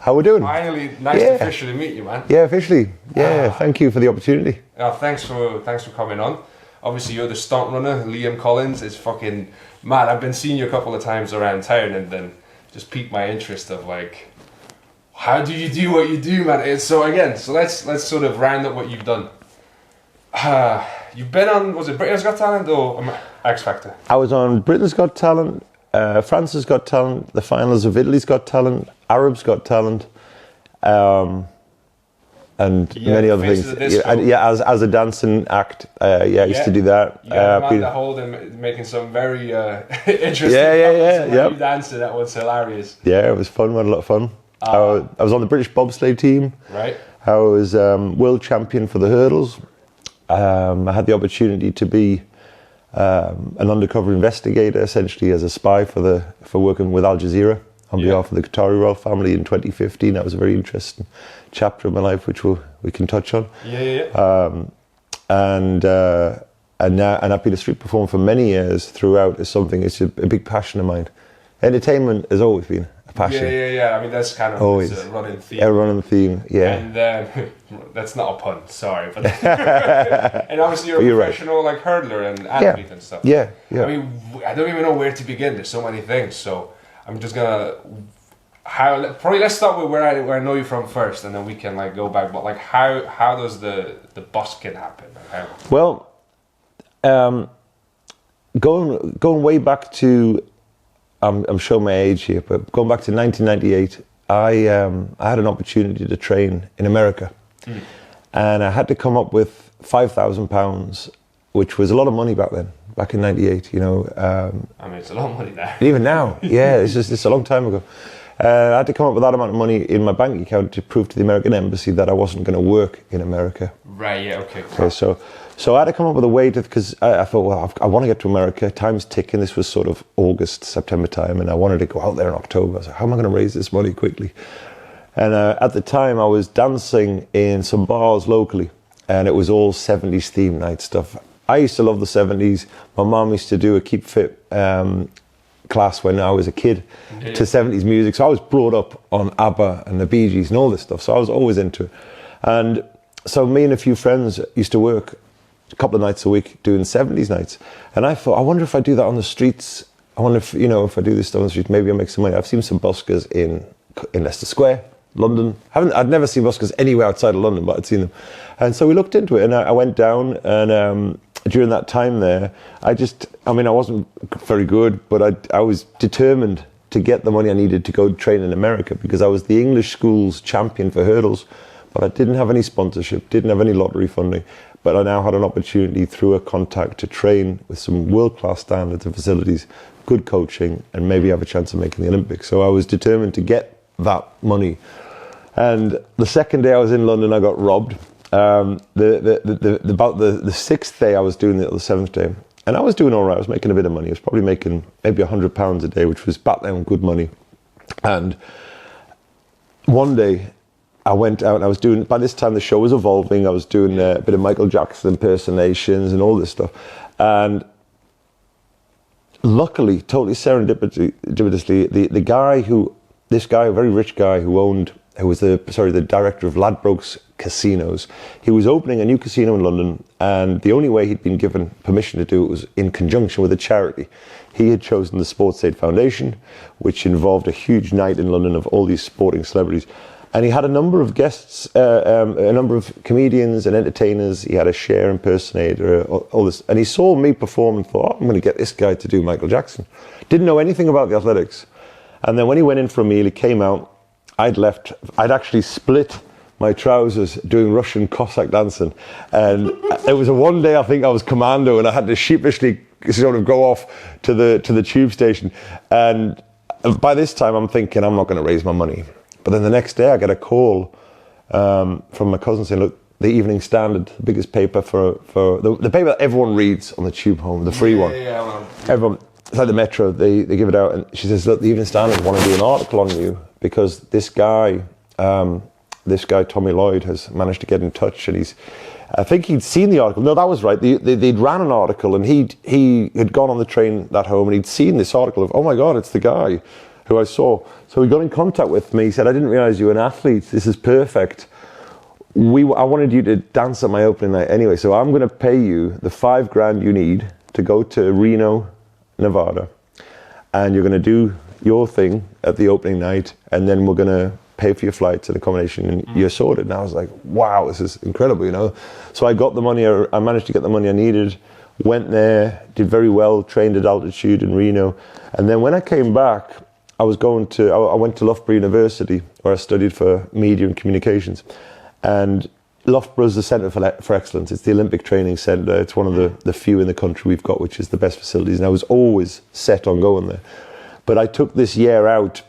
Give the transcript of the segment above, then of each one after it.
How we doing? Finally, nice to officially meet you, man. Yeah, officially. Yeah, thank you for the opportunity. Thanks for coming on. Obviously, you're the stunt runner, Liam Collins. It's fucking mad. I've been seeing you a couple of times around town, and then just piqued my interest of like, how do you do what you do, man? So let's sort of round up what you've done. You've been on, was it Britain's Got Talent or X Factor? I was on Britain's Got Talent, France's Got Talent, the finals of Italy's Got Talent, Arab's Got Talent, and many other things. As a dancing act, I used to do that. Yeah, Amanda Holden making some very interesting you dancing. That was hilarious. Yeah, it was fun. We had a lot of fun. I was on the British bobsleigh team. Right. I was world champion for the hurdles. I had the opportunity to be an undercover investigator, essentially as a spy for working with Al Jazeera on behalf of the Qatari royal family in 2015. That was a very interesting chapter of my life, which we can touch on. And I've been a street performer for many years throughout. It's a big passion of mine. Entertainment has always been a passion. I mean, that's kind of always a running theme. A running theme, yeah. And that's not a pun, sorry. But and obviously you're a professional like hurdler and athlete and stuff. Yeah. I mean, I don't even know where to begin. There's so many things. So I'm just gonna let's start with where I know you from first, and then we can like go back. But like, how does the busking happen? Well, going way back to. I'm showing my age here, but going back to 1998, I had an opportunity to train in America, and I had to come up with £5,000, which was a lot of money back then. Back in '98, I mean, it's a lot of money now. Even now, yeah, it's a long time ago. I had to come up with that amount of money in my bank account to prove to the American embassy that I wasn't going to work in America. Right. Yeah. Okay. Okay. So I had to come up with a way to, because I thought, well, I want to get to America. Time's ticking. This was sort of August, September time, and I wanted to go out there in October. I was like, how am I going to raise this money quickly? And at the time, I was dancing in some bars locally, and it was all 70s theme night stuff. I used to love the 70s. My mum used to do a Keep Fit class when I was a kid to 70s music. So I was brought up on ABBA and the Bee Gees and all this stuff. So I was always into it. And so me and a few friends used to work a couple of nights a week doing 70s nights. And I thought, I wonder if I do that on the streets. I wonder if, if I do this stuff on the streets, maybe I'll make some money. I've seen some buskers in Leicester Square, London. I'd never seen buskers anywhere outside of London, but I'd seen them. And so we looked into it, and I went down, and during that time there, I wasn't very good, but I was determined to get the money I needed to go train in America, because I was the English school's champion for hurdles, but I didn't have any sponsorship, didn't have any lottery funding. But I now had an opportunity through a contact to train with some world-class standards and facilities, good coaching, and maybe have a chance of making the Olympics. So I was determined to get that money. And the second day I was in London, I got robbed. About the sixth day I was doing it, or the seventh day, and I was doing all right. I was making a bit of money. I was probably making maybe £100 a day, which was back then good money. And one day I went out and I was doing, by this time the show was evolving. I was doing a bit of Michael Jackson impersonations and all this stuff. And luckily, totally serendipitously, this guy, a very rich guy who was the director of Ladbrokes Casinos. He was opening a new casino in London, and the only way he'd been given permission to do it was in conjunction with a charity. He had chosen the Sports Aid Foundation, which involved a huge night in London of all these sporting celebrities. And he had a number of guests, a number of comedians and entertainers. He had a Cher impersonator, all this. And he saw me perform and thought, I'm going to get this guy to do Michael Jackson. Didn't know anything about the athletics. And then when he went in for a meal, he came out. I'd actually split my trousers doing Russian Cossack dancing. And it was one day I think I was commando, and I had to sheepishly sort of go off to the tube station. And by this time I'm thinking, I'm not going to raise my money. But then the next day I get a call from my cousin saying, look, the Evening Standard, the biggest paper for the paper that everyone reads on the tube home, the free one. Everyone, it's like the Metro, they give it out. And she says, look, the Evening Standard want to do an article on you because this guy, Tommy Lloyd, has managed to get in touch, and I think he'd seen the article. No, that was right. They'd ran an article, and he had gone on the train that home, and he'd seen this article of, oh my God, it's the guy. who I saw. So he got in contact with me. He said, I didn't realize you were an athlete. This is perfect. I wanted you to dance at my opening night anyway, so I'm going to pay you the $5,000 you need to go to Reno, Nevada, and you're going to do your thing at the opening night, and then we're going to pay for your flights and accommodation, and you're sorted. And I was like, wow, this is incredible, you know. So I got the money, I managed to get the money I needed, went there, did very well, trained at altitude in Reno, and then when I came back, I went to Loughborough University, where I studied for media and communications. And Loughborough is the Centre for Excellence. It's the Olympic Training Centre. It's one of the few in the country we've got, which is the best facilities. And I was always set on going there. But I took this year out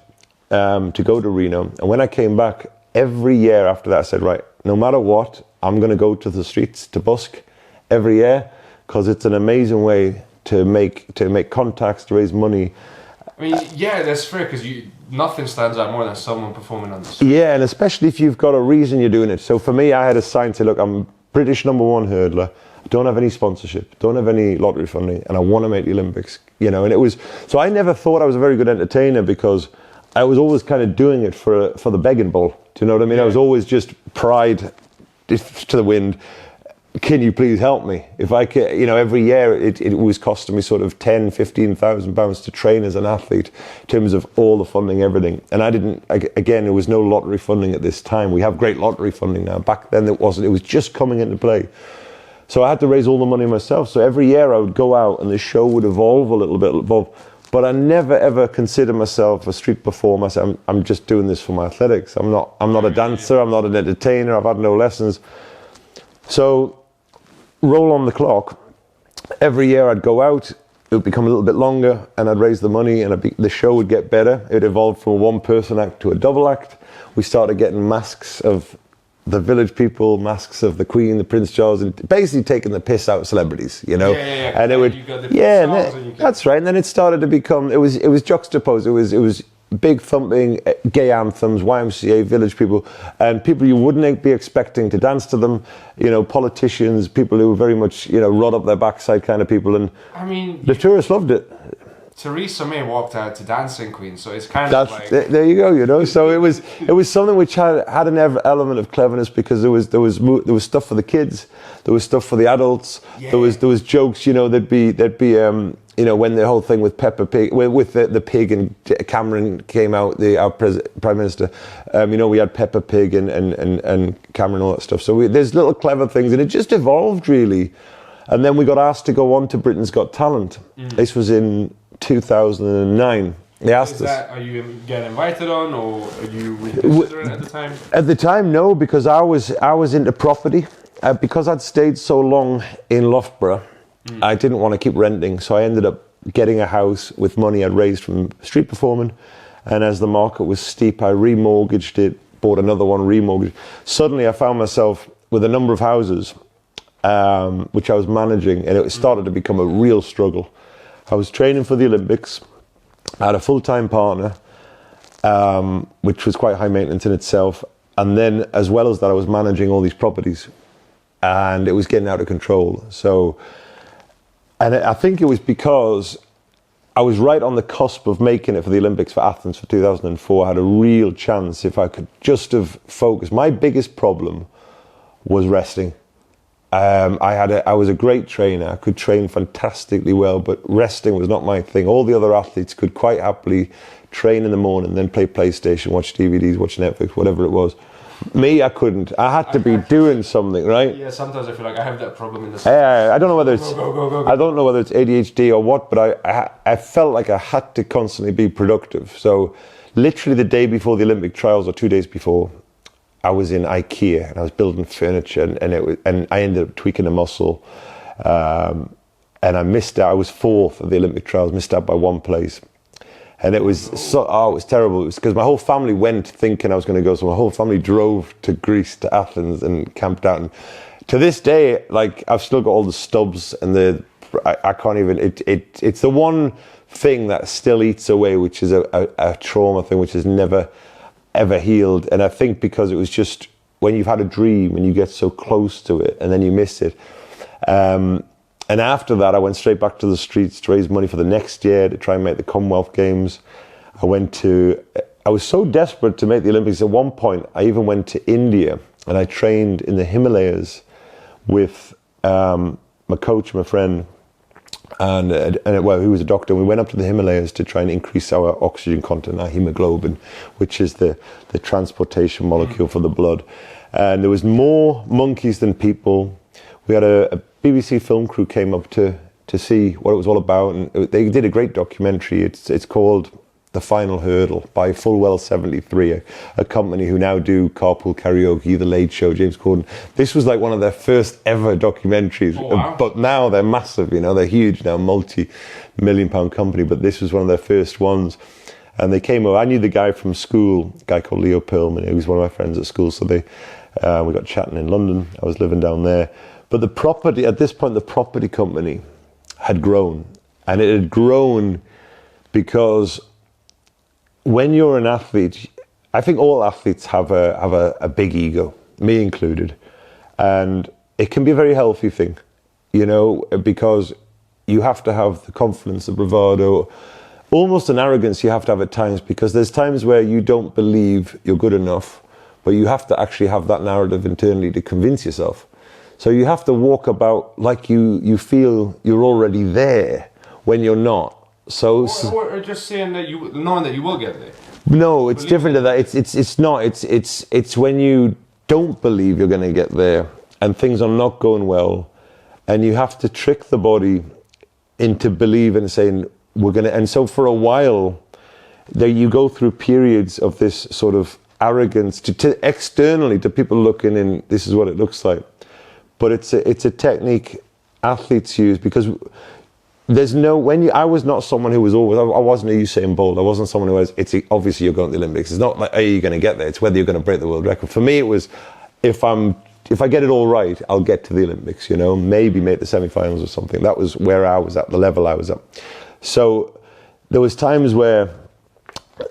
to go to Reno. And when I came back, every year after that, I said, right, no matter what, I'm going to go to the streets to busk every year, because it's an amazing way to make contacts, to raise money. I mean, yeah, that's fair, because nothing stands out more than someone performing on the street. Yeah, and especially if you've got a reason you're doing it. So for me, I had a sign to say, look, I'm British #1 hurdler. I don't have any sponsorship, don't have any lottery funding, and I want to make the Olympics. You know, and it was, so I never thought I was a very good entertainer, because I was always kind of doing it for the begging bowl. Do you know what I mean? Yeah. I was always just pride to the wind. Can you please help me? If I could, you know, every year it was costing me sort of £10,000-15,000 to train as an athlete, in terms of all the funding, everything. And I didn't, again, there was no lottery funding at this time. We have great lottery funding now. Back then it wasn't, it was just coming into play. So I had to raise all the money myself. So every year I would go out and the show would evolve a little bit, but I never ever consider myself a street performer. I'm just doing this for my athletics. I'm not a dancer, I'm not an entertainer, I've had no lessons. So roll on the clock, every year I'd go out, it would become a little bit longer, and I'd raise the money, and the show would get better. It evolved from a one-person act to a double act. We started getting masks of the village people, masks of the Queen, the Prince Charles, and basically taking the piss out of celebrities, you know. Yeah. And it would, that's right. And then it started to become, it was juxtaposed. It was big thumping, gay anthems, YMCA, village people, and people you wouldn't be expecting to dance to them, you know, politicians, people who were very much, you know, rod up their backside kind of people, and I mean, the tourists loved it. Theresa May walked out to Dancing Queen, so it's kind of like... There you go, you know. So it was something which had an element of cleverness, because there was stuff for the kids, there was stuff for the adults, yeah. There was jokes, you know. There'd be you know, when the whole thing with Peppa Pig, with the pig, and Cameron came out, our Prime Minister, you know, we had Peppa Pig and Cameron, all that stuff. So there's little clever things, and it just evolved really. And then we got asked to go on to Britain's Got Talent. This was in 2009. They asked us. Are you getting invited on, or are you reconsidering at the time? At the time, no, because I was into property. Because I'd stayed so long in Loughborough, I didn't want to keep renting, so I ended up getting a house with money I'd raised from street performing. And as the market was steep, I remortgaged it, bought another one, remortgaged. Suddenly I found myself with a number of houses, which I was managing, and it started to become a real struggle. I was training for the Olympics. I had a full-time partner, which was quite high maintenance in itself. And then, as well as that, I was managing all these properties, and it was getting out of control. So, and I think it was because I was right on the cusp of making it for the Olympics for Athens for 2004. I had a real chance if I could just have focused. My biggest problem was resting. I was a great trainer. I could train fantastically well, but resting was not my thing. All the other athletes could quite happily train in the morning, then play PlayStation, watch DVDs, watch Netflix, whatever it was. Me, I couldn't. I had to be doing something, right? Yeah, sometimes I feel like I have that problem in the I don't know whether it's go. I don't know whether it's ADHD or what, but I felt like I had to constantly be productive. So literally the day before the Olympic trials, or 2 days before, I was in IKEA and I was building furniture, and I ended up tweaking a muscle, and I missed out. I was fourth at the Olympic trials, missed out by one place. And it was it was terrible. It was because my whole family went thinking I was going to go. So my whole family drove to Greece, to Athens, and camped out. And to this day, like, I've still got all the stubs, and I can't even. It's the one thing that still eats away, which is a trauma thing, which has never ever healed. And I think because it was just when you've had a dream and you get so close to it, and then you miss it. And after that, I went straight back to the streets to raise money for the next year to try and make the Commonwealth Games. I was so desperate to make the Olympics. At one point, I even went to India and I trained in the Himalayas with my coach, my friend, and he was a doctor. We went up to the Himalayas to try and increase our oxygen content, our hemoglobin, which is the transportation molecule for the blood. And there was more monkeys than people. We had a BBC film crew came up to see what it was all about, and they did a great documentary. It's called The Final Hurdle by Fullwell 73, a company who now do Carpool Karaoke, The Late Show, James Corden. This was like one of their first ever documentaries. Oh, wow. But now they're massive, they're huge now, multi-million-pound company, but this was one of their first ones. And they came over. I knew the guy from school, a guy called Leo Perlman. He was one of my friends at school, so we got chatting in London. I was living down there. But at this point, the property company had grown, and it had grown because when you're an athlete, I think all athletes have a big ego, me included, and it can be a very healthy thing, because you have to have the confidence, the bravado, almost an arrogance you have to have at times, because there's times where you don't believe you're good enough, but you have to actually have that narrative internally to convince yourself. So you have to walk about like you feel you're already there when you're not. So or just saying that knowing that you will get there. No, it's different to that. It's not. It's when you don't believe you're going to get there and things are not going well, and you have to trick the body into believing and saying we're going to. And so for a while, there you go through periods of this sort of arrogance to externally to people looking in. This is what it looks like. But it's a technique athletes use because I was not someone who was always, I wasn't a Usain Bolt. I wasn't someone who was, obviously you're going to the Olympics. It's not like, are you going to get there? It's whether you're going to break the world record. For me, it was, if I get it all right, I'll get to the Olympics, maybe make the semi-finals or something. That was where I was at, the level I was at. So there was times where,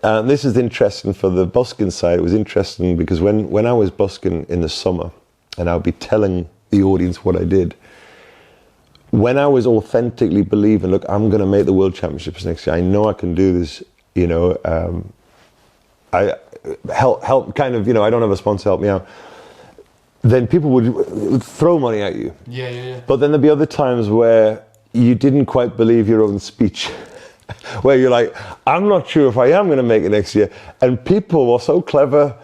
and this is interesting for the busking side, it was interesting because when I was busking in the summer and I would be telling the audience what I did, when I was authentically believing, look, I'm going to make the World Championships next year. I know I can do this. I help kind of. I don't have a sponsor to help me out. Then people would throw money at you. Yeah. But then there'd be other times where you didn't quite believe your own speech, where you're like, I'm not sure if I am going to make it next year. And people were so clever.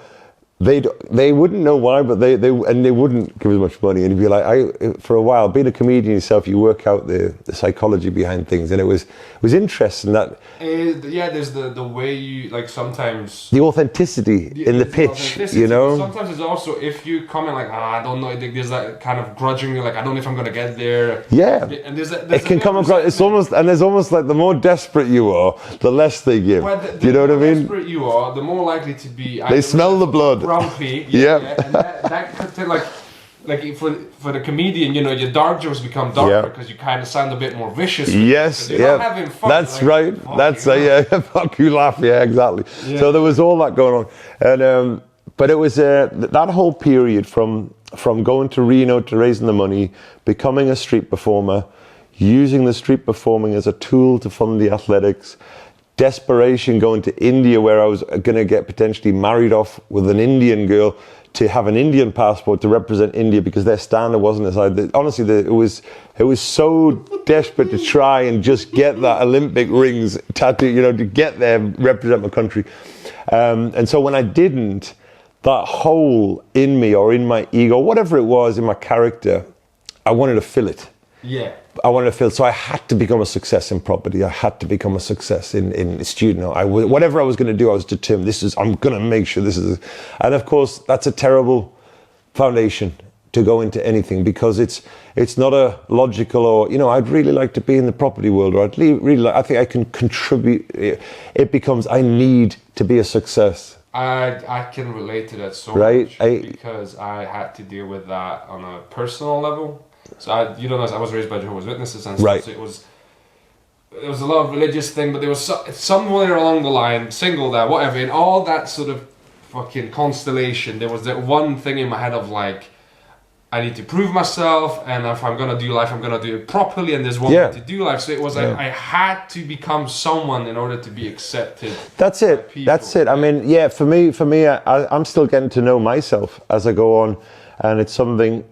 They wouldn't know why, but they wouldn't give as much money. And you'd be like, for a while, being a comedian yourself, you work out the psychology behind things, and it was interesting that. There's the way you like sometimes the authenticity in the pitch, Sometimes it's also if you comment like, I don't know, there's that kind of grudgingly like, I don't know if I'm gonna get there. Yeah, and it can come across. There's almost like the more desperate you are, the less they give. Well, Do you know what I mean? The more desperate you are, the more likely to be. They smell the blood. Grumpy, and that could feel like for the comedian, your dark jokes become darker because you kind of sound a bit more vicious. Yes, you're not having fun. That's right. That's fuck you, laugh. Yeah, exactly. Yeah. So there was all that going on, and but it was that whole period from going to Reno to raising the money, becoming a street performer, using the street performing as a tool to fund the athletics. Desperation going to India where I was going to get potentially married off with an Indian girl to have an Indian passport to represent India because their standard wasn't as high. Honestly, it was so desperate to try and just get that Olympic rings tattoo, to get there, represent my country. And so when I didn't, that hole in me or in my ego, whatever it was in my character, I wanted to fill it. Yeah. I wanted to feel, so I had to become a success in property. I had to become a success in student. Whatever I was going to do, I was determined. I'm going to make sure this is. And of course, that's a terrible foundation to go into anything because it's not a logical or, I'd really like to be in the property world or I think I can contribute. It becomes, I need to be a success. I can relate to that so much because I had to deal with that on a personal level. So I was raised by Jehovah's Witnesses and stuff. So it was a lot of religious thing, but there was somewhere along the line, single that, whatever, in all that sort of fucking constellation, there was that one thing in my head of like, I need to prove myself, and if I'm gonna do life, I'm gonna do it properly, and there's one way to do life. So it was like I had to become someone in order to be accepted. That's it. That's it. I mean, yeah, for me, I'm still getting to know myself as I go on, and it's something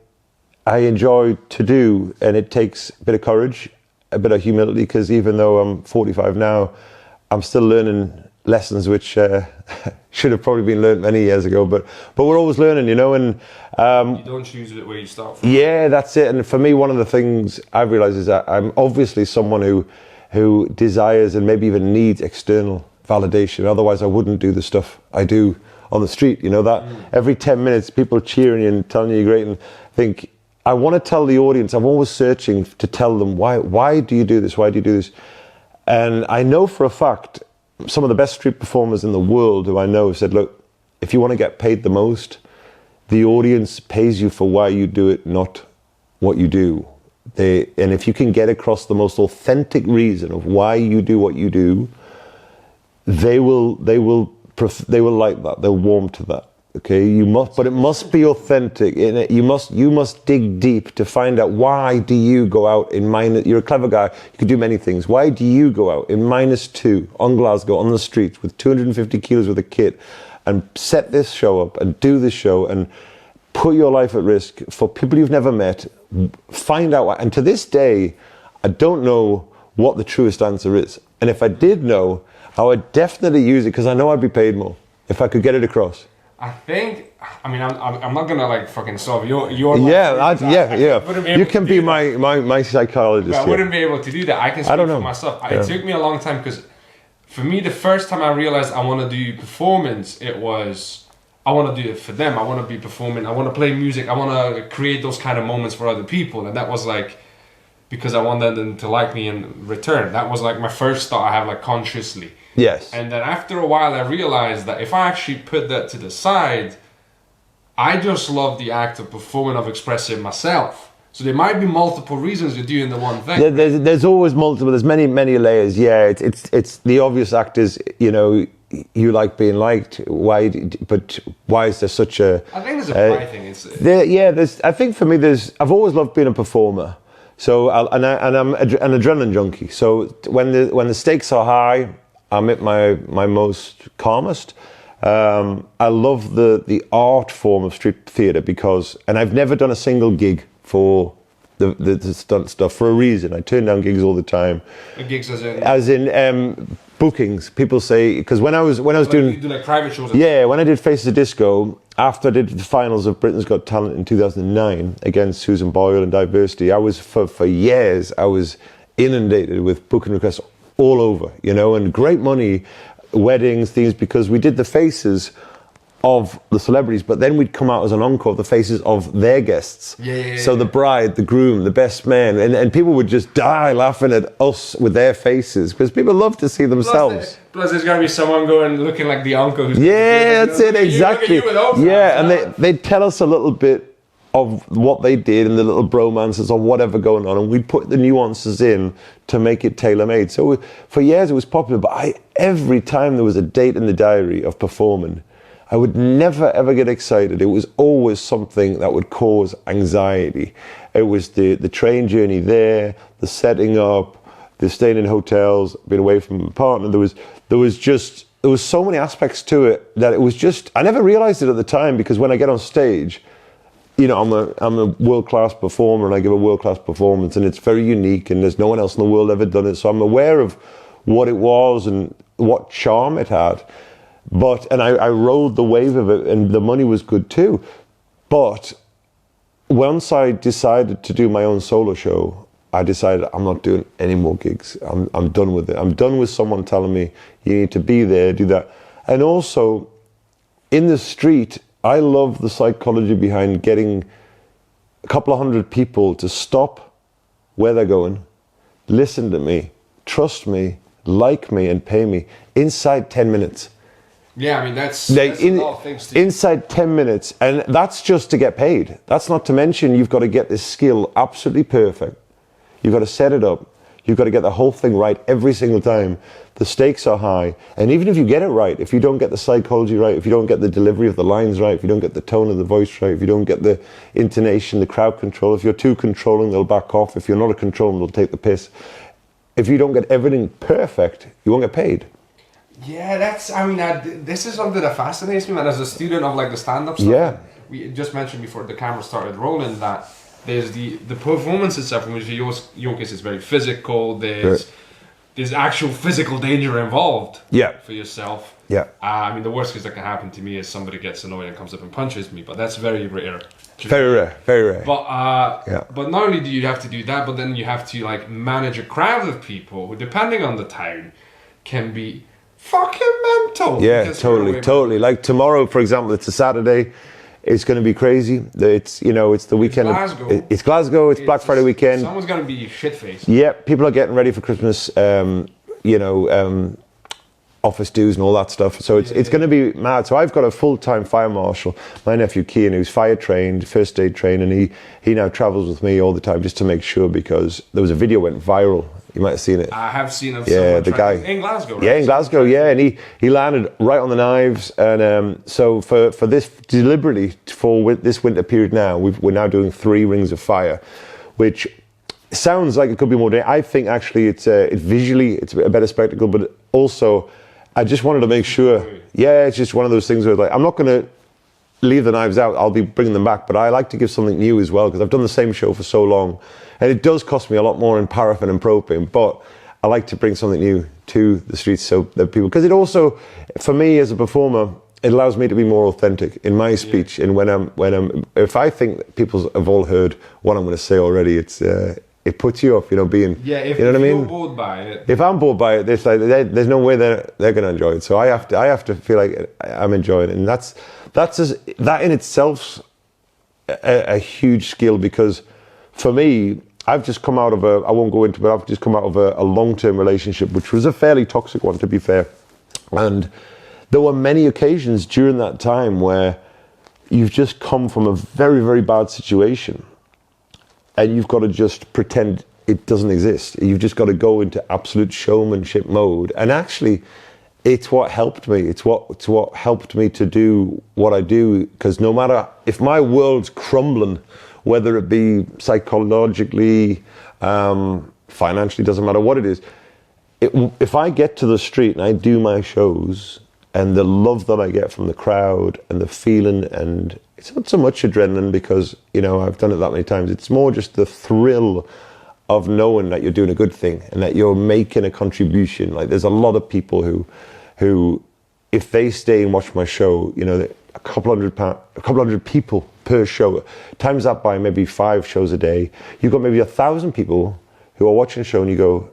I enjoy to do, and it takes a bit of courage, a bit of humility, because even though I'm 45 now, I'm still learning lessons which should have probably been learned many years ago, but we're always learning, you know. And you don't choose it where you start from. Yeah, that's it. And for me, one of the things I've realized is that I'm obviously someone who desires and maybe even needs external validation. Otherwise I wouldn't do the stuff I do on the street, you know, that every 10 minutes people cheering you and telling you you're great. And I think I want to tell the audience, I'm always searching to tell them why do you do this, why do you do this. And I know for a fact some of the best street performers in the world who I know have said, look, if you want to get paid the most, the audience pays you for why you do it, not what you do. And if you can get across the most authentic reason of why you do what you do, they will like that. They'll warm to that. Okay, but it must be authentic. You must dig deep to find out why do you go out in minus. You're a clever guy. You can do many things. Why do you go out in -2 on Glasgow on the streets with 250 kilos with a kit and set this show up and do this show and put your life at risk for people you've never met? Find out why. And to this day, I don't know what the truest answer is. And if I did know, I would definitely use it because I know I'd be paid more if I could get it across. I think, I mean, I'm not gonna like fucking solve your You can be my psychologist. But I wouldn't be able to do that. I can speak for myself. Yeah. It took me a long time because for me, the first time I realized I want to do performance, it was I want to do it for them. I want to be performing. I want to play music. I want to create those kind of moments for other people, and that was like because I wanted them to like me in return. That was like my first thought I have, like consciously. Yes. And then after a while, I realized that if I actually put that to the side, I just love the act of performing, of expressing myself. So there might be multiple reasons you're doing the one thing. There's always multiple. There's many layers. Yeah, it's the obvious act is, you know, you like being liked. But why is there such a? I think there's a pride thing. I think for me, I've always loved being a performer. So I'm an adrenaline junkie. So when the stakes are high, I'm at my most calmest. I love the art form of street theatre and I've never done a single gig for the stunt stuff for a reason. I turn down gigs all the time. Gigs as in bookings. People say, because when I was doing, you do like private shows. Yeah, when I did Faces of Disco, after I did the finals of Britain's Got Talent in 2009 against Susan Boyle and Diversity, I was for years I was inundated with booking requests all over, you know, and great money, weddings, things, because we did the faces of the celebrities, but then we'd come out as an encore of the faces of their guests. So the bride, the groom, the best man, and people would just die laughing at us with their faces because people love to see themselves. Plus there's gotta be someone looking like the uncle who's that's it, exactly. Yeah, and they'd tell us a little bit of what they did and the little bromances or whatever going on, and we'd put the nuances in to make it tailor-made. So for years it was popular, but every time there was a date in the diary of performing, I would never ever get excited. It was always something that would cause anxiety. It was the train journey there, the setting up, the staying in hotels, being away from my partner. There was so many aspects to it that it was just, I never realized it at the time, because when I get on stage, you know, I'm a world-class performer and I give a world-class performance and it's very unique and there's no one else in the world ever done it. So I'm aware of what it was and what charm it had. And I rode the wave of it and the money was good too. But once I decided to do my own solo show, I decided I'm not doing any more gigs. I'm done with it. I'm done with someone telling me you need to be there, do that. And also in the street, I love the psychology behind getting a couple of hundred people to stop where they're going, listen to me, trust me, like me, and pay me inside 10 minutes. Yeah, I mean, that's a lot of things to inside 10 minutes. And that's just to get paid. That's not to mention you've got to get this skill absolutely perfect. You've got to set it up. You've got to get the whole thing right every single time. The stakes are high. And even if you get it right, if you don't get the psychology right, if you don't get the delivery of the lines right, if you don't get the tone of the voice right, if you don't get the intonation, the crowd control, if you're too controlling, they'll back off. If you're not a controlling, they'll take the piss. If you don't get everything perfect, you won't get paid. Yeah, this is something that fascinates me, man, as a student of like the stand-up stuff. Yeah. We just mentioned before the camera started rolling that there's the performance itself, in which your case is very physical. There's actual physical danger involved for yourself. Yeah. The worst case that can happen to me is somebody gets annoyed and comes up and punches me, but that's very rare. Very rare. But not only do you have to do that, but then you have to like manage a crowd of people who, depending on the town, can be fucking mental. Yeah, totally. Like tomorrow, for example, it's a Saturday. It's going to be crazy. It's the weekend. It's Glasgow. It's Black Friday weekend. Someone's going to be shit-faced. Yeah, people are getting ready for Christmas. Office dues and all that stuff. So it's going to be mad. So I've got a full-time fire marshal, my nephew Kean, who's fire trained, first aid trained, and he now travels with me all the time just to make sure, because there was a video went viral. You might have seen it. I have seen it. Yeah, the guy in Glasgow. Right? Yeah, in Glasgow. Yeah, and he landed right on the knives. And so for this deliberately for this winter period now, we're now doing 3 rings of fire, which sounds like it could be more. I think actually it's visually it's a better spectacle, but also I just wanted to make sure. Yeah, it's just one of those things where like I'm not going to leave the knives out. I'll be bringing them back, but I like to give something new as well, because I've done the same show for so long. And it does cost me a lot more in paraffin and propane, but I like to bring something new to the streets so that people, because it also, for me as a performer, it allows me to be more authentic in my speech. And if I think that people have all heard what I'm going to say already, it puts you off, being, if you know what I mean? You're bored by it. If I'm bored by it, it's like, there's no way they're going to enjoy it. So I have to feel like I'm enjoying it. And that in itself's a huge skill, because for me, I've just come out of I won't go into, but I've just come out of a long-term relationship, which was a fairly toxic one, to be fair. And there were many occasions during that time where you've just come from a very, very bad situation and you've got to just pretend it doesn't exist. You've just got to go into absolute showmanship mode. And actually, it's what helped me. It's what helped me to do what I do, because no matter if my world's crumbling, whether it be psychologically, financially, doesn't matter what it is. If I get to the street and I do my shows, and the love that I get from the crowd and the feeling, and it's not so much adrenaline because, I've done it that many times. It's more just the thrill of knowing that you're doing a good thing and that you're making a contribution. Like there's a lot of people who if they stay and watch my show, a couple hundred people per show, times that by maybe 5 shows a day, you've got maybe 1,000 people who are watching a show, and you go,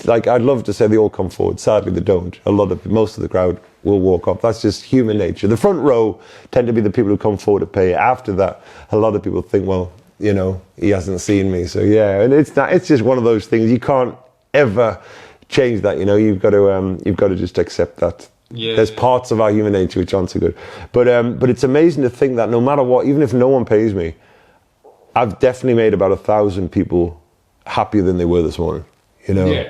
like, I'd love to say they all come forward. Sadly, they don't. Most of the crowd will walk off. That's just human nature. The front row tend to be the people who come forward to pay. After that, a lot of people think, well, he hasn't seen me. So yeah, and it's just one of those things. You can't ever change that. You've got to just accept that. Yeah, there's parts of our human nature which aren't so good, but it's amazing to think that no matter what, even if no one pays me, I've definitely made about 1,000 people happier than they were this morning. Yeah.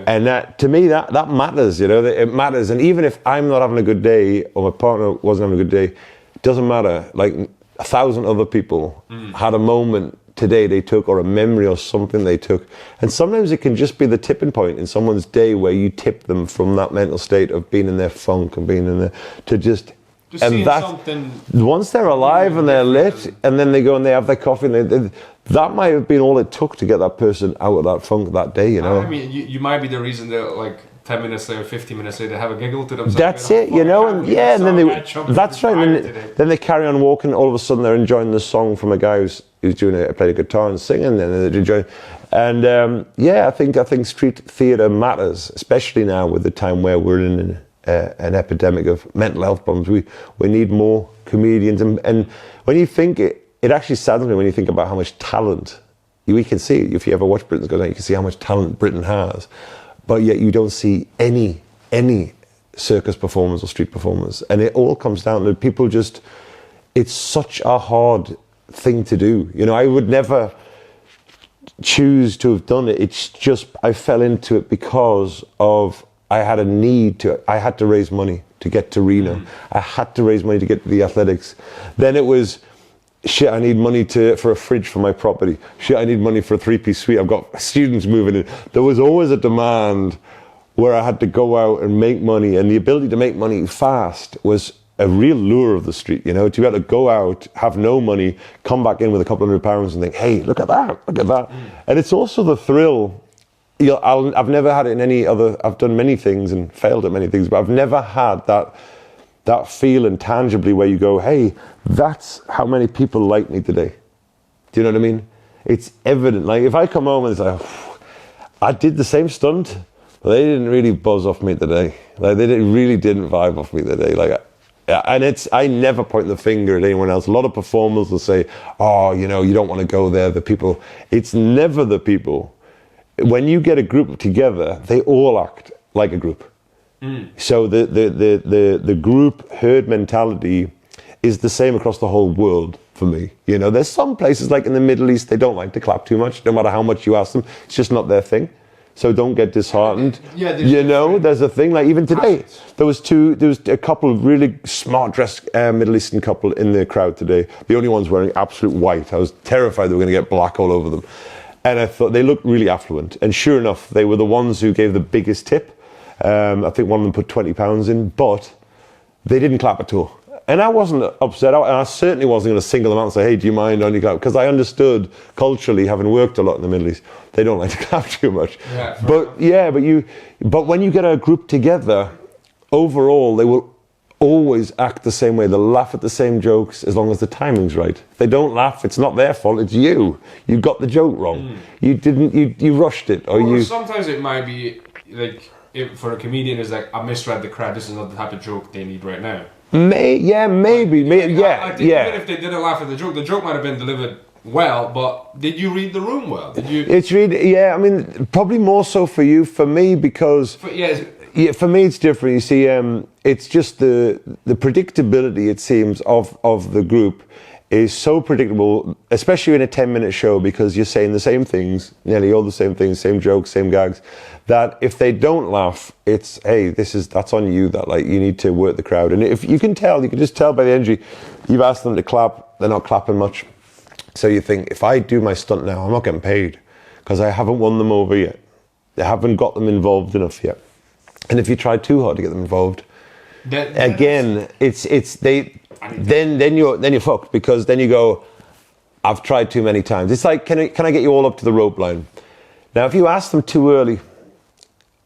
And that, to me, that matters. It matters. And even if I'm not having a good day or my partner wasn't having a good day, it doesn't matter. Like 1,000 other people had a moment today they took, or a memory or something they took. And sometimes it can just be the tipping point in someone's day where you tip them from that mental state of being in their funk and being in there to just and that something, once they're alive and they're lit, and then they go and they have their coffee, and that might have been all it took to get that person out of that funk that day. You might be the reason that, like, 10 minutes later, 15 minutes later, they have a giggle to themselves. That's it, and then that's right. And then they carry on walking. All of a sudden, they're enjoying the song from a guy who's playing a guitar and singing, and they're enjoying. And I think street theatre matters, especially now with the time where we're in an epidemic of mental health problems. We need more comedians, and when you think it actually saddens me when you think about how much talent we can see. If you ever watch Britain's Got Talent, you can see how much talent Britain has. But yet you don't see any circus performers or street performers. And it all comes down to people just, it's such a hard thing to do. I would never choose to have done it. It's just I fell into it because of I had a need to. I had to raise money to get to Reno. I had to raise money to get to the athletics. Then it was, shit, I need money for a fridge for my property. Shit, I need money for a 3-piece suite. I've got students moving in. There was always a demand where I had to go out and make money, and the ability to make money fast was a real lure of the street, you know, to be able to go out, have no money, come back in with a couple £100 and think, hey, look at that. And it's also the thrill. I've never had it in any other, I've done many things and failed at many things, but I've never had that feeling tangibly where you go, hey, that's how many people like me today. Do you know what I mean? It's evident. Like if I come home and it's like, I did the same stunt, but they didn't really buzz off me today. Like they really didn't vibe off me today. Like, and I never point the finger at anyone else. A lot of performers will say, oh, you know, you don't want to go there. The people, it's never the people. When you get a group together, they all act like a group. So the group herd mentality is the same across the whole world for me. You know, there's some places like in the Middle East, they don't like to clap too much, no matter how much you ask them. It's just not their thing. So don't get disheartened. Yeah, you know, there's a thing like even today, there was a couple of really smart dressed Middle Eastern couple in the crowd today. The only ones wearing absolute white. I was terrified they were going to get black all over them. And I thought they looked really affluent. And sure enough, they were the ones who gave the biggest tip. I think one of them put £20 in, but they didn't clap at all. And I wasn't upset. I certainly wasn't going to single them out and say, hey, do you mind only clap? Because I understood culturally, having worked a lot in the Middle East, they don't like to clap too much. But when you get a group together, overall, they will always act the same way. They'll laugh at the same jokes as long as the timing's right. If they don't laugh, it's not their fault, it's you. You got the joke wrong. You rushed it. Or sometimes it might be like, for a comedian, it's like, I misread the crowd, this is not the type of joke they need right now. Maybe. Even if they didn't laugh at the joke might have been delivered well, but did you read the room well? Did you? It's really, I mean, probably more so for you. For me, because... For me, it's different. You see, it's just the predictability, it seems, of the group is so predictable, especially in a 10-minute show, because you're saying the same things, nearly all the same things, same jokes, same gags, that if they don't laugh, it's, hey, that's on you, that like you need to work the crowd. And if you can just tell by the energy, you've asked them to clap, they're not clapping much. So you think, if I do my stunt now, I'm not getting paid because I haven't won them over yet. I haven't got them involved enough yet. And if you try too hard to get them involved, then you're fucked, because then you go, I've tried too many times. It's like, can I get you all up to the rope line? Now, if you ask them too early,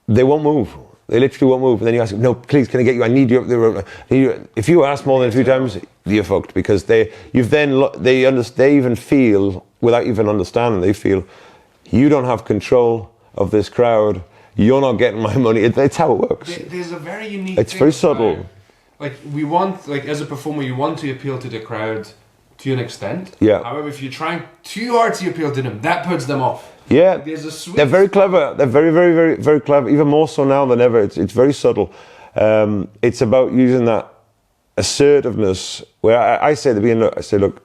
they won't move. They literally won't move. And then you ask them, no, please, can I get you? I need you up the rope line. If you ask more than a few times, you're fucked, because they even feel, without even understanding, they feel you don't have control of this crowd. You're not getting my money. It's how it works. There's a very unique. It's very subtle. Like as a performer, you want to appeal to the crowd to an extent. Yeah. However, if you're trying too hard to appeal to them, that puts them off. Yeah. Like, there's a sweet. They're very clever. They're very, very, very, very clever. Even more so now than ever. It's very subtle. It's about using that assertiveness. Where I say at the beginning, I say, look,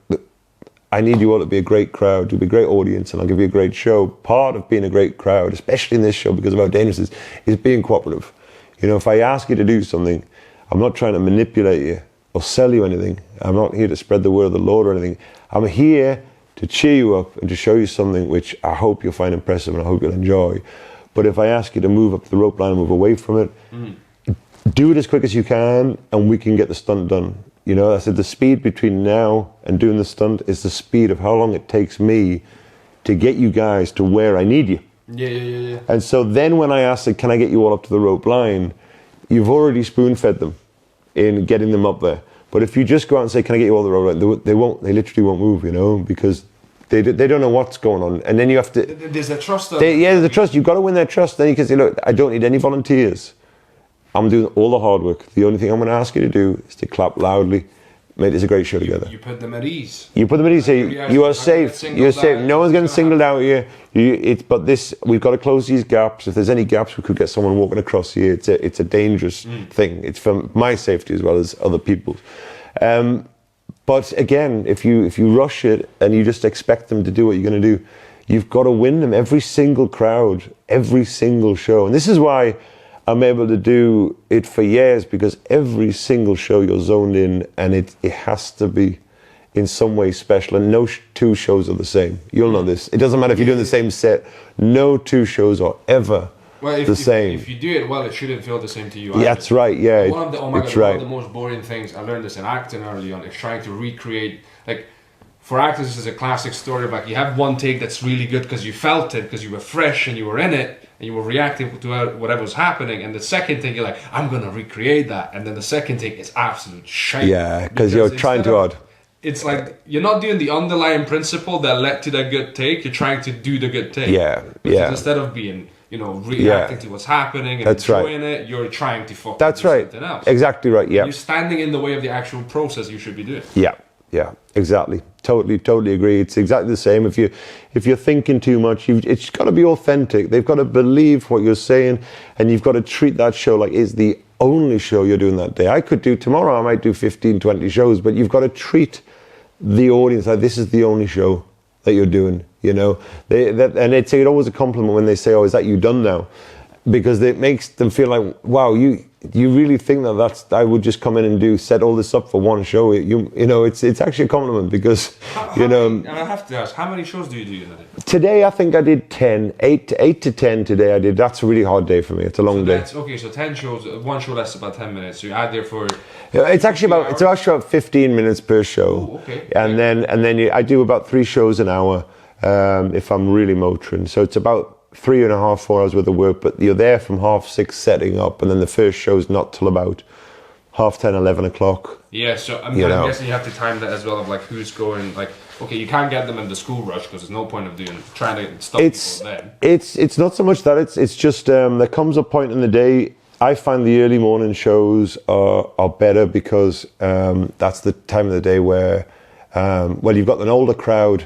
I need you all to be a great crowd, to be a great audience, and I'll give you a great show. Part of being a great crowd, especially in this show, because of how dangerous it is being cooperative. You know, if I ask you to do something, I'm not trying to manipulate you or sell you anything. I'm not here to spread the word of the Lord or anything. I'm here to cheer you up and to show you something which I hope you'll find impressive and I hope you'll enjoy. But if I ask you to move up the rope line and move away from it, do it as quick as you can, and we can get the stunt done. You know, I said the speed between now and doing the stunt is the speed of how long it takes me to get you guys to where I need you. Yeah. And so then when I ask, can I get you all up to the rope line, you've already spoon-fed them in getting them up there. But if you just go out and say, can I get you all the rope line, they literally won't move, you know, because they don't know what's going on. And then you have to... There's a trust. There's a trust. You've got to win their trust. Then you can say, look, I don't need any volunteers. I'm doing all the hard work. The only thing I'm going to ask you to do is to clap loudly. Mate, it's a great show together. You put them at ease. You put them at ease. You are safe. You're safe. No one's getting singled out here. But we've got to close these gaps. If there's any gaps, we could get someone walking across here. It's a dangerous thing. It's for my safety as well as other people's. But again, if you rush it and you just expect them to do what you're going to do, You've got to win them, every single crowd, every single show. And this is why I'm able to do it for years, because every single show you're zoned in, and it has to be in some way special, and no two shows are the same. You'll know this. It doesn't matter if you're doing the same set. No two shows are ever the same. If you do it well, it shouldn't feel the same to you. Yeah, that's right. Yeah, one of the most boring things I learned this in acting early on is trying to recreate. Like, for actors, this is a classic story. Like, you have one take that's really good because you felt it, because you were fresh and you were in it and you were reacting to whatever was happening. And the second take, you're like, I'm gonna recreate that. And then the second take is absolute shite. Yeah, because you're trying too hard. It's like you're not doing the underlying principle that led to that good take. You're trying to do the good take. Yeah. Instead of being, reacting to what's happening and enjoying it, you're trying to focus on something else. Exactly right. Yeah. You're standing in the way of the actual process you should be doing. Yeah, exactly. Totally agree. It's exactly the same. If you're thinking too much, it's got to be authentic. They've got to believe what you're saying, and you've got to treat that show like it's the only show you're doing that day. Tomorrow I might do 15, 20 shows, but you've got to treat the audience like this is the only show that you're doing. And it's always a compliment when they say, "Oh, is that you done now?" Because it makes them feel like, "Wow, you really think that I would just come in and set all this up for one show?" It's actually a compliment, because and I have to ask, how many shows do you do in a day? Today I think I did 10, 8 to 10 today I did. That's a really hard day for me. It's a long day. Okay, so 10 shows, one show lasts about 10 minutes. So you add there for... It's actually about 15 minutes per show. Oh, okay. And then I do about 3 shows an hour if I'm really motoring. So it's about 3.5, 4 hours worth of work, but you're there from 6:30 setting up, and then the first show's not till about 10:30, 11 o'clock. Yeah, so I'm guessing you have to time that as well, of like who's going, like, okay, you can't get them in the school rush because there's no point of trying to stop people then. It's not so much that, it's just there comes a point in the day. I find the early morning shows are better, because that's the time of the day where you've got an older crowd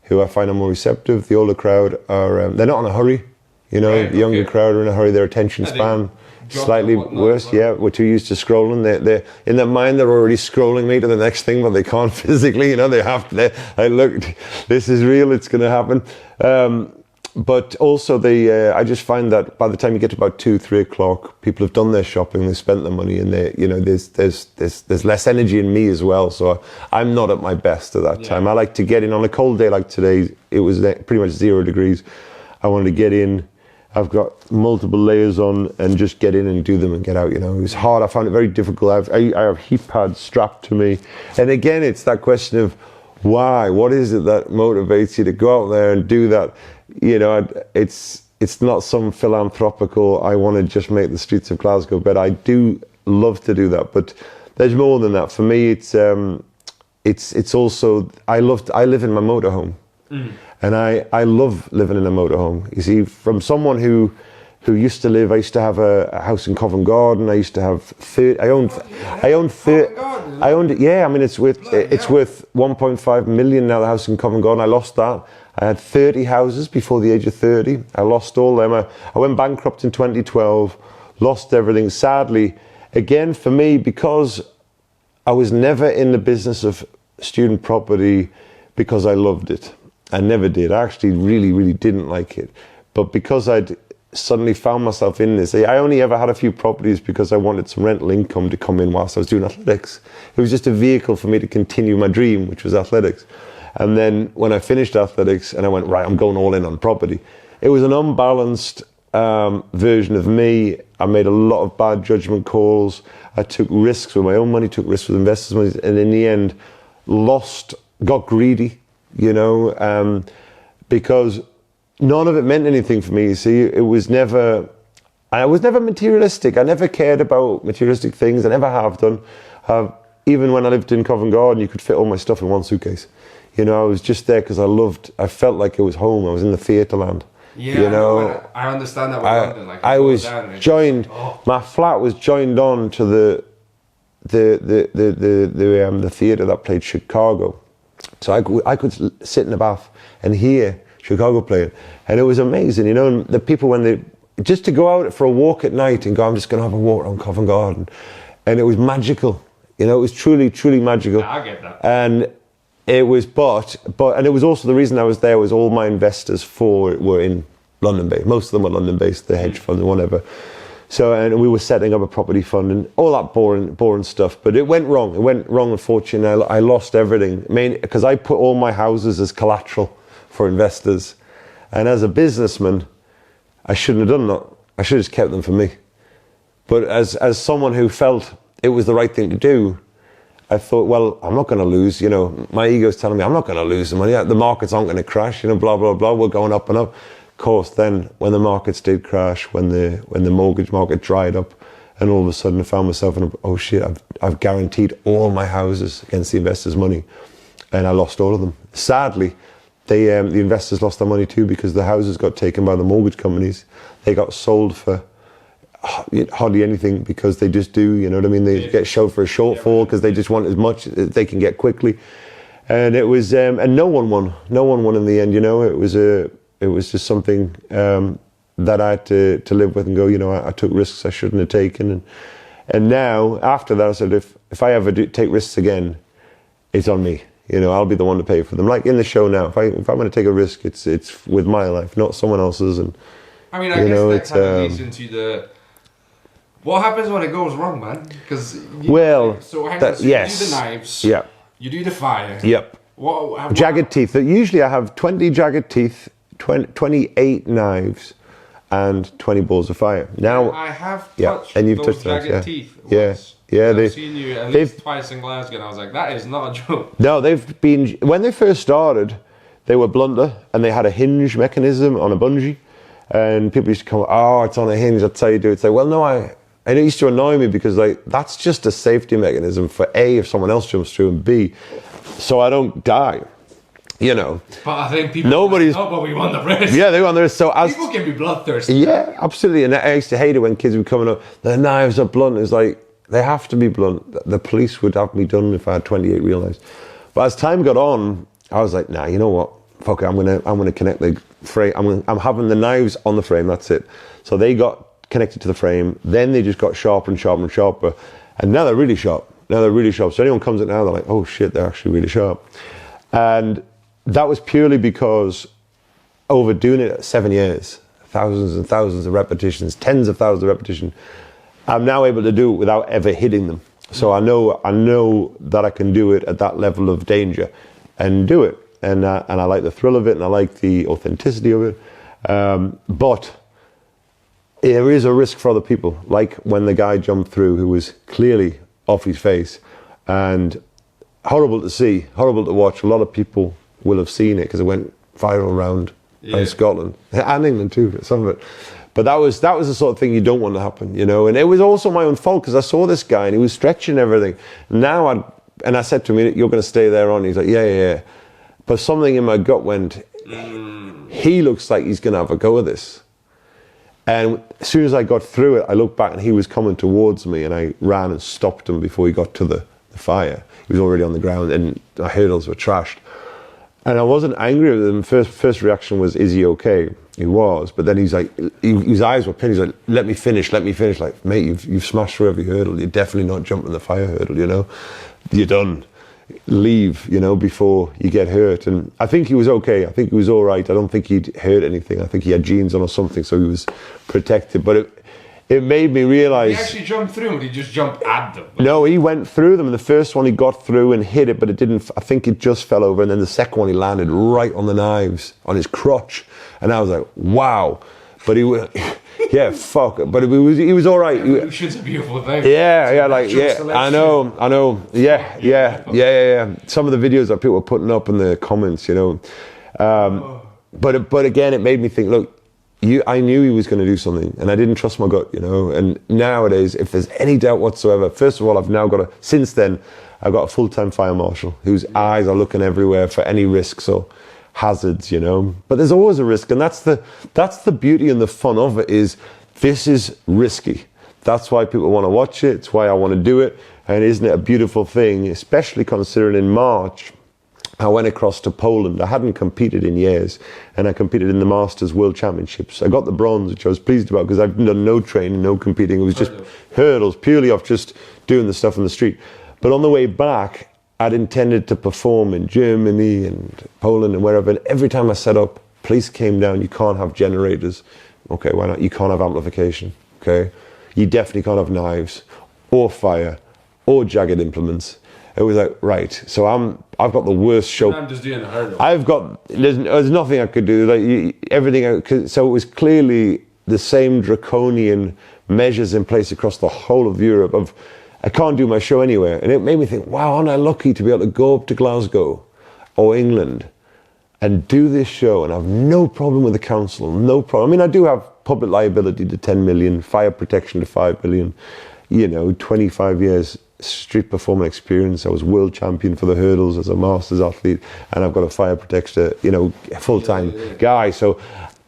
who I find are more receptive. The older crowd are they're not in a hurry. The younger crowd are in a hurry. Their attention span slightly worse. Yeah, we're too used to scrolling. They're in their mind, they're already scrolling me to the next thing, but they can't physically. They have to. Look, this is real. It's going to happen. But also, I just find that by the time you get to about 2, 3 o'clock, people have done their shopping, they've spent their money, and there's less energy in me as well. So I'm not at my best at that time. I like to get in on a cold day like today. It was pretty much 0 degrees. I wanted to get in. I've got multiple layers on, and just get in and do them and get out. It was hard. I found it very difficult. I have heat pads strapped to me, and again, it's that question of why. What is it that motivates you to go out there and do that? It's not some philanthropical, I want to just make the streets of Glasgow, but I do love to do that. But there's more than that. For me, it's also, I live in my motorhome. And I love living in a motorhome. You see, from someone who used to live, I used to have a house in Covent Garden. I used to have 30, I owned it. Yeah, I mean, it's worth 1.5 million now, the house in Covent Garden. I lost that. I had 30 houses before the age of 30. I lost all them. I went bankrupt in 2012, lost everything. Sadly, again, for me, because I was never in the business of student property because I loved it. I never did. I actually really, really didn't like it. But because I'd suddenly found myself in this, I only ever had a few properties because I wanted some rental income to come in whilst I was doing athletics. It was just a vehicle for me to continue my dream, which was athletics. And then when I finished athletics and I went, right, I'm going all in on property, it was an unbalanced version of me. I made a lot of bad judgment calls. I took risks with my own money, took risks with investors' money, and in the end, got greedy, because none of it meant anything for me. You see, I was never materialistic. I never cared about materialistic things. I never have done. Even when I lived in Covent Garden, you could fit all my stuff in one suitcase. I was just there because I felt like it was home. I was in the theatre land. Yeah, I understand that with London. Like, I was joined. My flat was joined on to the theatre that played Chicago. So I could sit in the bath and hear Chicago playing, and it was amazing. And the people, when just to go out for a walk at night and go, I'm just going to have a walk around Covent Garden, and it was magical. It was truly, truly magical. Yeah, I get that. And It was, and it was also the reason I was there was all my investors were in London based. Most of them were London based, the hedge funds and whatever. So, and we were setting up a property fund and all that boring stuff. But it went wrong. It went wrong, unfortunately. I lost everything. Mainly because I put all my houses as collateral for investors. And as a businessman, I shouldn't have done that. I should have just kept them for me. But as someone who felt it was the right thing to do, I thought, well, I'm not going to lose. You know, my ego's telling me I'm not going to lose the money. The markets aren't going to crash. You know, blah blah blah. We're going up and up. Of course, then when the markets did crash, when the mortgage market dried up, and all of a sudden I found myself in oh shit, I've guaranteed all my houses against the investors' money, and I lost all of them. Sadly, the investors lost their money too because the houses got taken by the mortgage companies. They got sold for hardly anything because they just do, you know what I mean? They get sold for a shortfall because they just want as much as they can get quickly. And it was, and no one won. No one won in the end, you know. It was just something that I had to live with and go, you know, I took risks I shouldn't have taken. And now, after that, I said, if I ever take risks again, it's on me. You know, I'll be the one to pay for them. Like in the show now, if I'm going to take a risk, it's with my life, not someone else's. And I mean, I guess that kind of leads into the... What happens when it goes wrong, man? Because so hang on, so you do the knives. Yeah. You do the fire. Yep. Jagged teeth. Usually I have 20 jagged teeth, 28 knives, and 20 balls of fire. Now I have touched and you've those touched jagged those, teeth. Once. Yeah. I've seen you at least twice in Glasgow, and I was like, that is not a joke. No, they've been, when they first started, they were blunter, and they had a hinge mechanism on a bungee, and people used to come, oh, it's on a hinge, that's how you do it. Say, well, no, and it used to annoy me because like that's just a safety mechanism for A, if someone else jumps through, and B, so I don't die, you know. But I think people but we want the risk. Yeah, they want the risk. So people can be bloodthirsty. Yeah, absolutely. And I used to hate it when kids were coming up, the knives are blunt. It's like, they have to be blunt. The police would have me done if I had 28 real knives. But as time got on, I was like, nah, you know what? Fuck it, I'm gonna connect the frame. I'm having the knives on the frame, that's it. So they got connected to the frame, then they just got sharper and sharper and sharper, and now they're really sharp. So anyone comes in now, they're like, oh shit, they're actually really sharp. And that was purely because over doing it 7 years, thousands and thousands of repetitions, tens of thousands of repetitions, I'm now able to do it without ever hitting them. So I know that I can do it at that level of danger and do it, and I like the thrill of it, and I like the authenticity of it, but there is a risk for other people, like when the guy jumped through who was clearly off his face, and horrible to see, horrible to watch. A lot of people will have seen it because it went viral around Scotland and England too, some of it. But that was the sort of thing you don't want to happen, you know. And it was also my own fault because I saw this guy and he was stretching everything. Now I said to him, "You're going to stay there on." He's like, "Yeah." But something in my gut went, he looks like he's going to have a go at this. And as soon as I got through it, I looked back and he was coming towards me, and I ran and stopped him before he got to the fire. He was already on the ground and the hurdles were trashed. And I wasn't angry with him. First reaction was, is he okay? He was. But then he's like, his eyes were pinned. He's like, let me finish. Like, mate, you've smashed through every hurdle. You're definitely not jumping the fire hurdle, you know. You're done. Leave, you know, before you get hurt. And I think he was okay. I think he was all right. I don't think he'd hurt anything. I think he had jeans on or something, so he was protected. But it made me realise... He actually jumped through them, or did he just jump at them? No, he went through them. And the first one he got through and hit it, but it didn't... I think it just fell over. And then the second one he landed right on the knives, on his crotch. And I was like, wow. But he was... Yeah, fuck. But he was all right. Evolution's a beautiful thing. Yeah, I know. Yeah. Some of the videos that people were putting up in the comments, you know. But again, it made me think, look, I knew he was going to do something, and I didn't trust my gut, you know. And nowadays, if there's any doubt whatsoever, first of all, since then, I've got a full-time fire marshal whose eyes are looking everywhere for any risks or hazards, you know. But there's always a risk, and that's the beauty and the fun of it. Is this is risky. That's why people want to watch it. It's why I want to do it. And isn't it a beautiful thing, especially considering in March I went across to Poland. I hadn't competed in years, and I competed in the Masters World Championships. I got the bronze, which I was pleased about because I've done no training, no competing. It was just hurdles, purely off just doing the stuff on the street. But on the way back, I'd intended to perform in Germany and Poland and wherever, and every time I set up, police came down, you can't have generators. Okay, why not? You can't have amplification, okay? You definitely can't have knives, or fire, or jagged implements. It was like, right, so I've got the worst show. I'm just doing a hurdle. There's nothing I could do. So it was clearly the same draconian measures in place across the whole of Europe of, I can't do my show anywhere. And it made me think, wow, aren't I lucky to be able to go up to Glasgow or England and do this show and have no problem with the council, no problem. I mean, I do have public liability to 10 million, fire protection to 5 million, 25 years street performing experience. I was world champion for the hurdles as a masters athlete, and I've got a fire protector, full-time guy. So,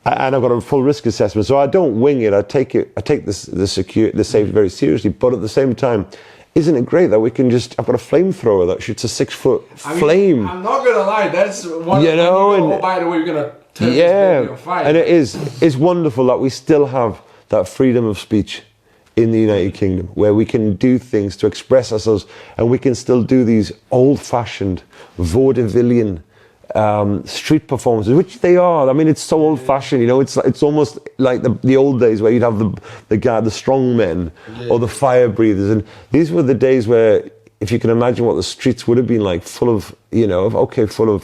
and I've got a full risk assessment. So I don't wing it. I take the safety very seriously. But at the same time, isn't it great that we can I've got a flamethrower that shoots a 6-foot flame. I'm not gonna lie, that's one. By the way, we're gonna turn this baby on fire. And it's wonderful that we still have that freedom of speech in the United Kingdom, where we can do things to express ourselves, and we can still do these old-fashioned vaudevillian street performances, which they are. I mean, it's so old-fashioned, it's almost like the old days where you'd have the strong men or the fire breathers, and these were the days where, if you can imagine what the streets would have been like, full of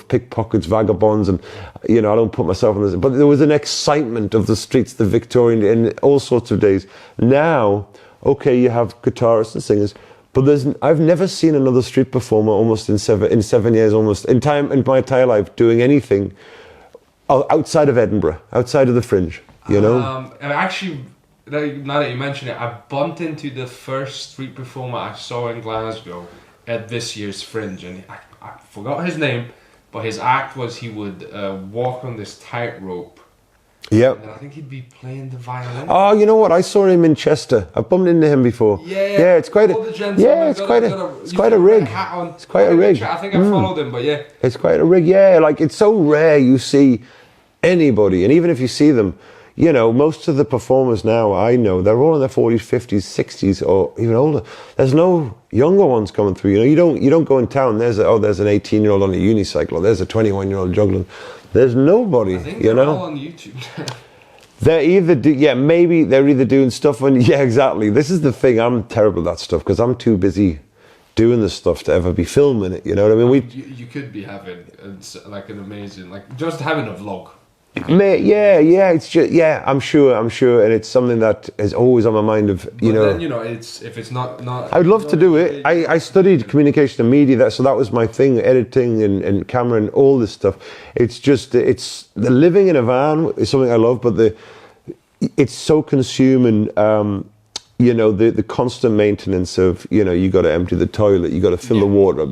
pickpockets, vagabonds, and I don't put myself in this, but there was an excitement of the streets, the Victorian, and all sorts of days. Now, you have guitarists and singers, but I've never seen another street performer almost in 7 years, almost in my entire life, doing anything outside of Edinburgh, outside of the Fringe. And actually, now that you mention it, I bumped into the first street performer I saw in Glasgow at this year's Fringe, and I forgot his name, but his act was he would walk on this tightrope. Yeah. And I think he'd be playing the violin. Oh, you know what? I saw him in Chester. I've bumped into him before. Yeah. It's quite it's quite a rig. It's quite a rig. I think I followed him, but yeah. It's quite a rig. Yeah, like it's so rare you see anybody, and even if you see them, most of the performers now, I know, they're all in their 40s, 50s, 60s, or even older. There's no younger ones coming through. You don't go in town. There's an 18-year-old on a unicycle, or there's a 21-year-old juggling. There's nobody. I think they're all on YouTube. They're either doing stuff when exactly. This is the thing. I'm terrible at that stuff because I'm too busy doing this stuff to ever be filming it. You know what I mean? You could be having an amazing, just having a vlog. It's just I'm sure, and it's something that is always on my mind. If it's not. I would love to do it. I studied communication and media, so that was my thing, editing and camera and all this stuff. It's just the living in a van is something I love, but it's so consuming. The constant maintenance of you got to empty the toilet, you got to fill the water up,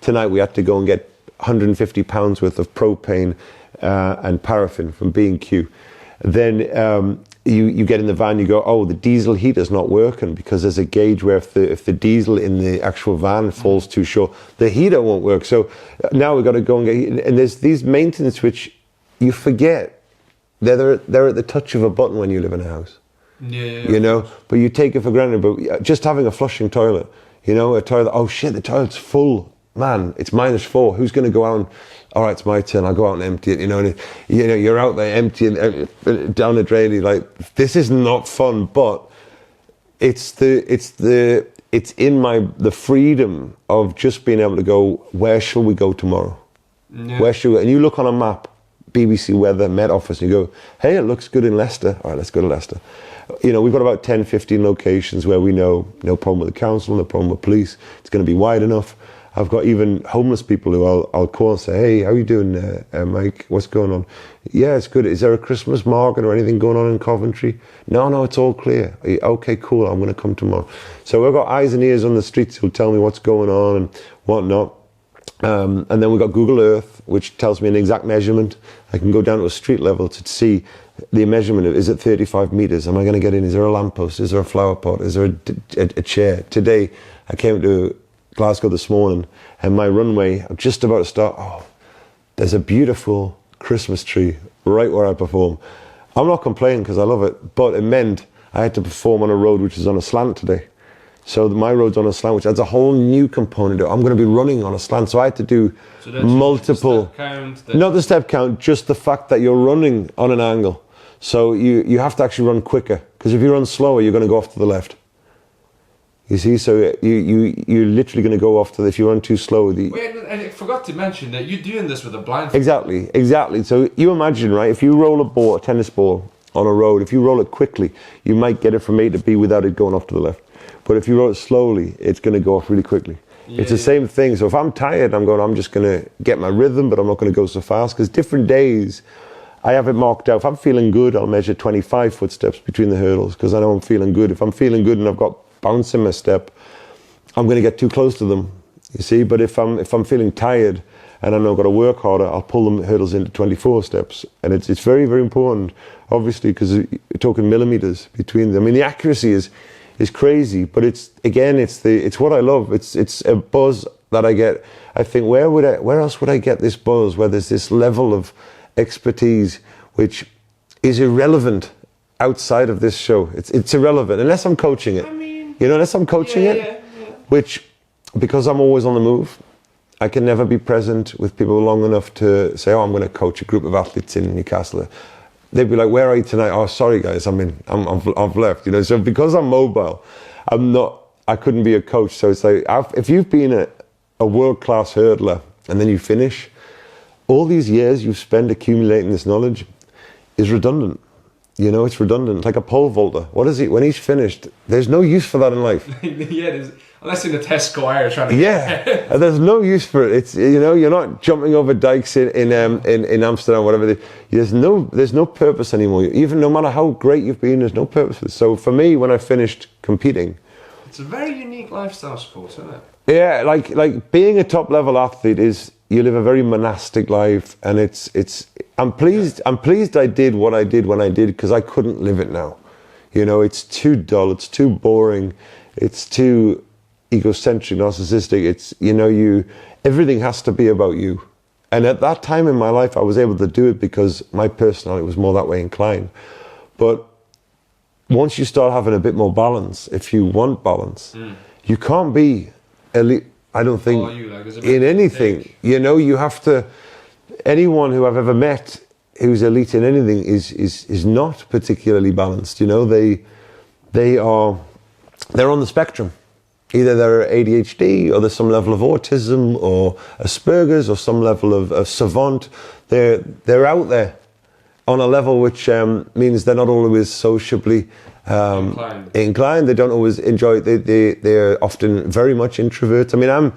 tonight we had to go and get 150 pounds worth of propane and paraffin from B&Q. Then you get in the van, you go, oh, the diesel heater's not working, because there's a gauge where if the diesel in the actual van falls too short, the heater won't work. So now we've got to go and get, and there's these maintenance which you forget they're at the touch of a button when you live in a house. But you take it for granted. But just having a flushing toilet, a toilet, oh shit, the toilet's full, man, it's -4, who's going to go out and, all right, it's my turn, I'll go out and empty it, and you're out there emptying down the drain, you're like, this is not fun, but it's the freedom of just being able to go, where shall we go tomorrow? Where shall we, and you look on a map, BBC Weather, Met Office, and you go, hey, it looks good in Leicester, all right, let's go to Leicester. We've got about 10, 15 locations where we know no problem with the council, no problem with police, it's going to be wide enough. I've got even homeless people who I'll call and say, hey, how are you doing, Mike? What's going on? Yeah, it's good. Is there a Christmas market or anything going on in Coventry? No, it's all clear. Okay, cool, I'm going to come tomorrow. So I've got eyes and ears on the streets who'll tell me what's going on and whatnot. And then we've got Google Earth, which tells me an exact measurement. I can go down to a street level to see the measurement of, is it 35 meters? Am I going to get in? Is there a lamppost? Is there a flower pot? Is there a chair? Today, I came to Glasgow this morning, and my runway, I'm just about to start, there's a beautiful Christmas tree right where I perform. I'm not complaining because I love it, but it meant I had to perform on a road which is on a slant today. So my road's on a slant, which adds a whole new component. I'm going to be running on a slant, so I had to do multiple. Step count, not the step count, just the fact that you're running on an angle. So you have to actually run quicker, because if you run slower, you're going to go off to the left. You see, so you're literally going to go off to if you run too slow. Wait, and I forgot to mention that you're doing this with a blindfold. Exactly. So you imagine, right? If you roll a tennis ball on a road, if you roll it quickly, you might get it from A to B without it going off to the left. But if you roll it slowly, it's going to go off really quickly. Yeah, it's the same thing. So if I'm tired, I'm just going to get my rhythm, but I'm not going to go so fast, because different days, I have it marked out. If I'm feeling good, I'll measure 25 footsteps between the hurdles, because I know I'm feeling good. If I'm feeling good and I've got bounce in my step, I'm going to get too close to them, you see. But if I'm feeling tired and I know I've got to work harder, I'll pull the hurdles into 24 steps. And it's very, very important, obviously, because you're talking millimeters between them. I mean, the accuracy is crazy, but it's what I love. It's a buzz that I get. I think, where else would I get this buzz, where there's this level of expertise which is irrelevant outside of this show? It's irrelevant unless I'm coaching it. Unless I'm coaching it, which, because I'm always on the move, I can never be present with people long enough to say, I'm going to coach a group of athletes in Newcastle. They'd be like, where are you tonight? Oh, sorry guys, I've left. So because I'm mobile, I couldn't be a coach. So it's like, if you've been a world-class hurdler and then you finish, all these years you've spent accumulating this knowledge is redundant. It's redundant. Like a pole vaulter. What is he? When he's finished, there's no use for that in life. Unless in the Tesco area trying to and there's no use for it. It's you're not jumping over dikes in Amsterdam, whatever. There's no purpose anymore. Even no matter how great you've been, there's no purpose for it. So for me, when I finished competing, it's a very unique lifestyle sport, isn't it? Yeah, like being a top level athlete is, you live a very monastic life, and I'm pleased I did what I did when I did, because I couldn't live it now. It's too dull, it's too boring, it's too egocentric, narcissistic. Everything has to be about you. And at that time in my life, I was able to do it because my personality was more that way inclined. But once you start having a bit more balance, if you want balance, you can't be elite, I don't think, in anything. You have to. Anyone who I've ever met who's elite in anything is not particularly balanced. They're on the spectrum. Either they're ADHD, or there's some level of autism, or Asperger's, or some level of savant. They're out there on a level which means they're not always sociably inclined. They don't always enjoy it. They're often very much introverts. I mean,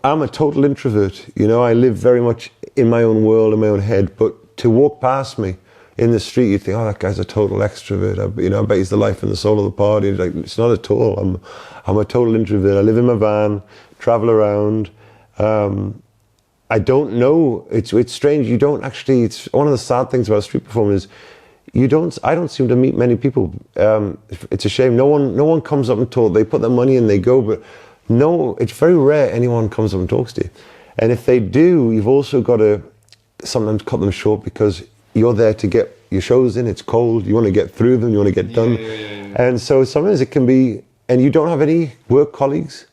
I'm a total introvert. I live very much in my own world, in my own head. But to walk past me in the street, you think, oh, that guy's a total extrovert. I bet he's the life and the soul of the party. It's not at all. I'm a total introvert. I live in my van, travel around. I don't know. It's strange. You don't actually. It's one of the sad things about street performing is I don't seem to meet many people. It's a shame. No one comes up and talks. They put their money in, they go, but no, it's very rare anyone comes up and talks to you. And if they do, you've also got to sometimes cut them short, because you're there to get your shows in. It's cold. You want to get through them. You want to get done. And so sometimes it can be, and you don't have any work colleagues.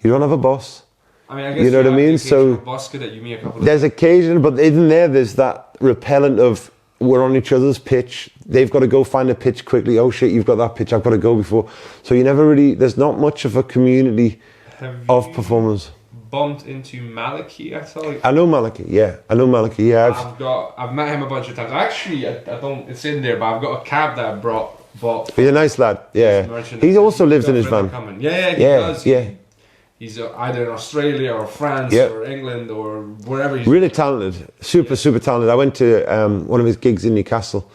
You don't have a boss. I mean, I guess you know what I mean. So busker that you meet a couple. There's occasion, but even there's that repellent of, we're on each other's pitch. They've got to go find a pitch quickly. Oh shit, you've got that pitch. I've got to go before. So you never really. There's not much of a community of performers. Bumped into Maliki at all? I know Maliki. Yeah, Yeah, I've met him a bunch of times. Actually, I don't. It's in there, but I've got a cab that I bought. He's a nice lad. Yeah, he also lives in his van. Yeah, he does. Yeah. He's either in Australia or France or England or wherever. He's really talented, super talented. I went to one of his gigs in Newcastle,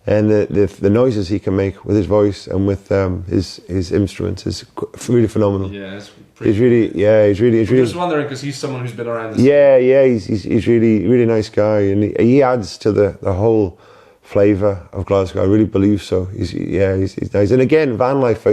and the noises he can make with his voice and with his instruments is really phenomenal. Yeah, he's really. I'm just wondering, because he's someone who's been around. He's really nice guy, and he adds to the whole flavour of Glasgow. I really believe so. He's nice. And again, van life.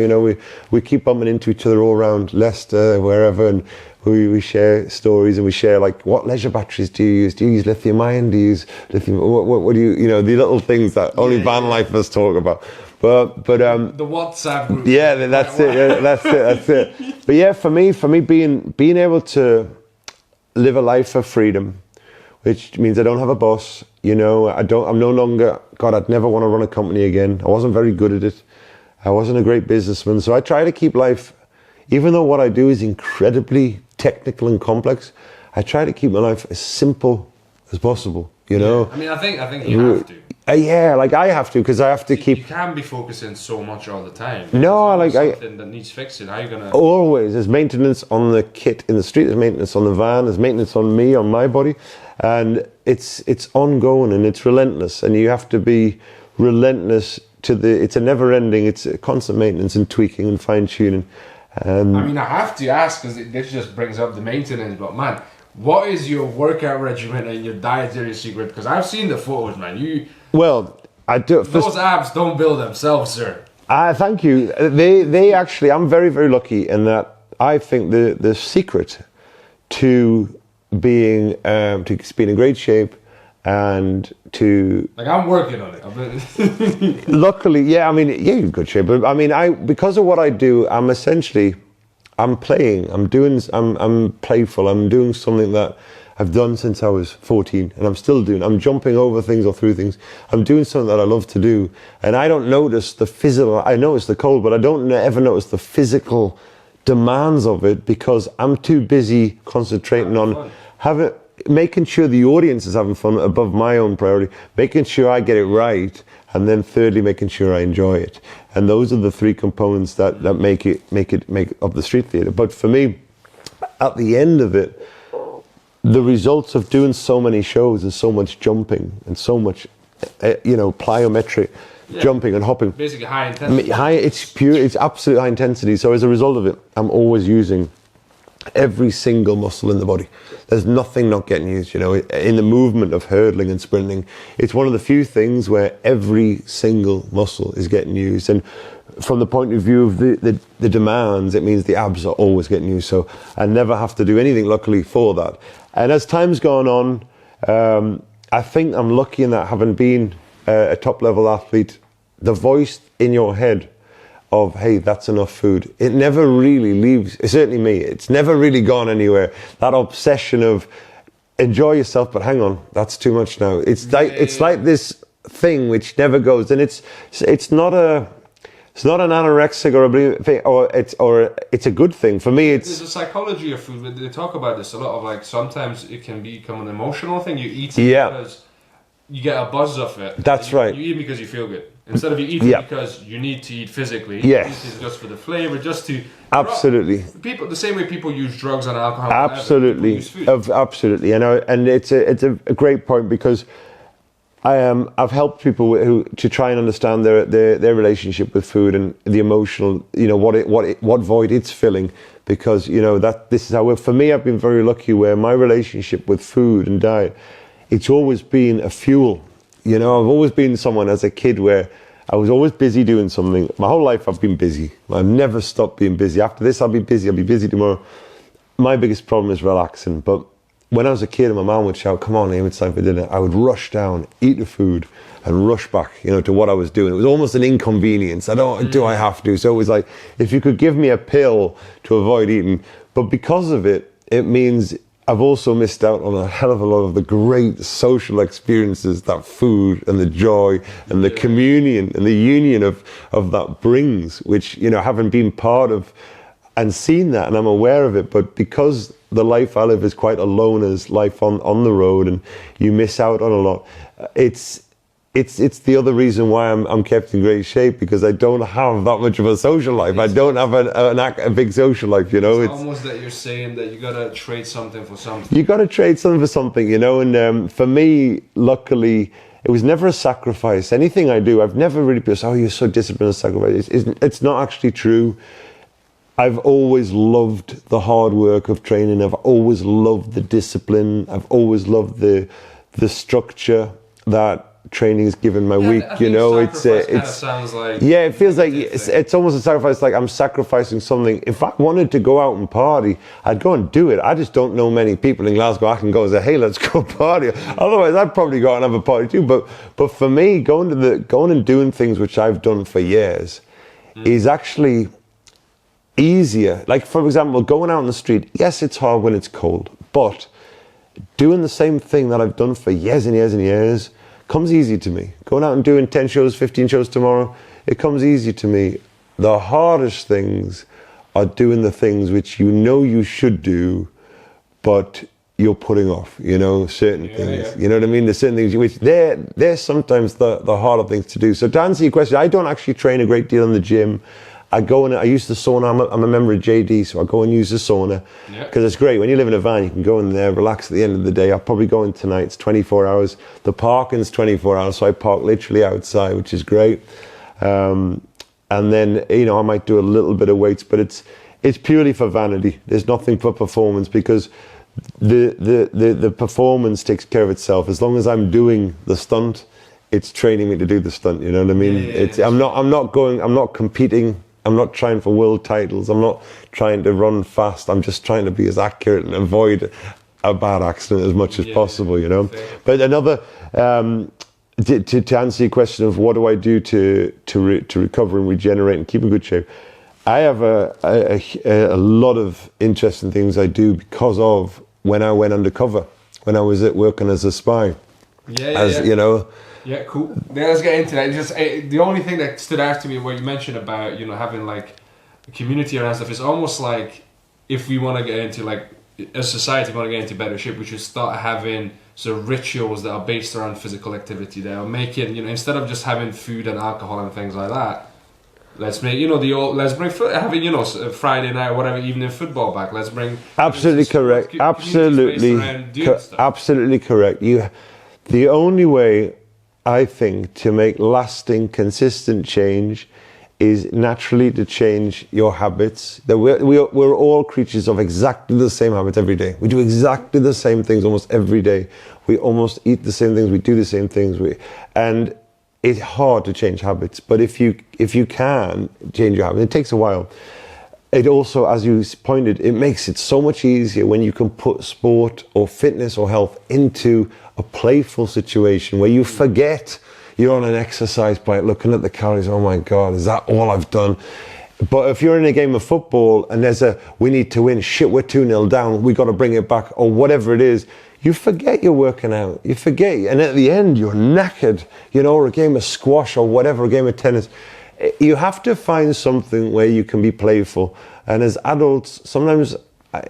We keep bumping into each other all around Leicester, wherever, and we share stories, and we share like, what leisure batteries do you use? Do you use lithium ion? Do you use lithium? What do you? The little things that only van lifers talk about. But The WhatsApp group. yeah, that's it. Yeah, that's it. But yeah, for me, being able to live a life of freedom, which means I don't have a boss. You know, I'm no longer. God, I'd never want to run a company again. I wasn't very good at it. I wasn't a great businessman, so I try to keep life, even though what I do is incredibly technical and complex, I try to keep my life as simple as possible, you know? I mean, I think you have to. Yeah, like I have to, because I have to keep... You can't be focusing so much all the time. No, like something that needs fixing. How are you going to... Always. There's maintenance on the kit in the street, there's maintenance on the van, there's maintenance on me, on my body, and it's ongoing and it's relentless, and you have to be relentless it's a never ending, it's a constant maintenance and tweaking and fine tuning. I mean, I have to ask, because this just brings up the maintenance, but man, what is your workout regimen and your dietary secret? Because I've seen the photos, man. Well, I do. Those abs don't build themselves, sir. Thank you. They actually, I'm very, very lucky in that I think the secret to being in great shape and to... Like, I'm working on it. Luckily, yeah, I mean, yeah, you're in good shape. But I mean, because of what I do, I'm playing. I'm playful. I'm doing something that I've done since I was 14, and I'm still doing. I'm jumping over things or through things. I'm doing something that I love to do, and I don't notice the physical. I notice the cold, but I don't ever notice the physical demands of it because I'm too busy concentrating on making sure the audience is having fun above my own priority, making sure I get it right, and then thirdly, making sure I enjoy it. And those are the three components that make up the street theatre. But for me, at the end of it, the results of doing so many shows and so much jumping and so much, plyometric jumping and hopping. Basically high intensity. It's absolute high intensity. So as a result of it, I'm always using every single muscle in the body. There's nothing not getting used, you know, in the movement of hurdling and sprinting. It's one of the few things where every single muscle is getting used. And from the point of view of the demands, it means the abs are always getting used. So I never have to do anything, luckily, for that. And as time's gone on, I think I'm lucky in that, having been a top level athlete, the voice in your head of, hey, that's enough food, it never really leaves. Certainly me, it's never really gone anywhere. That obsession of enjoy yourself, but hang on, that's too much now. It's like this thing which never goes, and it's not an anorexic or a bulimic thing, or it's a good thing for me. There's a psychology of food. They talk about this a lot. Of like, sometimes it can become an emotional thing. You eat it because you get a buzz of it. That's right. You eat because you feel good. Instead of you eating because you need to eat physically, you eat it just for the flavor, just to... Absolutely. People, the same way people use drugs and alcohol. Absolutely. Absolutely. And it's a great point, because I've helped people to try and understand their relationship with food and the emotional, you know, what void it's filling, because, you know, this is how, for me, I've been very lucky where my relationship with food and diet, it's always been a fuel. You know, I've always been someone as a kid where I was always busy doing something. My whole life I've been busy. I've never stopped being busy. After this, I'll be busy tomorrow. My biggest problem is relaxing. But when I was a kid and my mum would shout, come on, Liam, it's time for dinner, I would rush down, eat the food, and rush back, you know, to what I was doing. It was almost an inconvenience. Do I have to? So it was like, if you could give me a pill to avoid eating. But because of it, it means I've also missed out on a hell of a lot of the great social experiences that food and the joy and the communion and the union of that brings, which, you know, haven't been part of and seen that, and I'm aware of it. But because the life I live is quite a loner's life on the road, and you miss out on a lot, it's the other reason why I'm kept in great shape, because I don't have that much of a social life. I don't have a big social life, you know. It's almost that you're saying that you gotta trade something for something. You gotta trade something for something, you know. And for me, luckily, it was never a sacrifice. Anything I do, I've never really been, oh, you're so disciplined and sacrifice. It's not actually true. I've always loved the hard work of training. I've always loved the discipline. I've always loved the structure that training is given my week. I You think know, sacrifice kind of it's sounds like yeah, it feels like it's it's almost a sacrifice. Like I'm sacrificing something. If I wanted to go out and party, I'd go and do it. I just don't know many people in Glasgow I can go and say, hey, let's go party. Otherwise, I'd probably go out and have a party too. But for me, going and doing things which I've done for years is actually easier. Like, for example, going out on the street, yes, it's hard when it's cold, but doing the same thing that I've done for years and years and years comes easy to me. Going out and doing 10 shows, 15 shows tomorrow, it comes easy to me. The hardest things are doing the things which you know you should do, but you're putting off, you know, certain things. Yeah. You know what I mean? There's certain things which they're sometimes the harder things to do. So to answer your question, I don't actually train a great deal in the gym. I go and I use the sauna. I'm a member of JD, so I go and use the sauna because it's great. When you live in a van, you can go in there, relax at the end of the day. I'll probably go in tonight. It's 24 hours. The parking's 24 hours, so I park literally outside, which is great. And then, you know, I might do a little bit of weights, but it's purely for vanity. There's nothing for performance because the performance takes care of itself. As long as I'm doing the stunt, it's training me to do the stunt. You know what I mean? I'm not competing. I'm not trying for world titles. I'm not trying to run fast. I'm just trying to be as accurate and avoid a bad accident as much as possible, you know. Fair. But another, to answer your question of what do I do to recover and regenerate and keep in good shape, I have a lot of interesting things I do because of when I went undercover, when I was working as a spy. You know. Yeah, cool. Yeah, let's get into that. It's just the only thing that stood out to me where you mentioned about, you know, having like a community around stuff is almost like if we want to get into like as society want to get into better shape, we should start having sort of rituals that are based around physical activity. That are making, you know, instead of just having food and alcohol and things like that, let's make, you know, having, you know, Friday night or whatever evening football back. Let's bring absolutely correct. Absolutely correct. The only way I think to make lasting, consistent change is naturally to change your habits. That we're all creatures of exactly the same habits every day. We do exactly the same things almost every day. We almost eat the same things. We do the same things. And it's hard to change habits. But if you can change your habits, it takes a while. It also, as you pointed, it makes it so much easier when you can put sport or fitness or health into a playful situation where you forget you're on an exercise bike looking at the calories. Oh my God, is that all I've done? But if you're in a game of football and we need to win, shit, we're 2-0 down, we got to bring it back, or whatever it is, you forget you're working out. You forget, and at the end you're knackered, you know, or a game of squash or whatever, a game of tennis. You have to find something where you can be playful. And as adults, sometimes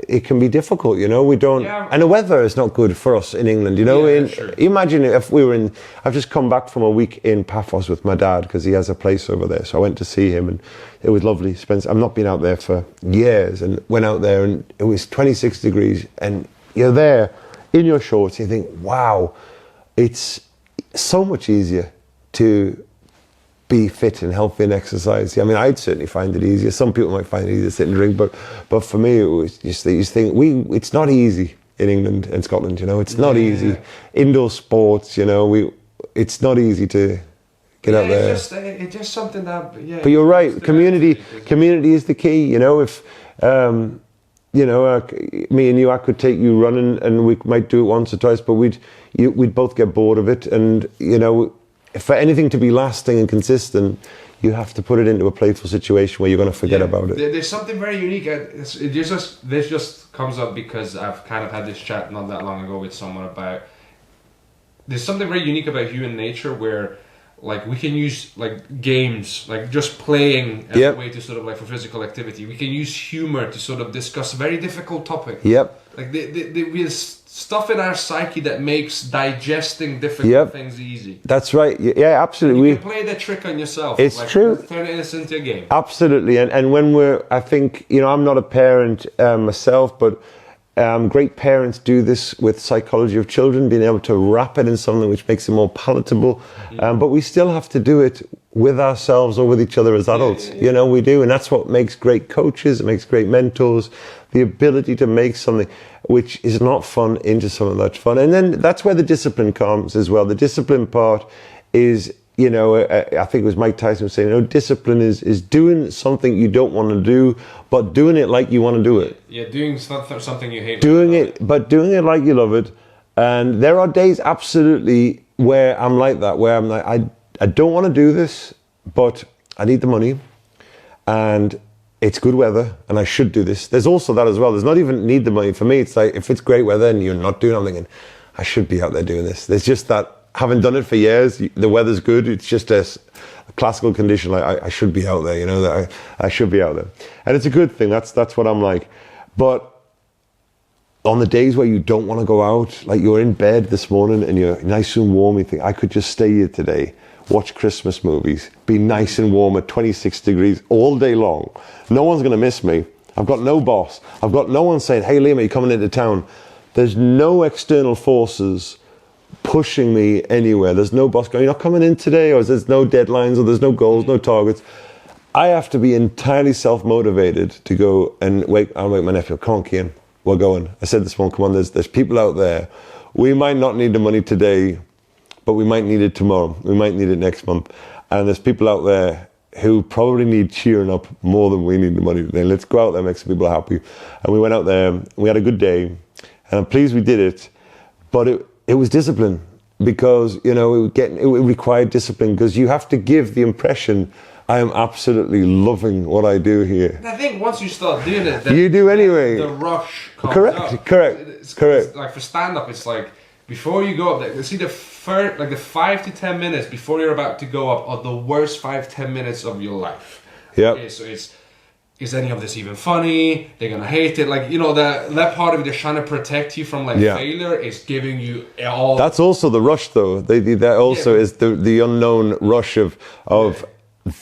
it can be difficult, you know. We don't, and the weather is not good for us in England, you know. Imagine if we were I've just come back from a week in Paphos with my dad because he has a place over there. So I went to see him and it was lovely. I've not been out there for years and went out there and it was 26 degrees and you're there in your shorts and you think, wow, it's so much easier to be fit and healthy and exercise. I mean, I'd certainly find it easier. Some people might find it easier to sit and drink, but for me, it was just you think it's not easy in England and Scotland. You know, it's not easy. Indoor sports, you know, it's not easme to get out there. It's just something that. But you're right. Community is the key. You know, if you know, me and you, I could take you running, and we might do it once or twice, but we'd both get bored of it, and you know. For anything to be lasting and consistent, you have to put it into a playful situation where you're going to forget about it. There's something very unique. This just comes up because I've kind of had this chat not that long ago with someone about. There's something very unique about human nature where, like, we can use like games, like just playing as a way to sort of like for physical activity. We can use humor to sort of discuss very difficult topics. Like we stuff in our psyche that makes digesting difficult things easy. That's right. Yeah, absolutely. You can play the trick on yourself. It's true. Turn it into a game. Absolutely. And when I think, you know, I'm not a parent myself, but great parents do this with psychology of children, being able to wrap it in something which makes it more palatable. But we still have to do it with ourselves or with each other as adults. You know, we do. And that's what makes great coaches, it makes great mentors, the ability to make something. which is not fun, into something that's fun. And then that's where the discipline comes as well. The discipline part is, you know, I think it was Mike Tyson saying, you know, discipline is doing something you don't want to do, but doing it like you want to do it. Yeah, doing something you hate. Doing it like you love it. And there are days absolutely where I'm like that, where I'm like, I don't want to do this, but I need the money and it's good weather and I should do this. There's also that as well. There's not even need the money. For me, it's like, if it's great weather and you're not doing it, I'm thinking, I should be out there doing this. There's just that, having done it for years, the weather's good. It's just a classical condition. Like I should be out there, you know, that I should be out there. And it's a good thing. That's what I'm like. But on the days where you don't want to go out, like you're in bed this morning and you're nice and warm, you think, I could just stay here today, watch Christmas movies, be nice and warm at 26 degrees all day long. No one's going to miss me. I've got no boss. I've got no one saying, hey, Liam, are you coming into town? There's no external forces pushing me anywhere. There's no boss going, you're not coming in today, or there's no deadlines, or there's no goals, no targets. I have to be entirely self-motivated to go and I'll wake my nephew, come on, Cian, we're going. I said this one, come on, there's people out there. We might not need the money today, but we might need it tomorrow. We might need it next month. And there's people out there who probably need cheering up more than we need the money today. Let's go out there, make some people happy. And we went out there, we had a good day, and I'm pleased we did it, but it was discipline, because, you know, it required discipline, because you have to give the impression, I am absolutely loving what I do here. I think once you start doing it, you do anyway. The rush comes Correct. It's like for stand-up, it's like, before you go up there, see the 5 to 10 minutes before you're about to go up are the worst 5-10 minutes of your life. Yeah. Okay, so is any of this even funny? They're gonna hate it. Like, you know, that part of it, they're trying to protect you from failure, is giving you all. That's also the rush, though. That also is the unknown rush of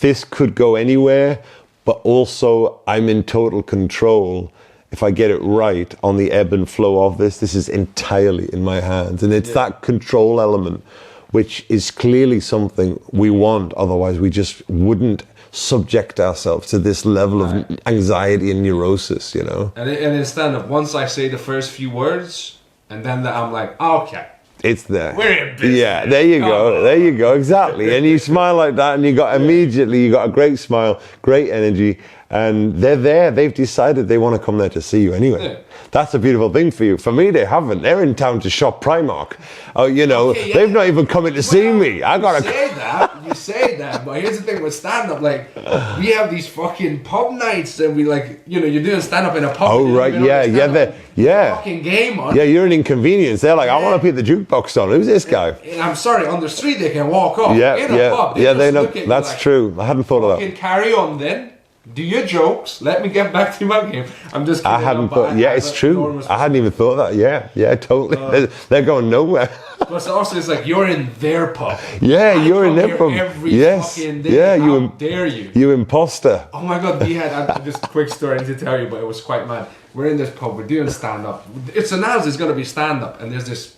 this could go anywhere, but also I'm in total control. If I get it right on the ebb and flow of this is entirely in my hands. And it's that control element, which is clearly something we want. Otherwise, we just wouldn't subject ourselves to this level of anxiety and neurosis, you know? And in stand-up, once I say the first few words, and then I'm like, okay. It's there. We're in business. Yeah, there you go. There you go. Exactly. And you smile like that, and you got a great smile, great energy, and they're there. They've decided they want to come there to see you anyway. Yeah. That's a beautiful thing for you. For me, they haven't. They're in town to shop Primark. Oh, you know, they've not even come in to see me. You say that, but here's the thing with stand-up. Like, we have these fucking pub nights, and we you're doing stand-up in a pub. Oh, right, Fucking game on. Yeah, you're an inconvenience. They're like, I want to put the jukebox on. Who's this guy? And I'm sorry, on the street they can walk off. Yeah, in a pub, they know. That's true. I hadn't thought of that. Carry on then. Do your jokes. Let me get back to my game. I'm just kidding. I hadn't thought. Yeah, it's true. I hadn't even thought of that. Yeah, totally. They're going nowhere. But also, it's like you're in their pub. Yeah, you're in their pub. Every fucking day. Yeah, How dare you? You imposter. Oh my God, we had just a quick story to tell you, but it was quite mad. We're in this pub. We're doing stand up. It's announced it's going to be stand up, and there's this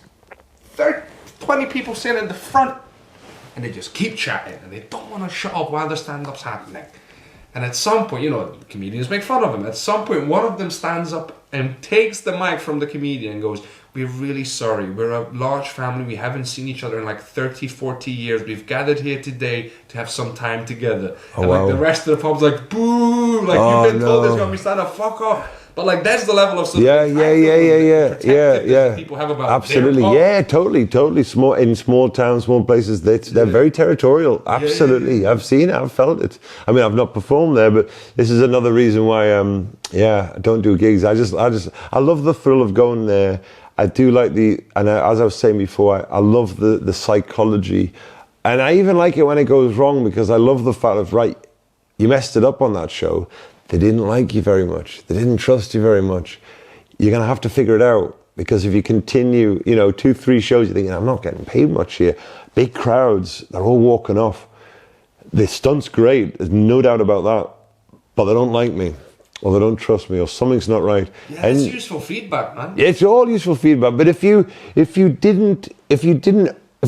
20 people sitting in the front, and they just keep chatting, and they don't want to shut up while the stand up's happening. And at some point, you know, comedians make fun of him. At some point, one of them stands up and takes the mic from the comedian and goes, "We're really sorry. We're a large family. We haven't seen each other in like 30, 40 years. We've gathered here today to have some time together." And like the rest of the pub's like, "Boo! Like, you've been told there's going to be stand-up. Fuck off." But like, that's the level of yeah. People have about absolutely, totally. Small towns, small places, they're very territorial. Absolutely, yeah. I've seen it, I've felt it. I mean, I've not performed there, but this is another reason why I don't do gigs. I love the thrill of going there. I do like as I was saying before, I love the psychology, and I even like it when it goes wrong, because I love the fact of, right, you messed it up on that show. They didn't like you very much. They didn't trust you very much. You're going to have to figure it out, because if you continue, 2-3 shows, you're thinking, I'm not getting paid much here. Big crowds, they're all walking off. The stunt's great, there's no doubt about that. But they don't like me, or they don't trust me, or something's not right. Yeah, it's useful feedback, man. It's all useful feedback. But if you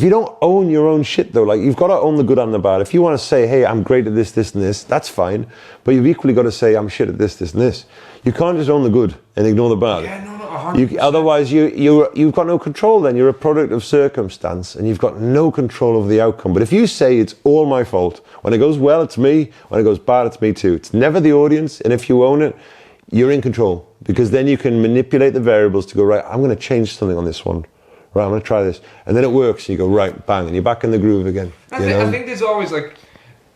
don't own your own shit, though, like, you've got to own the good and the bad. If you want to say, hey, I'm great at this, this, and this, that's fine. But you've equally got to say, I'm shit at this, this, and this. You can't just own the good and ignore the bad. Yeah, no, 100%. Otherwise, you've got no control then. You're a product of circumstance and you've got no control of the outcome. But if you say it's all my fault, when it goes well, it's me. When it goes bad, it's me too. It's never the audience. And if you own it, you're in control. Because then you can manipulate the variables to go, right, I'm going to change something on this one. Right, I'm going to try this. And then it works. And you go, right, bang. And you're back in the groove again. I think there's always like,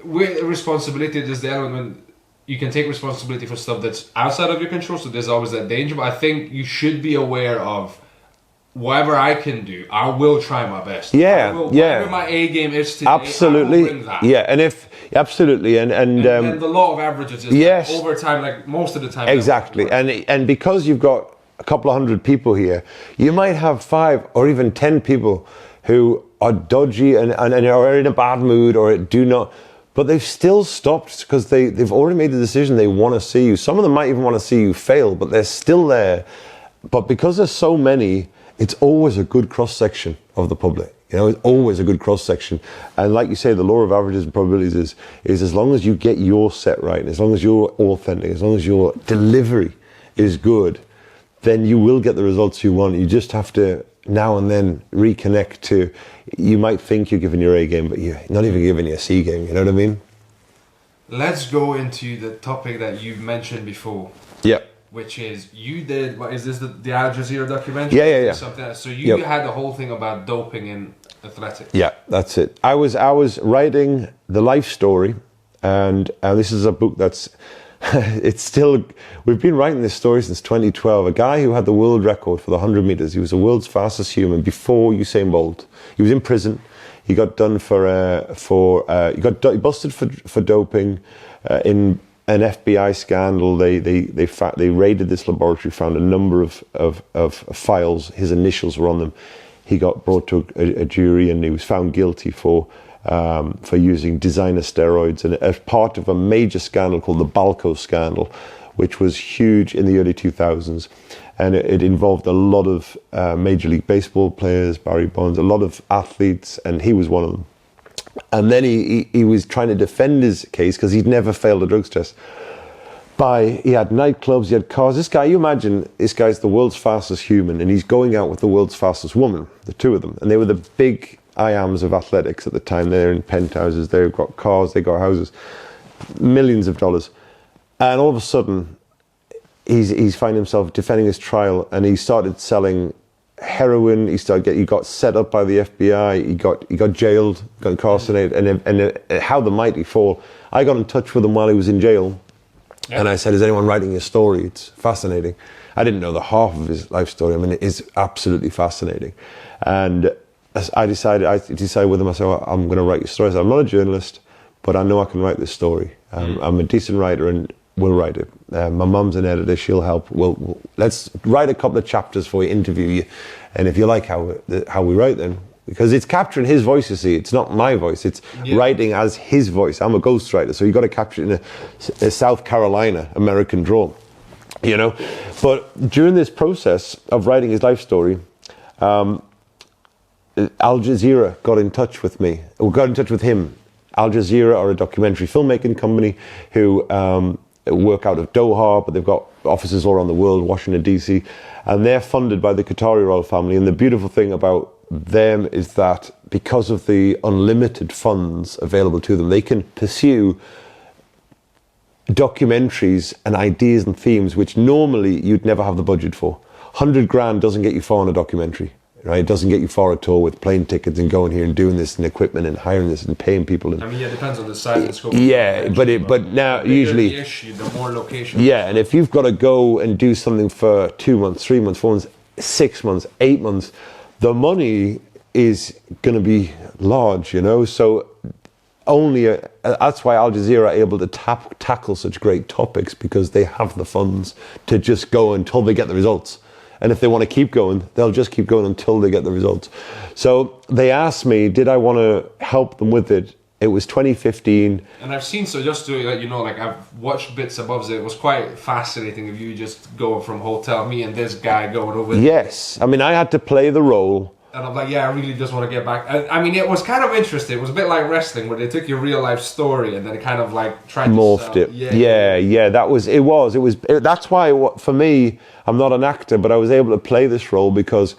with responsibility, there's the element when you can take responsibility for stuff that's outside of your control, so there's always that danger. But I think you should be aware of whatever I can do, I will try my best. Whatever my A game is today, absolutely. I will bring that. Yeah, and absolutely, and the law of averages is yes, like over time, like most of the time. Exactly, and because you've got a couple of hundred people here, you might have 5 or even 10 people who are dodgy and are in a bad mood or do not. But they've still stopped because they've already made the decision they want to see you. Some of them might even want to see you fail, but they're still there. But because there's so many, it's always a good cross-section of the public. You know, it's always a good cross-section. And like you say, the law of averages and probabilities is as long as you get your set right, and as long as you're authentic, as long as your delivery is good, then you will get the results you want. You just have to now and then reconnect to, you might think you're giving your A game, but you're not even giving your C game, you know what I mean? Let's go into the topic that you've mentioned before. Yeah. Which is, you did, what is this, the Al Jazeera documentary? Yeah. Something else. So you had the whole thing about doping in athletics. Yeah, that's it. I was writing the life story, and this is a book that's, it's still, we've been writing this story since 2012. A guy who had the world record for the 100 meters. He was the world's fastest human before Usain Bolt. He was in prison. He got done he busted for doping in an FBI scandal. They raided this laboratory, found a number of files. His initials were on them. He got brought to a jury, and he was found guilty for using designer steroids, and as part of a major scandal called the Balco scandal, which was huge in the early 2000s, and it involved a lot of Major League Baseball players, Barry Bonds, a lot of athletes, and he was one of them. And then he was trying to defend his case because he'd never failed a drugs test. He had nightclubs, he had cars. This guy, you imagine, this guy's the world's fastest human, and he's going out with the world's fastest woman, the two of them, and they were the big I-ams of athletics at the time. They're in penthouses, they've got cars, they've got houses, millions of dollars. And all of a sudden, he's finding himself defending his trial, and he started selling heroin. He got set up by the FBI. He got jailed, got incarcerated, and how the mighty fall. I got in touch with him while he was in jail, and I said, "Is anyone writing your story? It's fascinating." I didn't know the half of his life story. I mean, it is absolutely fascinating, and I decided with him, I said, well, I'm going to write your story. I said, I'm not a journalist, but I know I can write this story. I'm a decent writer and we'll write it. My mum's an editor, she'll help. Let's write a couple of chapters for you, interview you. And if you like how we write then, because it's capturing his voice, you see, it's not my voice, it's writing as his voice. I'm a ghostwriter, so you've got to capture it in a South Carolina American drawl, you know. But during this process of writing his life story, Al Jazeera got in touch with me, or got in touch with him. Al Jazeera are a documentary filmmaking company who work out of Doha, but they've got offices all around the world, Washington, D.C., and they're funded by the Qatari royal family. And the beautiful thing about them is that because of the unlimited funds available to them, they can pursue documentaries and ideas and themes which normally you'd never have the budget for. 100 grand doesn't get you far on a documentary. Right, it doesn't get you far at all with plane tickets and going here and doing this and equipment and hiring this and paying people. And, I mean, it depends on the size and scope. Yeah, but now usually the issue, the more locations. Yeah, and if you've got to go and do something for 2 months, 3 months, 4 months, 6 months, 8 months, the money is going to be large, you know. So that's why Al Jazeera are able to tackle such great topics, because they have the funds to just go until they get the results. And if they want to keep going, they'll just keep going until they get the results. So they asked me, did I want to help them with it? It was 2015. And I've seen, so just to let you know, like I've watched bits above it. It was quite fascinating of you just going from hotel, me and this guy going over. Yes. I mean, I had to play the role And I'm like, yeah, I really just want to get back. I mean, it was kind of interesting. It was a bit like wrestling, where they took your real life story and then it kind of like tried morphed to it. Yeah. That's why for me, I'm not an actor, but I was able to play this role because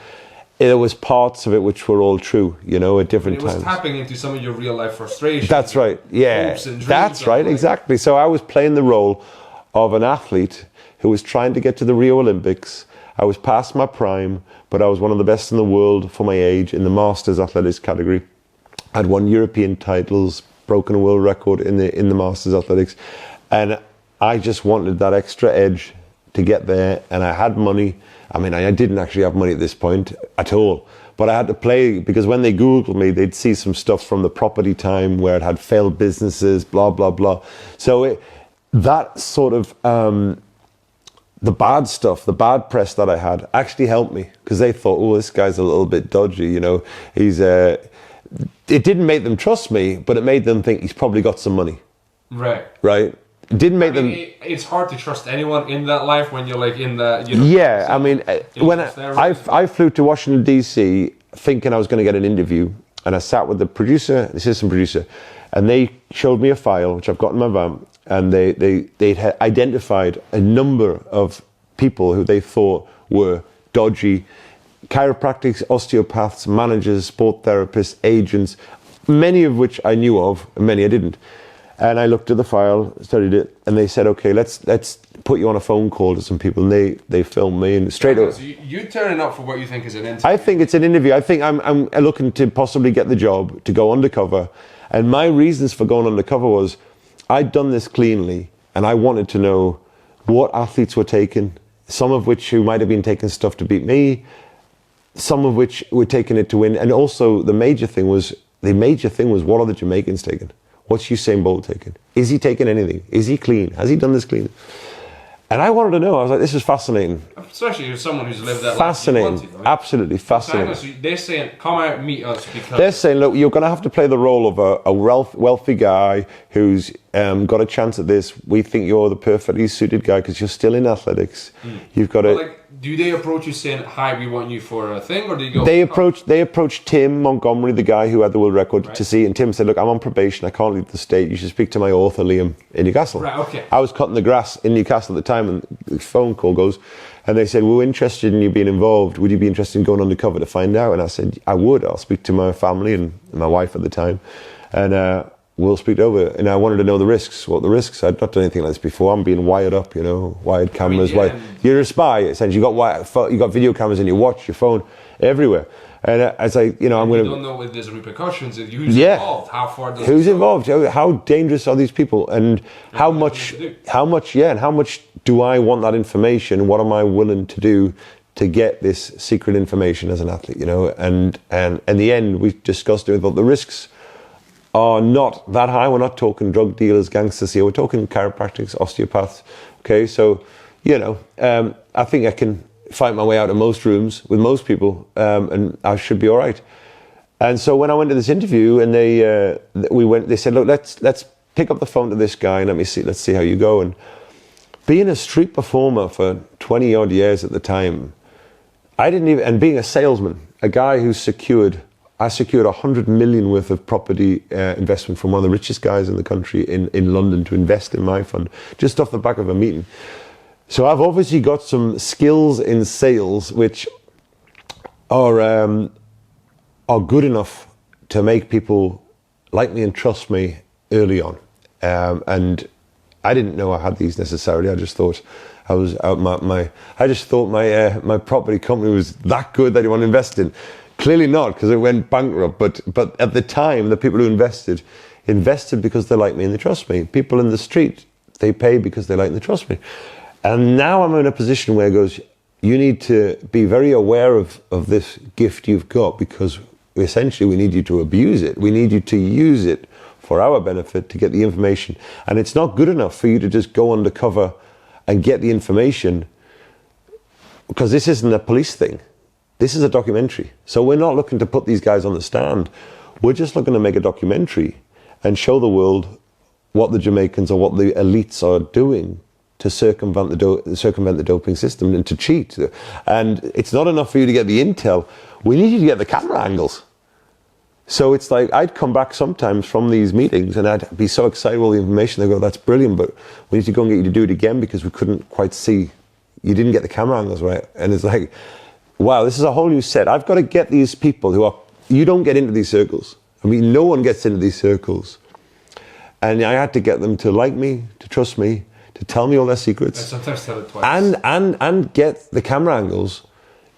there was parts of it which were all true, you know, at different times. It was tapping into some of your real life frustrations. That's right. Yeah, hopes and dreams. that's right. Exactly. So I was playing the role of an athlete who was trying to get to the Rio Olympics. I was past my prime, but I was one of the best in the world for my age in the Masters athletics category. I'd won European titles, broken a world record in the Masters athletics, and I just wanted that extra edge to get there. And I had money. I mean, I didn't actually have money at this point at all, but I had to play because when they Googled me, they'd see some stuff from the Property Time where it had failed businesses, blah blah blah. So that sort of the bad stuff, the bad press that I had actually helped me because they thought, oh, this guy's a little bit dodgy, you know. It didn't make them trust me, but it made them think he's probably got some money. Right. It didn't make them. It's hard to trust anyone in that life when you're like in the. You know, yeah, I mean, when I flew to Washington D.C. thinking I was going to get an interview, and I sat with the assistant producer, and they showed me a file which I've got in my van. And they had identified a number of people who they thought were dodgy: chiropractics, osteopaths, managers, sport therapists, agents, many of which I knew of, and many I didn't. And I looked at the file, studied it, and they said, "Okay, let's put you on a phone call to some people." And they filmed me, and straight away. So you're turning up for what you think is an interview. I think it's an interview. I think I'm looking to possibly get the job to go undercover, and my reasons for going undercover was, I'd done this cleanly, and I wanted to know what athletes were taking, some of which who might have been taking stuff to beat me, some of which were taking it to win. And also the major thing was, what are the Jamaicans taking? What's Usain Bolt taking? Is he taking anything? Is he clean? Has he done this clean? And I wanted to know. I was like, this is fascinating. Especially as someone who's lived that fascinating. Life. Right? Absolutely fascinating. So they're saying, come out, meet us. Because they're saying, look, you're going to have to play the role of a wealthy guy who's got a chance at this. We think you're the perfectly suited guy because you're still in athletics. You've got to... do they approach you saying, hi, we want you for a thing? Or do you go... They approached Tim Montgomery, the guy who had the world record, to see. And Tim said, look, I'm on probation. I can't leave the state. You should speak to my author, Liam, in Newcastle. Right, okay. I was cutting the grass in Newcastle at the time, and the phone call goes, and they said, we're interested in you being involved. Would you be interested in going undercover to find out? And I said, I would. I'll speak to my family and my wife at the time. And we'll speak over. And I wanted to know the risks. What the risks? I'd not done anything like this before. I'm being wired up, you know, wired cameras. You're a spy. Essentially, you got video cameras in your watch, your phone, everywhere. And as I, you know, I'm going to... You don't know if there's repercussions. Who's involved? How far does Who's involved? How dangerous are these people? And how much do I want that information? What am I willing to do to get this secret information as an athlete, you know? And in the end, we discussed it, but the risks are not that high. We're not talking drug dealers, gangsters here. We're talking chiropractics, osteopaths. Okay, so, you know, I think I can fight my way out of most rooms with most people, and I should be all right. And so when I went to this interview, and they said, look, let's pick up the phone to this guy and let's see how you go. And being a street performer for 20 odd years at the time, and being a salesman, a guy who I secured 100 million worth of property investment from one of the richest guys in the country in London to invest in my fund, just off the back of a meeting. So I've obviously got some skills in sales which are good enough to make people like me and trust me early on. And I didn't know I had these necessarily. I just thought my property company was that good that you want to invest in. Clearly not, because it went bankrupt. But at the time, the people who invested because they like me and they trust me. People in the street, they pay because they like and they trust me. And now I'm in a position where it goes, you need to be very aware of this gift you've got, because essentially we need you to abuse it. We need you to use it for our benefit to get the information. And it's not good enough for you to just go undercover and get the information, because this isn't a police thing. This is a documentary. So we're not looking to put these guys on the stand. We're just looking to make a documentary and show the world what the Jamaicans or what the elites are doing to circumvent the doping system and to cheat. And it's not enough for you to get the intel. We need you to get the camera angles. So it's like I'd come back sometimes from these meetings and I'd be so excited with all the information. They go, that's brilliant, but we need to go and get you to do it again because we couldn't quite see. You didn't get the camera angles right. And it's like, wow, this is a whole new set. I've got to get these people who are, you don't get into these circles. I mean, no one gets into these circles. And I had to get them to like me, to trust me, to tell me all their secrets. And sometimes tell it twice. And get the camera angles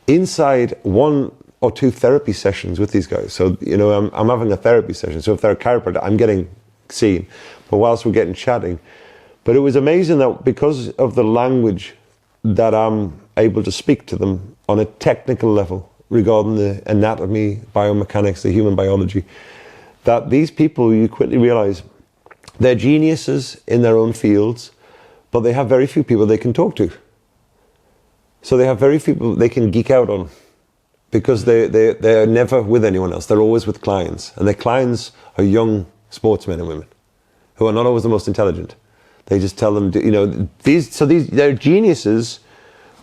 inside 1 or 2 therapy sessions with these guys. So, you know, I'm having a therapy session. So if they're a chiropractor, I'm getting seen. But whilst we're getting chatting. But it was amazing that because of the language that I'm able to speak to them on a technical level regarding the anatomy, biomechanics, the human biology, that these people, you quickly realize, they're geniuses in their own fields, but they have very few people they can talk to. So they have very few people they can geek out on because they're never with anyone else. They're always with clients. And their clients are young sportsmen and women who are not always the most intelligent. They just tell them, you know, they're geniuses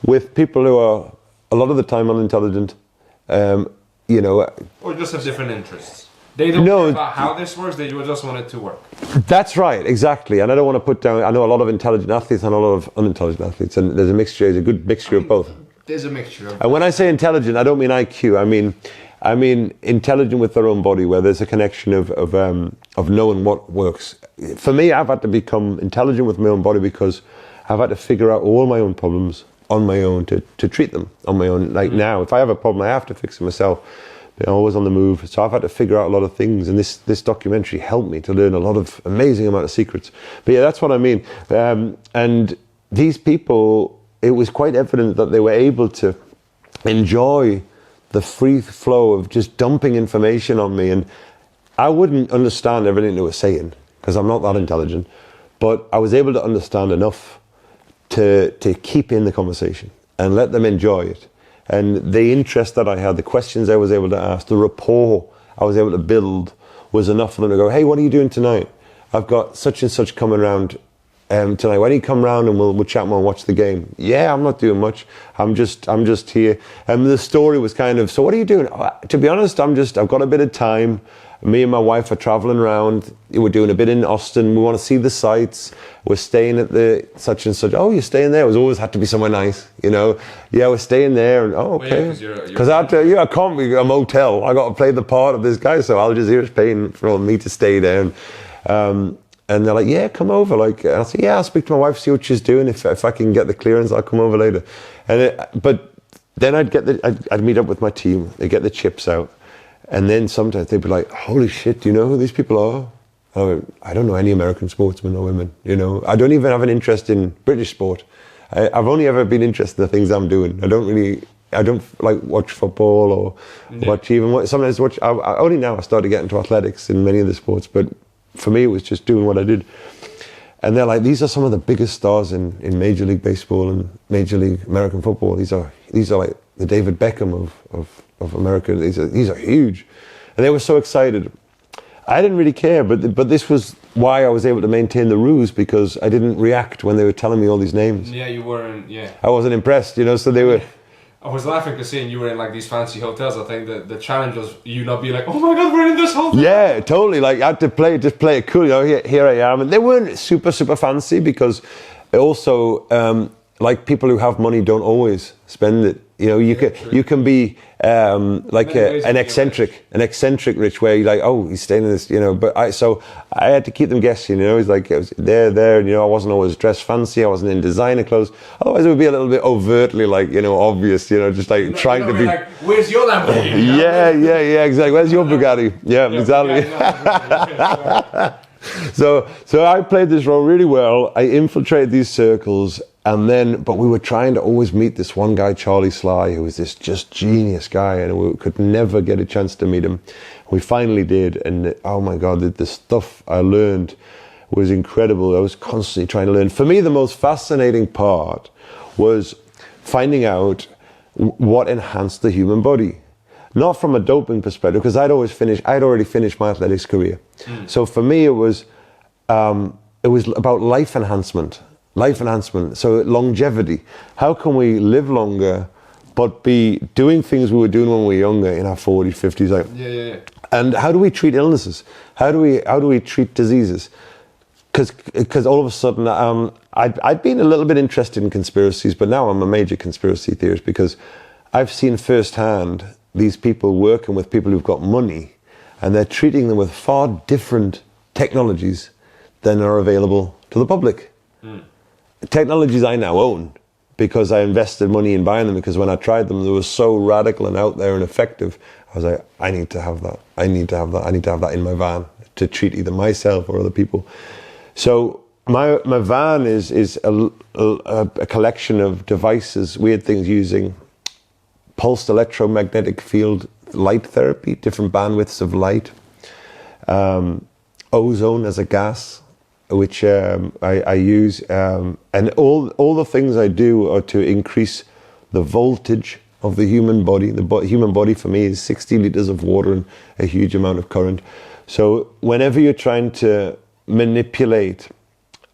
with people who are a lot of the time unintelligent, you know. Or just have different interests. They don't care about how this works, they just want it to work. That's right, exactly. And I don't want to put down, I know a lot of intelligent athletes and a lot of unintelligent athletes, and there's a mixture, there's a good mixture of both. There's a mixture of both. And when I say intelligent, I don't mean IQ, I mean intelligent with their own body, where there's a connection of knowing what works. For me, I've had to become intelligent with my own body because I've had to figure out all my own problems on my own to treat them on my own. Like now, if I have a problem, I have to fix it myself. They're always on the move. So I've had to figure out a lot of things, and this documentary helped me to learn a lot of amazing amount of secrets. But yeah, that's what I mean. And these people, it was quite evident that they were able to enjoy the free flow of just dumping information on me. And I wouldn't understand everything they were saying because I'm not that intelligent, but I was able to understand enough to keep in the conversation and let them enjoy it. And the interest that I had, the questions I was able to ask, the rapport I was able to build was enough for them to go, hey, what are you doing tonight? I've got such and such coming around tonight. Why don't you come round and we'll chat more and watch the game? Yeah, I'm not doing much. I'm just here. And the story was kind of, so what are you doing? To be honest, I've got a bit of time. Me and my wife are traveling around. We're doing a bit in Austin. We want to see the sights. We're staying at the such and such. Oh, you're staying there? It was always had to be somewhere nice, you know. Yeah, we're staying there. And oh, okay. Because I can't be a motel. I got to play the part of this guy. So Al Jazeera's paying for me to stay there. And they're like, yeah, come over. Like, and I say, yeah, I'll speak to my wife, see what she's doing. If I can get the clearance, I'll come over later. But then I'd meet up with my team. They get the chips out. And then sometimes they'd be like, holy shit, do you know who these people are? I don't know any American sportsmen or women, you know. I don't even have an interest in British sport. I've only ever been interested in the things I'm doing. I don't like watch football or sometimes watch. Only now I started getting into athletics in many of the sports, but for me it was just doing what I did. And they're like, these are some of the biggest stars in Major League Baseball and Major League American football. These are like the David Beckham of America. These are huge. And they were so excited. I didn't really care, but this was why I was able to maintain the ruse, because I didn't react when they were telling me all these names. Yeah, you weren't, yeah. I wasn't impressed, you know, so they were... I was laughing because seeing you were in like these fancy hotels. I think that the challenge was you not being like, oh my God, we're in this hotel. Yeah, totally. Like I had to play it cool. You know, here I am. And they weren't super fancy because also, like people who have money don't always spend it. You know, you can be like an eccentric rich, where you're like, oh, he's staying in this, you know. But I had to keep them guessing. You know, it's like it was there. And, you know, I wasn't always dressed fancy. I wasn't in designer clothes. Otherwise, it would be a little bit overtly, like, you know, obvious. You know, just like trying to be like, where's your Lamborghini? Yeah, exactly. Where's your Bugatti? Yeah, exactly. So I played this role really well. I infiltrated these circles. But we were trying to always meet this one guy, Charlie Sly, who was this just genius guy, and we could never get a chance to meet him. We finally did, and oh my God, the stuff I learned was incredible. I was constantly trying to learn. For me, the most fascinating part was finding out what enhanced the human body. Not from a doping perspective, because I'd already finished my athletics career. So for me, it was about life enhancement. life enhancement. So longevity. How can we live longer, but be doing things we were doing when we were younger in our 40s, 50s? Like, Yeah. And how do we treat illnesses? How do we treat diseases? Because all of a sudden, I'd been a little bit interested in conspiracies, but now I'm a major conspiracy theorist because I've seen firsthand these people working with people who've got money, and they're treating them with far different technologies than are available to the public. Technologies I now own because I invested money in buying them, because when I tried them, they were so radical and out there and effective. I was like, I need to have that. I need to have that. I need to have that in my van to treat either myself or other people. So my van is a collection of devices, weird things using pulsed electromagnetic field light therapy, different bandwidths of light, ozone as a gas, which I use, and all the things I do are to increase the voltage of the human body. The human body for me is 60 liters of water and a huge amount of current. So whenever you're trying to manipulate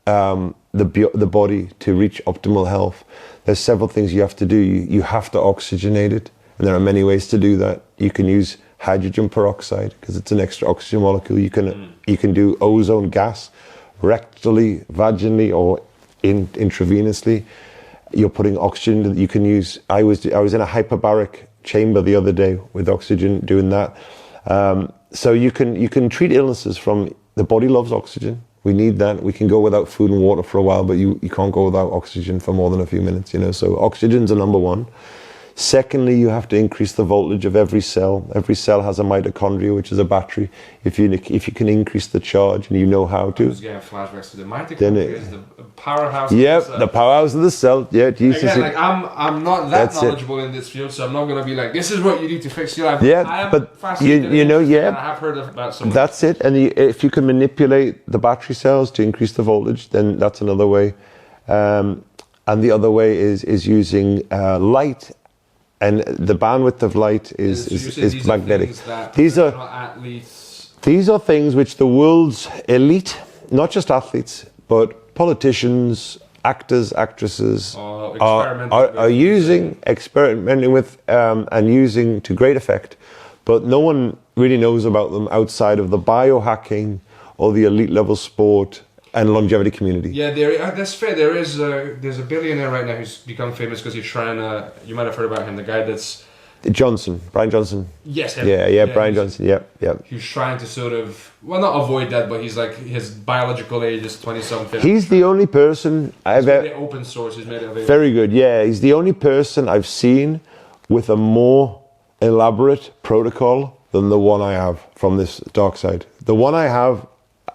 the body to reach optimal health, there's several things you have to do. You have to oxygenate it, and there are many ways to do that. You can use hydrogen peroxide because it's an extra oxygen molecule. You can do ozone gas rectally, vaginally, or intravenously. You're putting oxygen that you can use. I was in a hyperbaric chamber the other day with oxygen, doing that. So you can treat illnesses from, the body loves oxygen. We need that. We can go without food and water for a while, but you can't go without oxygen for more than a few minutes, So oxygen's a number one. Secondly, you have to increase the voltage of every cell. Every cell has a mitochondria, which is a battery. If you can increase the charge, and you know how to. I was getting flashbacks to the mitochondria is the powerhouse. Yeah, the powerhouse of the cell. Yeah, Again, I'm not that knowledgeable in this field, so I'm not going to be like, this is what you need to fix your life. I am fascinated and I have heard about some. That's it. And if you can manipulate the battery cells to increase the voltage, then that's another way. And the other way is using light. And the bandwidth of light is magnetic. These are things which the world's elite, not just athletes, but politicians, actors, actresses, are using, experimenting with, and using to great effect. But no one really knows about them outside of the biohacking or the elite level sport and longevity community. Yeah, that's fair. There's a billionaire right now who's become famous because he's trying to. You might have heard about him. The guy that's Brian Johnson. Yes. Yeah, Brian Johnson. Yeah. He's trying to sort of not avoid that, but he's like his biological age is 20-something. He's the only person I've ever. Open source. He's made it available. Very good. Yeah, he's the only person I've seen with a more elaborate protocol than the one I have from this dark side. The one I have.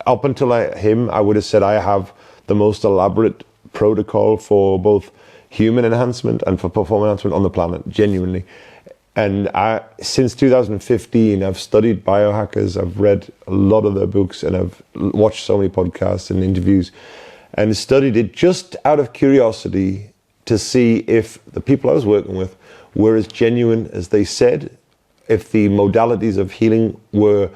Up until I would have said I have the most elaborate protocol for both human enhancement and for performance enhancement on the planet, genuinely. And since 2015, I've studied biohackers, I've read a lot of their books, and I've watched so many podcasts and interviews, and studied it just out of curiosity to see if the people I was working with were as genuine as they said, if the modalities of healing were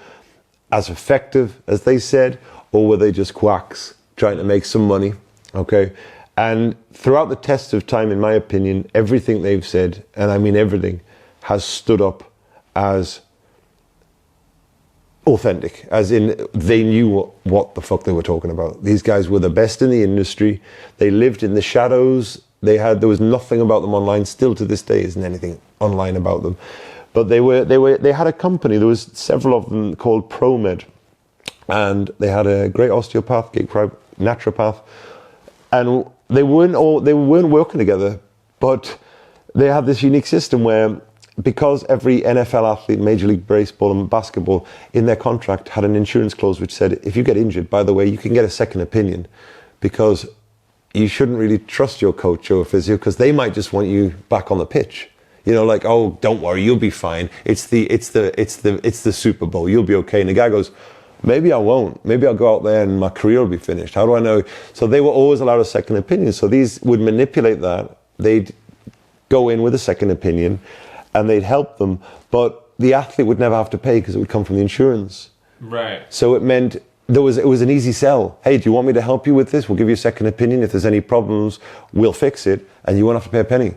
as effective as they said, or were they just quacks trying to make some money? Okay. And throughout the test of time, in my opinion, everything they've said, and I mean everything, has stood up as authentic, as in they knew what the fuck they were talking about. These guys were the best in the industry. They lived in the shadows. There was nothing about them online. Still to this day isn't anything online about them. But they had a company. There was several of them called ProMed, and they had a great osteopath, naturopath, and they weren't working together. But they had this unique system where, because every NFL athlete, Major League Baseball and basketball, in their contract had an insurance clause which said, if you get injured, by the way, you can get a second opinion, because you shouldn't really trust your coach or physio because they might just want you back on the pitch. Like, oh, don't worry, you'll be fine. It's the Super Bowl. You'll be okay. And the guy goes, maybe I won't. Maybe I'll go out there and my career will be finished. How do I know? So they were always allowed a second opinion. So these would manipulate that. They'd go in with a second opinion, and they'd help them. But the athlete would never have to pay because it would come from the insurance. Right. So it meant it was an easy sell. Hey, do you want me to help you with this? We'll give you a second opinion. If there's any problems, we'll fix it, and you won't have to pay a penny.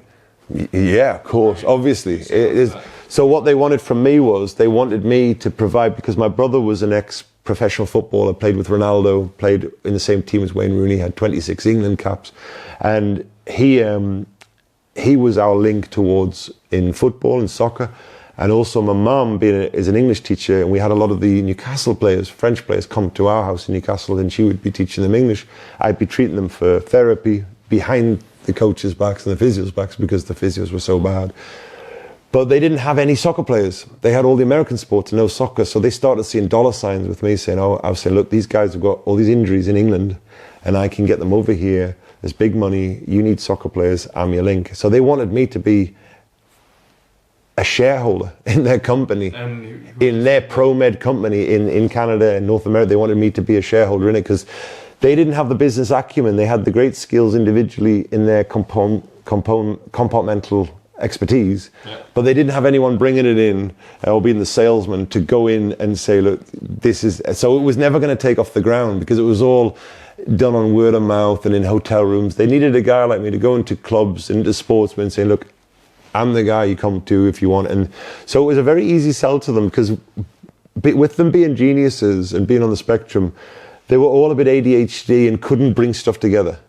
Yeah, of course, obviously. It is. So what they wanted from me was they wanted me to provide, because my brother was an ex-professional footballer, played with Ronaldo, played in the same team as Wayne Rooney, had 26 England caps, and he was our link towards in football and soccer. And also my mum is an English teacher, and we had a lot of the Newcastle players, French players, come to our house in Newcastle, and she would be teaching them English. I'd be treating them for therapy behind the coaches' backs and the physios' backs, because the physios were so bad. But they didn't have any soccer players. They had all the American sports and no soccer. So they started seeing dollar signs with me saying, oh, I was saying, look, these guys have got all these injuries in England and I can get them over here. There's big money. You need soccer players. I'm your link. So they wanted me to be a shareholder in their company, in their pro-med company in Canada and North America. They wanted me to be a shareholder in it because they didn't have the business acumen. They had the great skills individually in their compartmental expertise, but they didn't have anyone bringing it in or being the salesman to go in and say, look, this is, so it was never going to take off the ground because it was all done on word of mouth and in hotel rooms. They needed a guy like me to go into clubs, into sportsmen and say, look, I'm the guy you come to if you want. And so it was a very easy sell to them because with them being geniuses and being on the spectrum, they were all a bit ADHD and couldn't bring stuff together.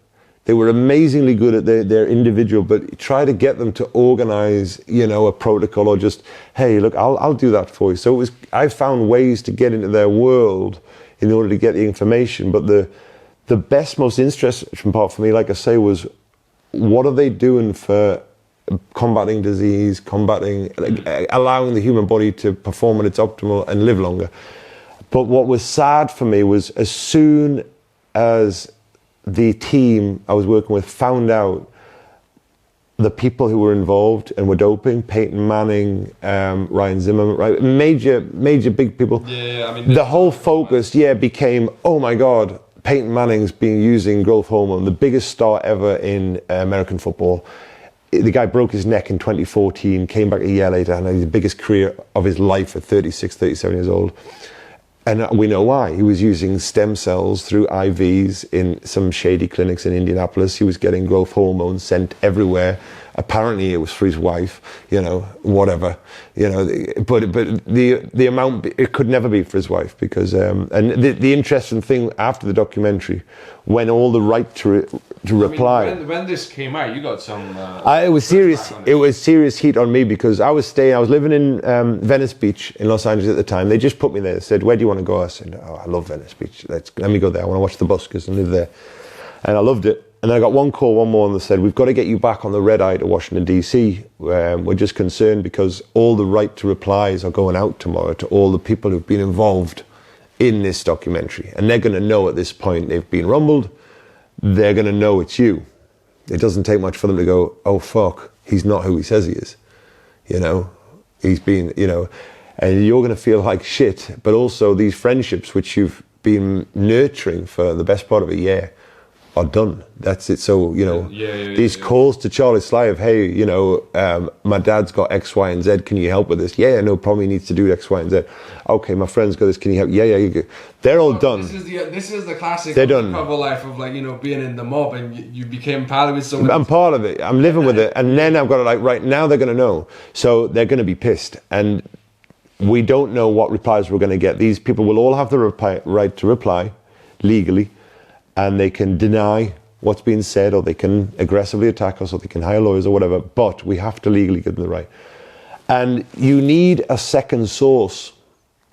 They were amazingly good at their individual, but try to get them to organize, a protocol or just, hey, look, I'll do that for you. So I found ways to get into their world in order to get the information. But the best, most interesting part for me, like I say, was what are they doing for combating disease, allowing the human body to perform at its optimal and live longer. But what was sad for me was as soon as the team I was working with found out the people who were involved and were doping, Peyton Manning, Ryan Zimmerman, right? Major big people. Yeah, I mean, the whole focus, became, oh my God, Peyton Manning's been using growth hormone, the biggest star ever in American football. The guy broke his neck in 2014, came back a year later, and had the biggest career of his life at 36, 37 years old. And we know why. He was using stem cells through IVs in some shady clinics in Indianapolis. He was getting growth hormones sent everywhere. Apparently it was for his wife, whatever, but the amount, it could never be for his wife because, and the interesting thing after the documentary, when all the right to reply. When this came out, you got some. It was serious. It was serious heat on me because I was living in Venice Beach in Los Angeles at the time. They just put me there. They said, where do you want to go? I said, oh, I love Venice Beach. Let me go there. I want to watch the buskers and live there. And I loved it. And then I got one call one morning that said, we've got to get you back on the red eye to Washington, D.C. We're just concerned because all the right to replies are going out tomorrow to all the people who've been involved in this documentary. And they're going to know at this point they've been rumbled. They're going to know it's you. It doesn't take much for them to go, oh, fuck, he's not who he says he is. He's been, and you're going to feel like shit. But also these friendships, which you've been nurturing for the best part of a year, are done. That's it. So, these calls to Charlie Sly of, hey, my dad's got X, Y, and Z. Can you help with this? Yeah, no problem. He needs to do X, Y, and Z. Okay, my friend's got this. Can you help? Yeah, you they're all done. This is the classic undercover life of being in the mob and you became part of it. So I'm part of it. I'm living with it. And then I've got to right now they're going to know. So they're going to be pissed. And we don't know what replies we're going to get. These people will all have the right to reply legally. And they can deny what's being said, or they can aggressively attack us, or they can hire lawyers or whatever, but we have to legally give them the right. And you need a second source.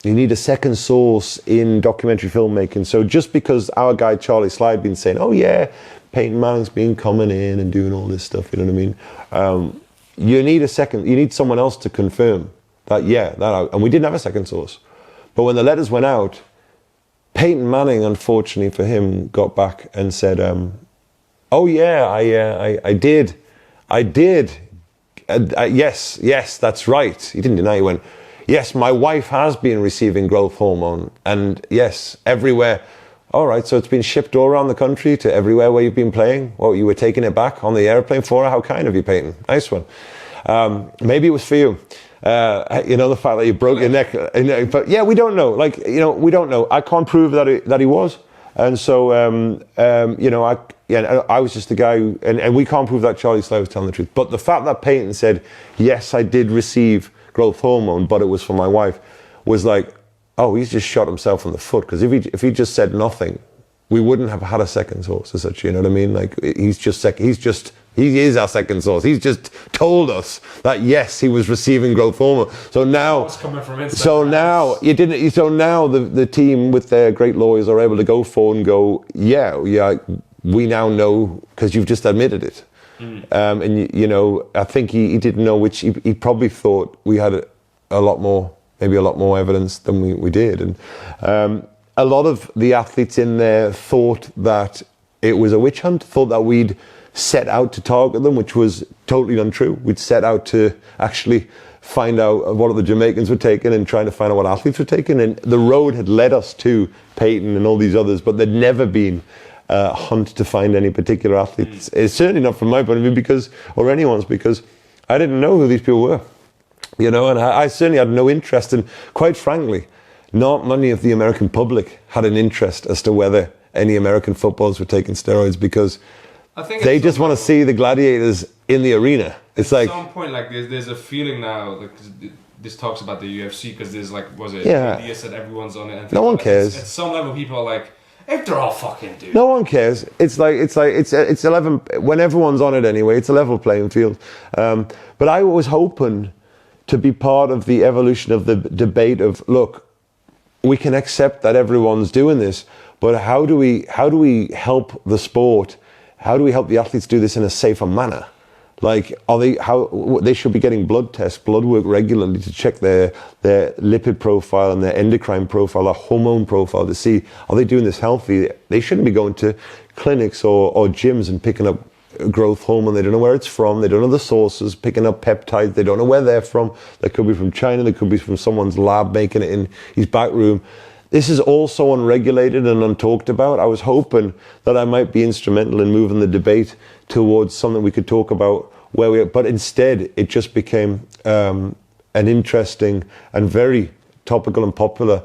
You need a second source in documentary filmmaking. So just because our guy Charlie Sly had been saying, oh yeah, Peyton Manning's been coming in and doing all this stuff, you know what I mean? You need someone else to confirm that, and we didn't have a second source. But when the letters went out, Peyton Manning, unfortunately for him, got back and said, oh yeah, I did. Yes, that's right. He didn't deny it. He went, yes, my wife has been receiving growth hormone. And yes, everywhere. All right, so it's been shipped all around the country to everywhere where you've been playing. Well, you were taking it back on the airplane for her. How kind of you, Peyton. Nice one. Maybe it was for you. The fact that you broke your neck. But yeah, we don't know. Like, we don't know. I can't prove that he was. And so, I was just the guy who, and we can't prove that Charlie Slade was telling the truth. But the fact that Peyton said, yes, I did receive growth hormone, but it was for my wife, was like, oh, he's just shot himself in the foot. Because if he just said nothing, we wouldn't have had a second source as such, you know what I mean? Like, he is our second source. He's just told us that, yes, he was receiving growth hormone. So now, it's coming from inside. So now the team with their great lawyers are able to go forward and go, yeah, we now know because you've just admitted it. And I think he didn't know, which he probably thought we had a lot more evidence than we did. And a lot of the athletes in there thought that it was a witch hunt, thought that we'd set out to target them, which was totally untrue. We'd set out to actually find out what the Jamaicans were taking and trying to find out what athletes were taking. And the road had led us to Peyton and all these others, but there'd never been a hunt to find any particular athletes. It's certainly not from my point of view or anyone's, because I didn't know who these people were. And I certainly had no interest, and quite frankly, not many of the American public had an interest as to whether any American footballers were taking steroids, because I think they just want to see the gladiators in the arena. It's like, at some point, like there's a feeling now, like this talks about the UFC, because there's like, idea that everyone's on it, and no one cares. At some level, people are like, if they're all fucking dudes. No one cares. It's 11 when everyone's on it anyway. It's a level playing field. But I was hoping to be part of the evolution of the debate of, look, we can accept that everyone's doing this, but how do we help the sport? How do we help the athletes do this in a safer manner? Like, they should be getting blood tests, blood work regularly to check their lipid profile and their endocrine profile, their hormone profile, to see, are they doing this healthy? They shouldn't be going to clinics or gyms and picking up growth hormone. They don't know where it's from. They don't know the sources, picking up peptides. They don't know where they're from. They could be from China. They could be from someone's lab making it in his back room. This is all so unregulated and untalked about. I was hoping that I might be instrumental in moving the debate towards something we could talk about but instead it just became an interesting and very topical and popular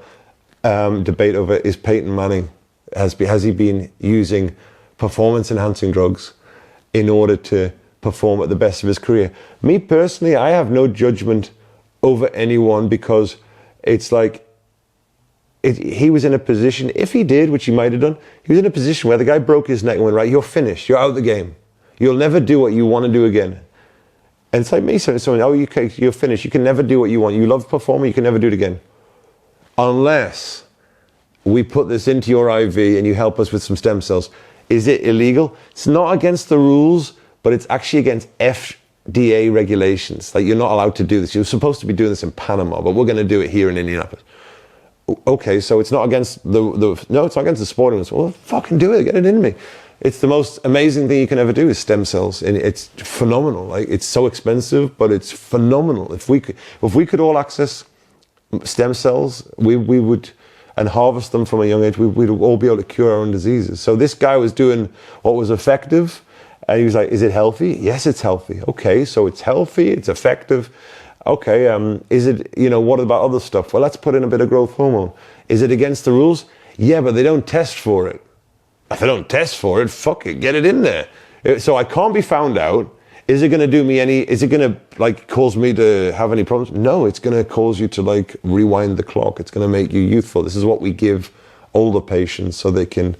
debate over, is Peyton Manning, has he been using performance enhancing drugs in order to perform at the best of his career? Me personally, I have no judgment over anyone, because it's like, he was in a position, if he did, which he might have done, he was in a position where the guy broke his neck and went, right, you're finished, you're out of the game. You'll never do what you want to do again. And it's like me saying to someone, you're finished, you can never do what you want. You love performing, you can never do it again. Unless we put this into your IV and you help us with some stem cells. Is it illegal? It's not against the rules, but it's actually against FDA regulations. Like, you're not allowed to do this. You're supposed to be doing this in Panama, but we're going to do it here in Indianapolis. Okay, so it's not against no, it's not against the sport. Well, fucking do it, get it in me. It's the most amazing thing you can ever do is stem cells, and it's phenomenal. Like, it's so expensive, but it's phenomenal. If we could all access stem cells, we would, and harvest them from a young age, we'd all be able to cure our own diseases. So this guy was doing what was effective, and he was like, is it healthy? Yes, it's healthy. Okay, so it's healthy, it's effective. Okay, is it, what about other stuff? Well, let's put in a bit of growth hormone. Is it against the rules? Yeah, but they don't test for it. If they don't test for it, fuck it, get it in there. So I can't be found out. Is it going to do me is it going to cause me to have any problems? No, it's going to cause you to rewind the clock. It's going to make you youthful. This is what we give older patients so they can,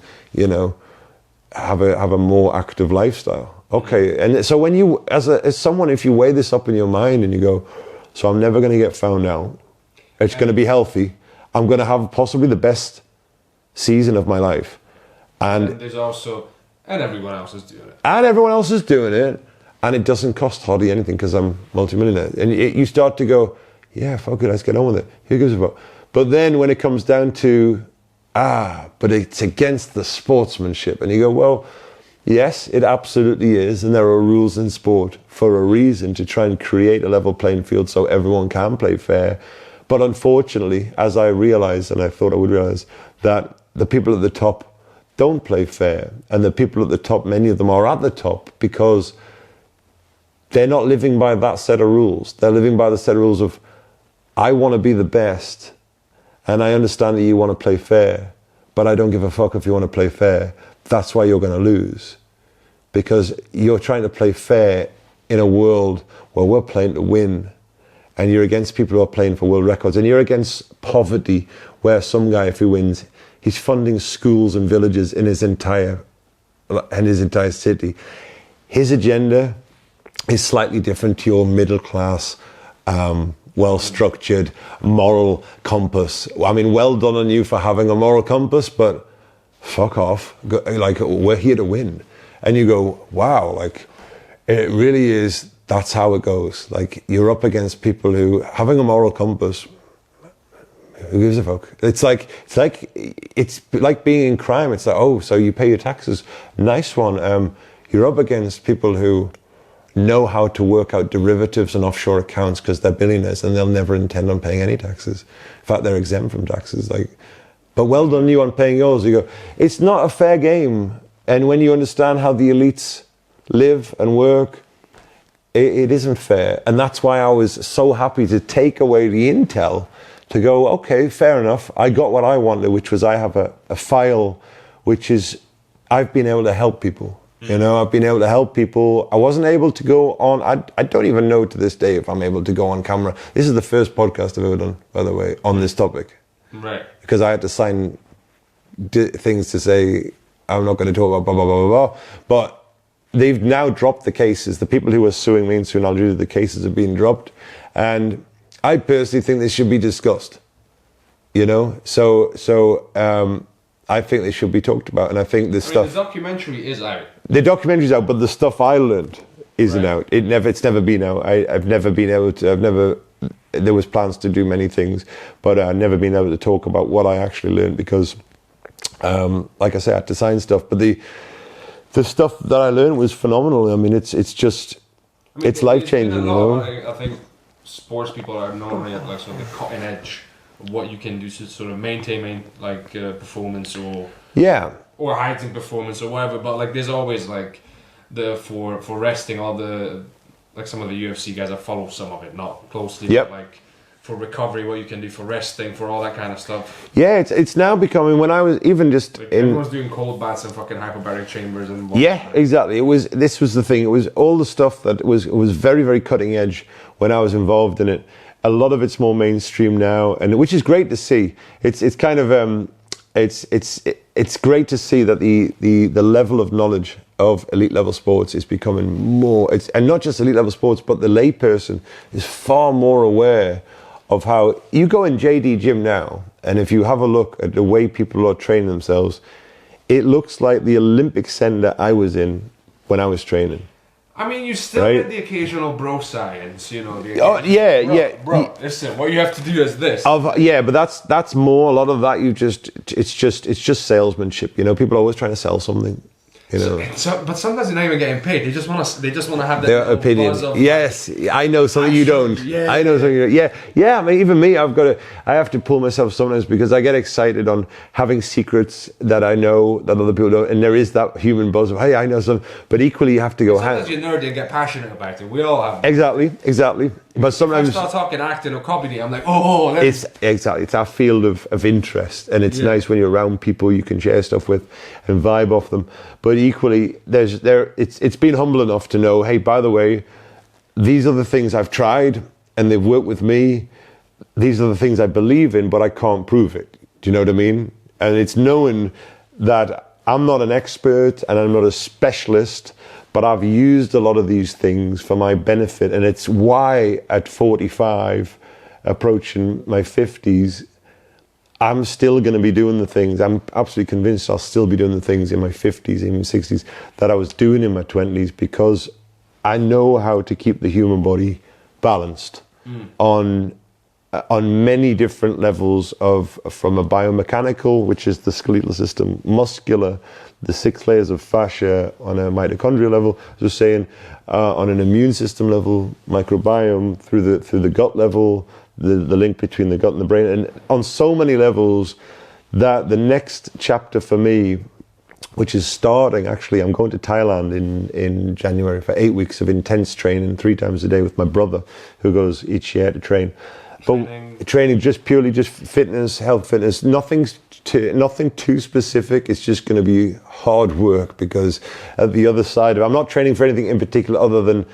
have a more active lifestyle. Okay, and so when you, as someone, if you weigh this up in your mind and you go, so I'm never going to get found out, it's going to be healthy, I'm going to have possibly the best season of my life. And there's also, and everyone else is doing it. And everyone else is doing it. And it doesn't cost hardly anything because I'm multimillionaire. And you start to go, yeah, fuck it, let's get on with it. Who gives a fuck? But then when it comes down to, but it's against the sportsmanship. And you go, well, yes, it absolutely is. And there are rules in sport for a reason, to try and create a level playing field so everyone can play fair. But unfortunately, as I realized, and I thought I would realize, that the people at the top don't play fair. And the people at the top, many of them are at the top because they're not living by that set of rules. They're living by the set of rules of, I want to be the best, and I understand that you want to play fair, but I don't give a fuck if you want to play fair. That's why you're going to lose. Because you're trying to play fair in a world where we're playing to win, and you're against people who are playing for world records, and you're against poverty, where some guy, if he wins, he's funding schools and villages in his entire city. His agenda is slightly different to your middle class, well-structured moral compass. I mean, well done on you for having a moral compass, but fuck off. Like, we're here to win. And you go, wow, like, it really is, that's how it goes. Like, you're up against people who, having a moral compass, who gives a fuck? It's like being in crime. It's like, oh, so you pay your taxes. Nice one. You're up against people who know how to work out derivatives and offshore accounts because they're billionaires and they'll never intend on paying any taxes. In fact, they're exempt from taxes. Like, but well done you on paying yours. You go, it's not a fair game. And when you understand how the elites live and work, it isn't fair. And that's why I was so happy to take away the intel to go, okay, fair enough. I got what I wanted, which was I have a file, which is I've been able to help people. You know, I've been able to help people. I wasn't able to go on. I don't even know to this day if I'm able to go on camera. This is the first podcast I've ever done, by the way, on this topic. Right. Because I had to sign things to say, I'm not going to talk about blah, blah, blah, blah, blah. But they've now dropped the cases. The people who are suing me and suing Algeria, the cases have been dropped. And I personally think they should be discussed. You know? So I think they should be talked about. And I think the documentary is out. The documentary's out, but the stuff I learned isn't out. It's never been out. I've never been able to, there was plans to do many things, but I've never been able to talk about what I actually learned because, like I said, I had to sign stuff. But the stuff that I learned was phenomenal. I mean, it's life-changing, you know? I think sports people are normally at like sort of the cutting edge of what you can do to sort of maintain performance or heightened performance or whatever, but like there's always like for resting, all the like some of the UFC guys, I follow some of it, not closely, but like for recovery, what you can do for resting, for all that kind of stuff. Yeah, it's now becoming, when I was even just like everyone's doing cold baths and fucking hyperbaric chambers and exactly. This was the thing. It was all the stuff that was very, very cutting edge when I was involved in it. A lot of it's more mainstream now, and which is great to see. It's kind of it's great to see that the level of knowledge of elite level sports is becoming more. And not just elite level sports, but the layperson is far more aware of how you go in JD Gym now, and if you have a look at the way people are training themselves, it looks like the Olympic Center I was in when I was training. I mean, you still get the occasional bro science, you know. Bro, listen, what you have to do is this. But that's more. A lot of that it's just salesmanship. You know, people are always trying to sell something. You know. But sometimes they're not even getting paid. They just want to have their opinion. Yes, I know something you don't. I know something you don't. Yeah. I mean, even me, I have to pull myself sometimes because I get excited on having secrets that I know that other people don't, and there is that human buzz of, hey, I know something. But equally, you have to go. Sometimes you're nerdy and get passionate about it. We all have. Exactly. But sometimes if I start talking acting or comedy, I'm like, it's our field of interest, and it's nice when you're around people you can share stuff with and vibe off them. But equally, it's been humble enough to know, hey, by the way, these are the things I've tried and they've worked with me. These are the things I believe in, but I can't prove it. Do you know what I mean? And it's knowing that I'm not an expert and I'm not a specialist, but I've used a lot of these things for my benefit. And it's why at 45, approaching my 50s, I'm still going to be doing the things. I'm absolutely convinced I'll still be doing the things in my 50s, even 60s, that I was doing in my 20s, because I know how to keep the human body balanced on many different levels from a biomechanical, which is the skeletal system, muscular, the 6 layers of fascia on a mitochondrial level, as I was saying, on an immune system level, microbiome, through the gut level, the link between the gut and the brain, and on so many levels that the next chapter for me which is starting. Actually, I'm going to Thailand in January for 8 weeks of intense training, 3 times a day with my brother, who goes each year to train. But training just purely just fitness, health, fitness. Nothing too specific. It's just going to be hard work, because at the other side of, I'm not training for anything in particular other than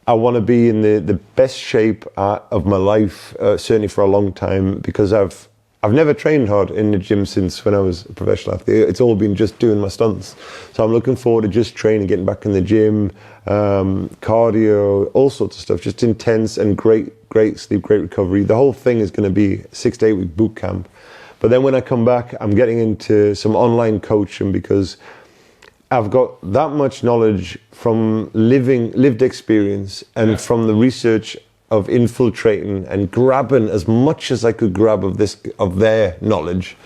I want to be in the best shape of my life, certainly for a long time, because I've never trained hard in the gym since when I was a professional athlete. It's all been just doing my stunts. So I'm looking forward to just training, getting back in the gym, cardio, all sorts of stuff, just intense and great sleep, great recovery. The whole thing is going to be a 6 to 8 week boot camp. But then when I come back, I'm getting into some online coaching, because I've got that much knowledge from lived experience and from the research of infiltrating and grabbing as much as I could grab of their knowledge.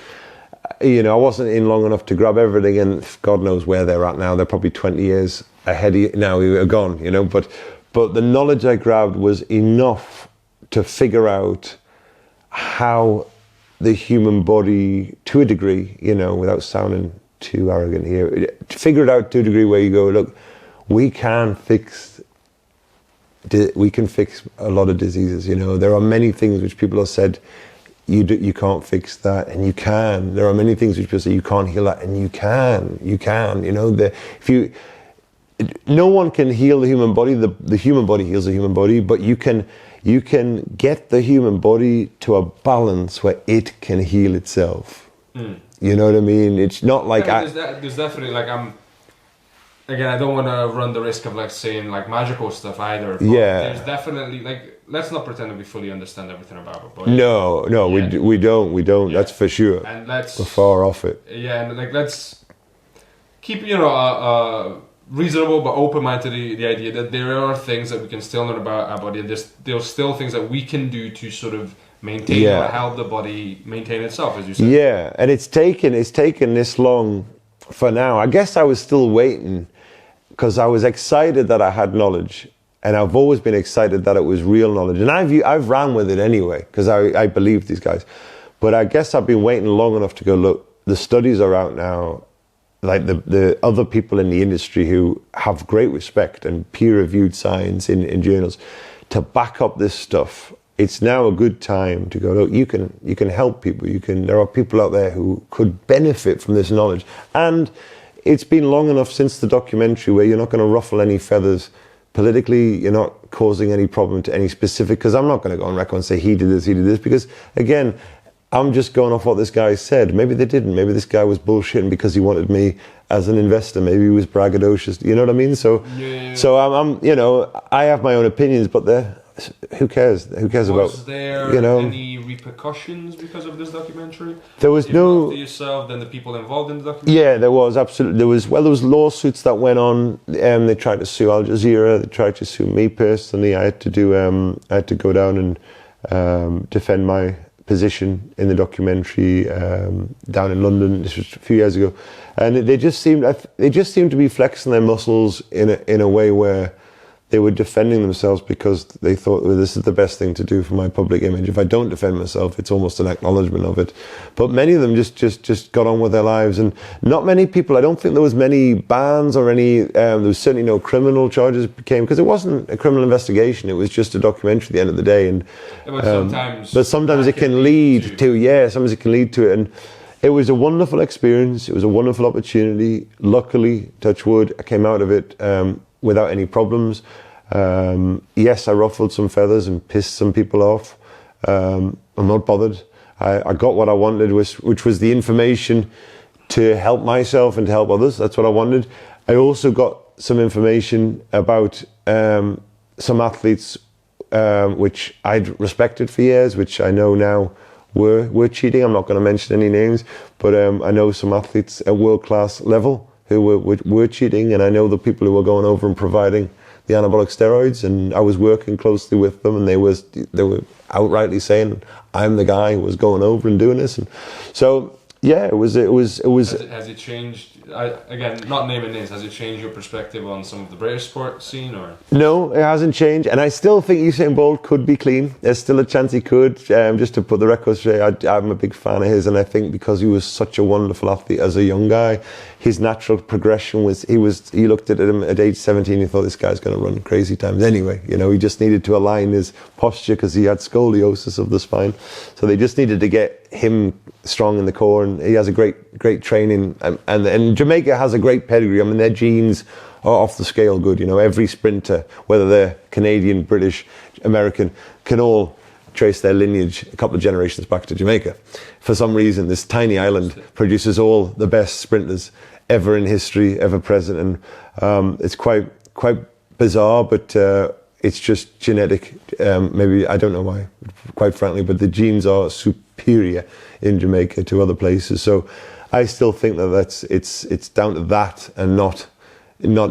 You know, I wasn't in long enough to grab everything, and God knows where they're at now. They're probably 20 years ahead of you. Now we are gone, you know, but the knowledge I grabbed was enough to figure out how the human body, to a degree, you know, without sounding too arrogant here, to figure it out to a degree where you go, look, we can fix a lot of diseases. You know, there are many things which people have said you can't fix that, and you can. There are many things which people say you can't heal that, and you can. You know, no one can heal the human body. The human body heals the human body, but you can get the human body to a balance where it can heal itself. You know what I mean? It's not like there's definitely, like, again, I don't want to run the risk of, like, saying, like, magical stuff either. But there's definitely, like, let's not pretend that we fully understand everything about it. But no, we don't. That's for sure. And we're far off it. Yeah, and, like, let's keep, you know, reasonable but open mind to the idea that there are things that we can still learn about our body, and there's still things that we can do to sort of maintain or help the body maintain itself, as you said. Yeah, and it's taken this long for now. I guess I was still waiting, because I was excited that I had knowledge, and I've always been excited that it was real knowledge, and I've ran with it anyway, because I believe these guys. But I guess I've been waiting long enough to go, look, the studies are out now, like the other people in the industry who have great respect and peer-reviewed science in journals to back up this stuff. It's now a good time to go, look, you can help people. There are people out there who could benefit from this knowledge. And it's been long enough since the documentary where you're not going to ruffle any feathers politically. You're not causing any problem to any specific, because I'm not going to go on record and say he did this, because again, I'm just going off what this guy said. Maybe they didn't. Maybe this guy was bullshitting because he wanted me as an investor. Maybe he was braggadocious. You know what I mean? So I'm you know, I have my own opinions, but who cares? Who cares about? Was there any repercussions because of this documentary? There was no. After yourself, then the people involved in the documentary. Yeah, there was absolutely. There was lawsuits that went on. They tried to sue Al Jazeera. They tried to sue me personally. I had to go down and defend my position in the documentary down in London. This was a few years ago, and they just seemed to be flexing their muscles in a way where they were defending themselves because they thought, well, this is the best thing to do for my public image. If I don't defend myself, it's almost an acknowledgement of it. But many of them just got on with their lives, and not many people. I don't think there was many bans or any. There was certainly no criminal charges because it wasn't a criminal investigation. It was just a documentary at the end of the day. And but sometimes it can lead to sometimes it can lead to it. And it was a wonderful experience. It was a wonderful opportunity. Luckily, touch wood, I came out of it without any problems. Yes, I ruffled some feathers and pissed some people off. I'm not bothered. I got what I wanted, which was the information to help myself and to help others. That's what I wanted. I also got some information about some athletes which I'd respected for years, which I know now were cheating. I'm not going to mention any names, but I know some athletes at world-class level who were cheating, and I know the people who were going over and providing the anabolic steroids, and I was working closely with them, and they were outrightly saying, I'm the guy who was going over and doing this. And so Yeah, it was. Has it changed? Again, not naming names. Has it changed your perspective on some of the British sport scene, or? No, it hasn't changed, and I still think Usain Bolt could be clean. There's still a chance he could. Just to put the record straight, I'm a big fan of his, and I think because he was such a wonderful athlete as a young guy, his natural progression was he looked at him at age 17 and thought, this guy's going to run crazy times anyway. You know, he just needed to align his posture because he had scoliosis of the spine, so they just needed to get him strong in the core, and he has a great training, and Jamaica has a great pedigree. I mean, their genes are off the scale good. You know, every sprinter, whether they're Canadian, British, American, can all trace their lineage a couple of generations back to Jamaica. For some reason, this tiny island produces all the best sprinters ever in history, ever present, and it's quite bizarre, but it's just genetic. Maybe, I don't know why, quite frankly, but the genes are superior in Jamaica to other places. So I still think that it's down to that and not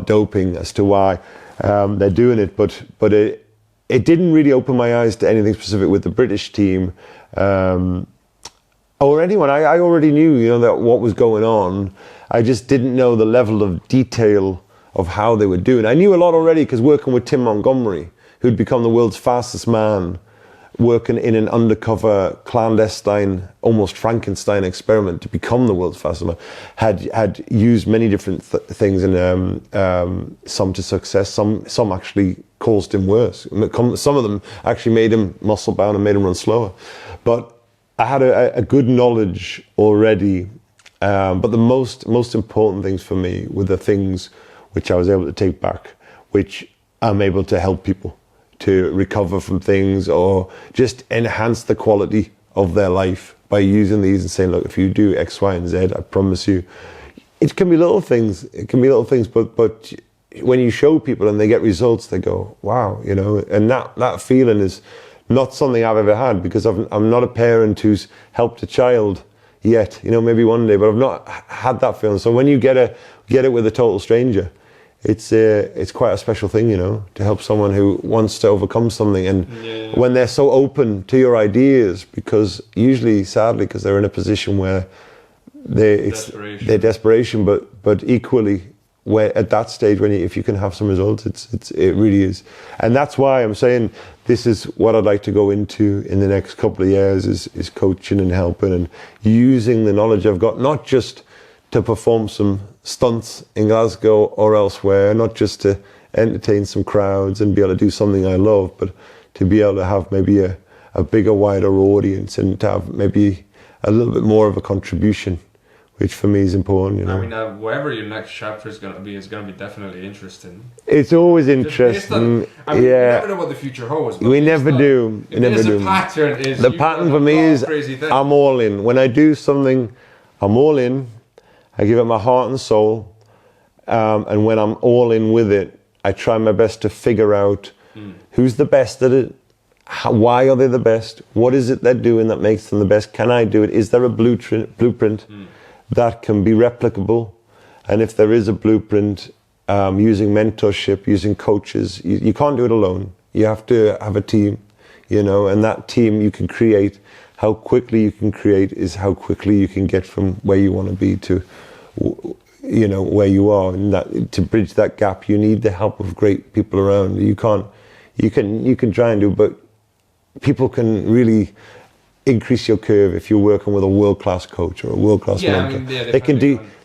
doping as to why they're doing it. But it didn't really open my eyes to anything specific with the British team or anyone. I already knew, you know, that what was going on. I just didn't know the level of detail of how they were doing. I knew a lot already because working with Tim Montgomery, who'd become the world's fastest man, working in an undercover, clandestine, almost Frankenstein experiment to become the world's fastest man, had used many different things, and some to success, some actually caused him worse. Some of them actually made him muscle bound and made him run slower. But I had a good knowledge already. But the most important things for me were the things which I was able to take back, which I'm able to help people to recover from things or just enhance the quality of their life by using these and saying, look, if you do X, Y, and Z, I promise you, it can be little things. It can be little things, but when you show people and they get results, they go, wow, you know, and that feeling is not something I've ever had because I'm not a parent who's helped a child yet, you know, maybe one day, but I've not had that feeling. So when you get it with a total stranger, it's quite a special thing, you know, to help someone who wants to overcome something, and when they're so open to your ideas, because usually, sadly, because they're in a position where they're desperation, but equally, where at that stage, if you can have some results, it really is, and that's why I'm saying this is what I'd like to go into in the next couple of years is coaching and helping and using the knowledge I've got, not just to perform some stunts in Glasgow or elsewhere, not just to entertain some crowds and be able to do something I love, but to be able to have maybe a bigger, wider audience and to have maybe a little bit more of a contribution, which for me is important, you know. I mean, whatever your next chapter is going to be definitely interesting. It's always interesting. You never know what the future holds. We never do. The pattern for me is I'm all in. When I do something, I'm all in. I give it my heart and soul. And when I'm all in with it, I try my best to figure out who's the best at it. Why are they the best? What is it they're doing that makes them the best? Can I do it? Is there a blueprint that can be replicable? And if there is a blueprint, using mentorship, using coaches, you can't do it alone. You have to have a team, you know, and that team you can create. How quickly you can create is how quickly you can get from where you want to be to, you know, where you are. And that, to bridge that gap, you need the help of great people around. You can try and do, but people can really increase your curve if you're working with a world-class coach or a world-class mentor.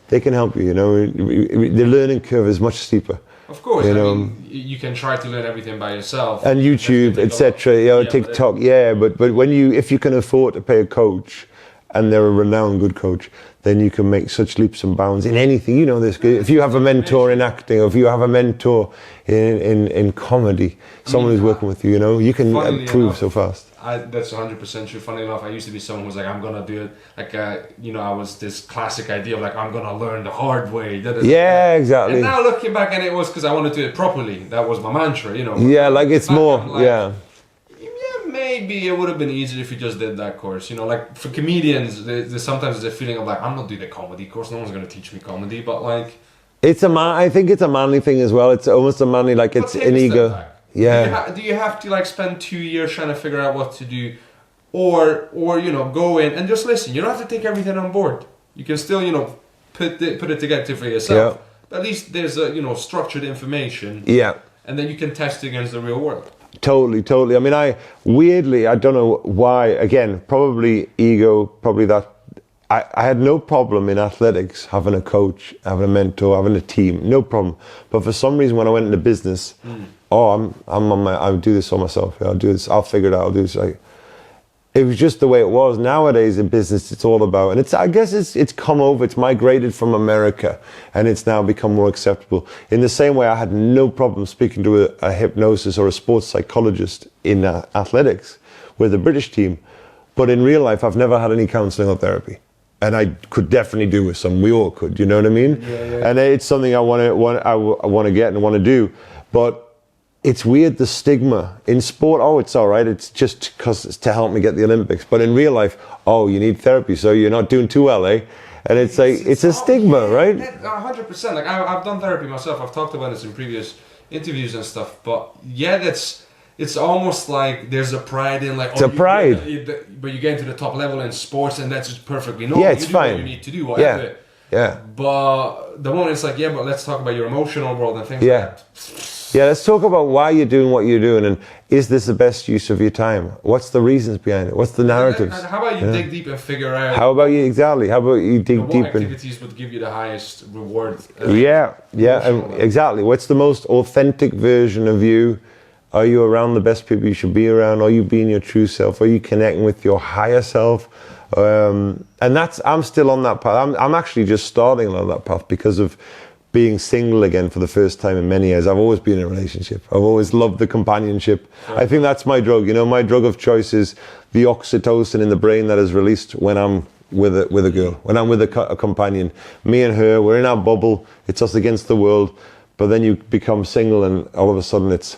They can help you, you know. The learning curve is much steeper. Of course, I mean, you can try to learn everything by yourself. And YouTube, etc., you know, TikTok, but if you can afford to pay a coach, and they're a renowned good coach, then you can make such leaps and bounds in anything. You know this. If you have a mentor in acting, or if you have a mentor in comedy, someone who's working with you, you know, you can improve so fast. That's 100% true. Funny enough, I used to be someone who's like, I'm gonna do it. Like, I was this classic idea of like, I'm gonna learn the hard way. Yeah, exactly. And now looking back, and it was because I wanted to do it properly. That was my mantra, you know. Yeah, like it's more, like, maybe it would have been easier if you just did that course, you know. Like for comedians, there's sometimes the feeling of like, I'm not doing the comedy course. No one's gonna teach me comedy, but like, I think it's a manly thing as well. It's almost a manly, like it's an ego. Yeah. Do you have to like spend 2 years trying to figure out what to do, or you know, go in and just listen? You don't have to take everything on board. You can still, put it together for yourself. But at least there's a, structured information. Yeah. And then you can test against the real world. Totally. I mean, I don't know why, again, probably ego, probably that. I had no problem in athletics having a coach, having a mentor, having a team, no problem. But for some reason, when I went into business, I'll do this all myself. I'll do this. I'll figure it out. I'll do this. It was just the way it was. Nowadays in business, it's all about, and I guess it's come over. It's migrated from America, and it's now become more acceptable. In the same way, I had no problem speaking to a hypnosis or a sports psychologist in athletics with the British team, but in real life, I've never had any counselling or therapy. And I could definitely do with some. We all could, you know what I mean? Yeah. And it's something I want to get and want to do. But it's weird, the stigma in sport. It's all right. It's just because it's to help me get the Olympics. But in real life, you need therapy, so you're not doing too well, eh? And it's a stigma, right? 100%. Like I've done therapy myself. I've talked about this in previous interviews and stuff. But yeah, it's almost like there's a pride in it's a pride. But you get into the top level in sports, and that's just perfectly normal. Yeah, it's fine. What you need to do, whatever. Yeah. But the moment it's like, but let's talk about your emotional world and things like that. Yeah, let's talk about why you're doing what you're doing, and is this the best use of your time? What's the reasons behind it? What's the narratives? And how about you dig deep and figure out? How about you dig deep? What activities would give you the highest reward? Exactly. What's the most authentic version of you? Are you around the best people you should be around? Are you being your true self? Are you connecting with your higher self? And I'm still on that path. I'm actually just starting on that path because of being single again for the first time in many years. I've always been in a relationship. I've always loved the companionship. I think that's my drug. My drug of choice is the oxytocin in the brain that is released when I'm with a girl, when I'm with a companion. Me and her, we're in our bubble. It's us against the world. But then you become single, and all of a sudden it's,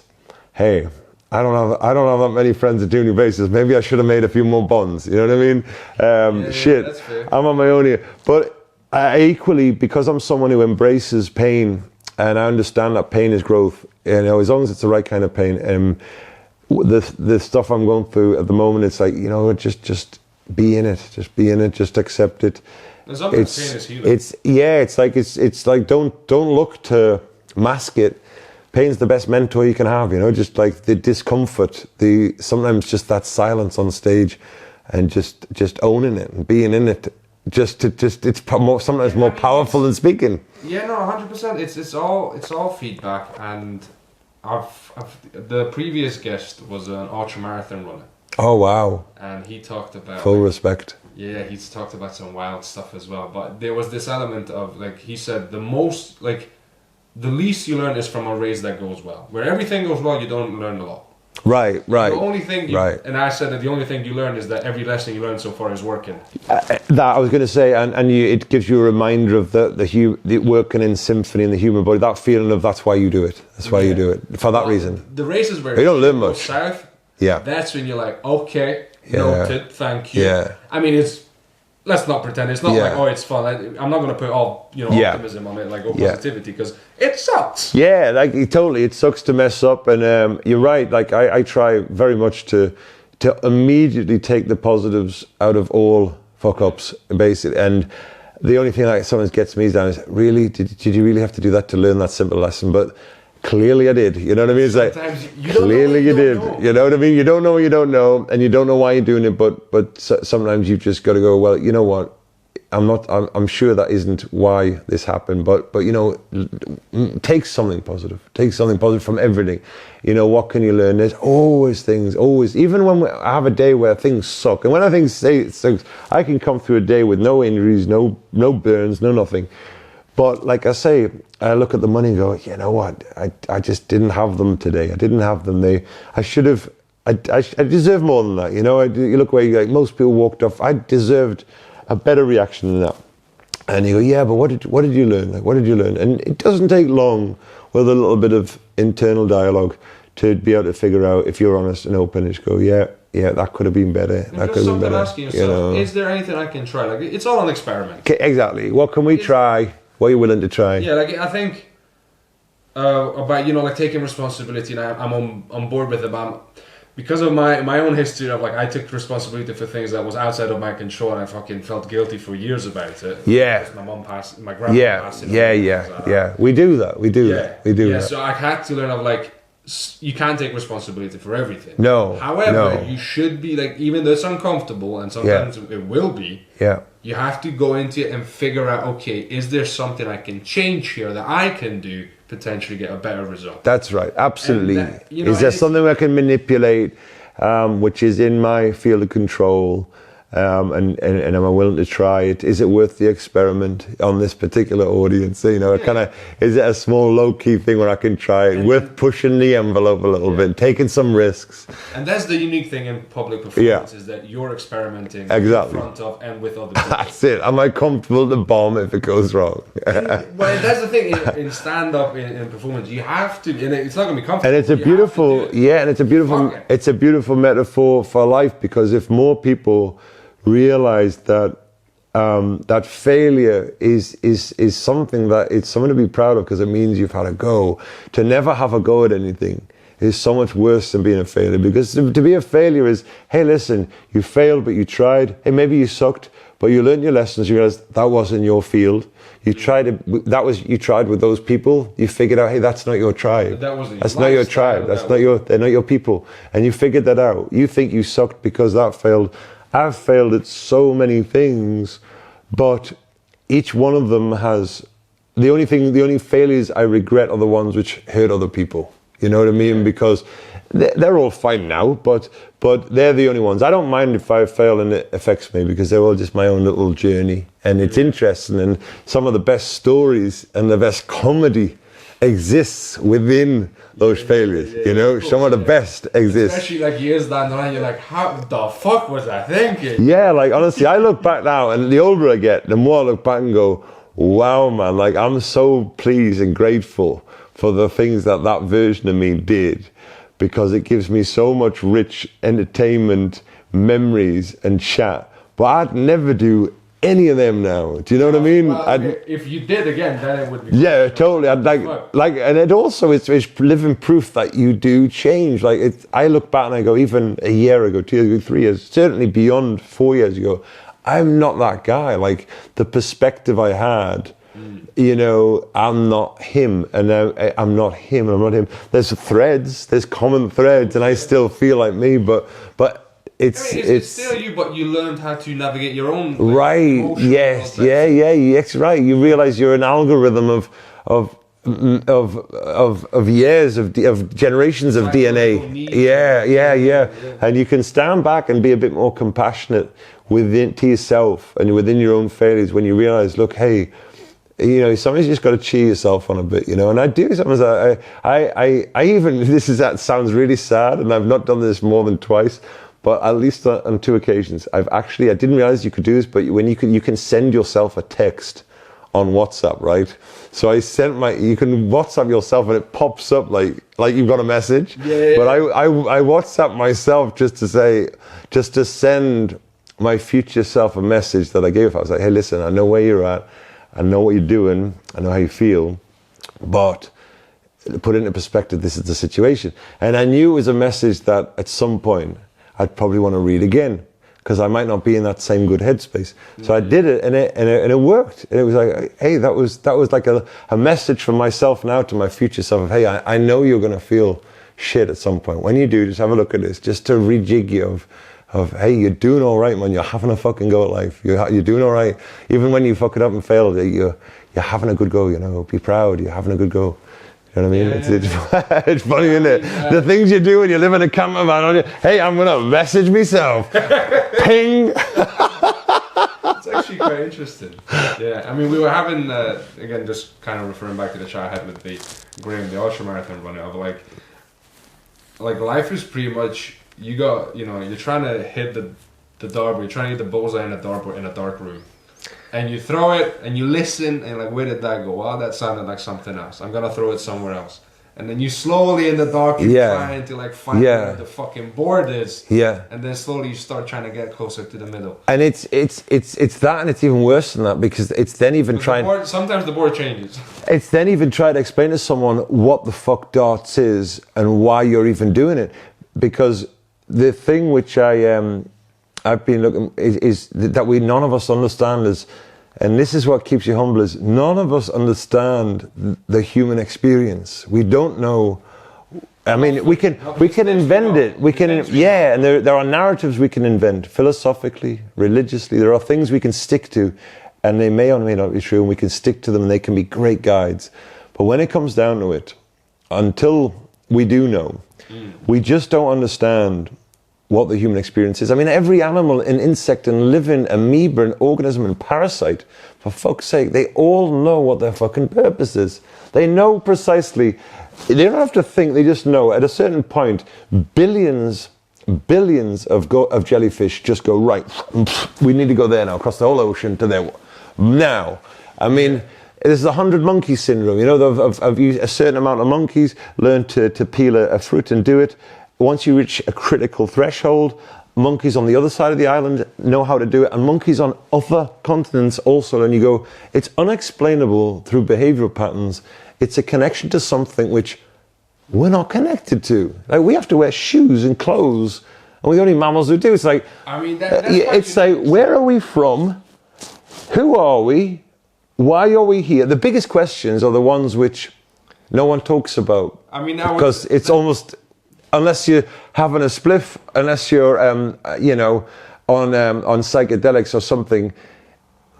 hey, I don't have that many friends at uni basis. Maybe I should have made a few more bonds. You know what I mean? That's fair. I'm on my own here. But equally, because I'm someone who embraces pain, and I understand that pain is growth, as long as it's the right kind of pain. The stuff I'm going through at the moment, it's like, just be in it. Just be in it. Just accept it. Pain is healing. It's like don't look to mask it. Pain's the best mentor you can have, just like the discomfort, sometimes just that silence on stage, and just owning it and being in it. Sometimes more powerful than speaking. Yeah, no, 100%. It's all feedback, and the previous guest was an ultramarathon runner. Oh wow! And he talked about full respect. Yeah, he's talked about some wild stuff as well. But there was this element of, like he said, the least you learn is from a race that goes well. Where everything goes well, you don't learn a lot. Right. The only thing, and I said that the only thing you learn is that every lesson you learn so far is working. That I was going to say, and it gives you a reminder of the working in symphony in the human body. That feeling of that's why you do it. That's why you do it for that reason. The races where you don't learn much. South, yeah, that's when you're like, okay, noted, thank you. Yeah. I mean, let's not pretend. It's not like, it's fun. I'm not going to put all optimism on it, like positivity, because it sucks. Yeah, totally. It sucks to mess up, and you're right. Like I try very much to immediately take the positives out of all fuck ups, basically. And the only thing like sometimes gets me down is, really, did you really have to do that to learn that simple lesson? But clearly I did. You know what I mean? It's sometimes like clearly you did. You know what I mean? You don't know what you don't know, and you don't know why you're doing it. But sometimes you've just got to go, well, you know what? I'm sure that isn't why this happened, but take something positive. Take something positive from everything. What can you learn? There's always things, even when I have a day where things suck, and when I think it sucks, I can come through a day with no injuries, no burns, no nothing. But like I say, I look at the money and go, you know what? I just didn't have them today. I didn't have them. I should have. I deserve more than that. You look where most people walked off. I deserved a better reaction than that. And you go, yeah, but what did you learn? Like, what did you learn? And it doesn't take long with a little bit of internal dialogue to be able to figure out, if you're honest and open, and just go, yeah, that could have been better. That could have been better. Asking yourself, is there anything I can try? Like, it's all an experiment. Okay, exactly. What can we try? What are you willing to try? Yeah, like I think about taking responsibility, and I'm on board with it. But because of my own history of like I took responsibility for things that was outside of my control, and I fucking felt guilty for years about it. Yeah. Because my mum passed, my grandma passed. Yeah. We do that. We do that. So I had to learn of like you can't take responsibility for everything. No. However, you should be like, even though it's uncomfortable and sometimes it will be. Yeah. You have to go into it and figure out, okay, is there something I can change here that I can do potentially get a better result? That's right, absolutely. That, you know, is there something I can manipulate, which is in my field of control, and am I willing to try it? Is it worth the experiment on this particular audience? You know, is it a small low-key thing where I can try it, worth pushing the envelope a little bit, taking some risks? And that's the unique thing in public performance, is that you're experimenting in front of and with other people. That's it. Am I comfortable to bomb if it goes wrong? Well, that's the thing in stand-up, in performance, you have to, and it's not going to be comfortable. And it's a beautiful, and it's a beautiful metaphor for life, because if more people realize that that failure is something that it's something to be proud of, because it means you've had a go. To never have a go at anything is so much worse than being a failure, because to be a failure is, hey, listen, you failed, but you tried. Hey, maybe you sucked, but you learned your lessons. You realized that wasn't your field. You tried you tried with those people. You figured out, hey, that's not your tribe. That's not your tribe. They're not your people. And you figured that out. You think you sucked because that failed. I've failed at so many things, but each one of them has, the only failures I regret are the ones which hurt other people. You know what I mean? Because they're all fine now, but they're the only ones. I don't mind if I fail and it affects me, because they're all just my own little journey, and it's interesting. And some of the best stories and the best comedy exists within those failures, you know, some of the best exist. Especially like years down the line, you're like, how the fuck was I thinking? Yeah, like honestly, I look back now, and the older I get, the more I look back and go, wow, man, like I'm so pleased and grateful for the things that version of me did, because it gives me so much rich entertainment, memories and chat. But I'd never do any of them now. Do you know what I mean? Well, if you did again, then it would be. Yeah, totally. I'd like, and it also it's living proof that you do change. Like I look back and I go, even a year ago, 2 years ago, 3 years, certainly beyond 4 years ago, I'm not that guy. Like the perspective I had, you know, I'm not him, and I'm not him, and I'm not him. There's common threads, and I still feel like me, but. It's still you, but you learned how to navigate your own. Right. Yes. Yes. Right. You realize you're an algorithm of years of generations of DNA. Yeah. And you can stand back and be a bit more compassionate to yourself and within your own failures when you realize, look, hey, you know, sometimes you just got to cheer yourself on a bit, you know. And I do sometimes. I even that sounds really sad, and I've not done this more than twice. But at least on 2 occasions, I didn't realize you could do this, but when you can send yourself a text on WhatsApp, right? So you can WhatsApp yourself and it pops up like you've got a message. Yeah. But I WhatsApp myself just to send my future self a message that I gave. I was like, hey, listen, I know where you're at. I know what you're doing. I know how you feel. But put it into perspective, this is the situation. And I knew it was a message that at some point, I'd probably want to read again, because I might not be in that same good headspace. So I did it, and it worked. And it was like, hey, that was like a message from myself now to my future self of, hey, I know you're going to feel shit at some point. When you do, just have a look at this, just to rejig you of hey, you're doing all right, man. You're having a fucking go at life. You're doing all right. Even when you fuck it up and fail, you're having a good go. You know, be proud. You're having a good go. You know what I mean? Yeah. It's funny, isn't it? Yeah. The things you do when you live in a camper van on you. Hey, I'm going to message myself. Ping. It's actually quite interesting. Yeah, I mean, we were having, again, just kind of referring back to the chat I had with Graham, the ultramarathon runner, of like life is pretty much, you're trying to hit the dartboard, you're trying to hit the bullseye in a dartboard in a dark room. And you throw it, and you listen, and like, where did that go? Well, that sounded like something else. I'm gonna throw it somewhere else. And then you slowly in the dark, you're trying to like find where the fucking board is. Yeah. And then slowly you start trying to get closer to the middle. And it's that, and it's even worse than that, because it's then even trying. Sometimes the board changes. It's then even trying to explain to someone what the fuck darts is and why you're even doing it, because the thing which I've been looking is that none of us understand is, and this is what keeps you humble, is none of us understand the human experience. We don't know. I mean, we can invent it. And there are narratives we can invent philosophically, religiously. There are things we can stick to, and they may or may not be true, and we can stick to them, and they can be great guides. But when it comes down to it, until we do know, we just don't understand what the human experience is. I mean, every animal, an insect, and living amoeba, an organism, and parasite, for fuck's sake, they all know what their fucking purpose is. They know precisely. They don't have to think, they just know. At a certain point, billions of jellyfish just go, right, we need to go there now, across the whole ocean to there. Now, I mean, there's the 100 monkey syndrome. You know, of a certain amount of monkeys learn to peel a fruit and do it. Once you reach a critical threshold, monkeys on the other side of the island know how to do it, and monkeys on other continents also. And you go, it's unexplainable through behavioral patterns. It's a connection to something which we're not connected to. Like, we have to wear shoes and clothes, and we're the only mammals who do. It's like, I mean, that's it's like, where are we from? Who are we? Why are we here? The biggest questions are the ones which no one talks about. I mean, now because it's almost, unless you're having a spliff, unless you're, you know, on psychedelics or something,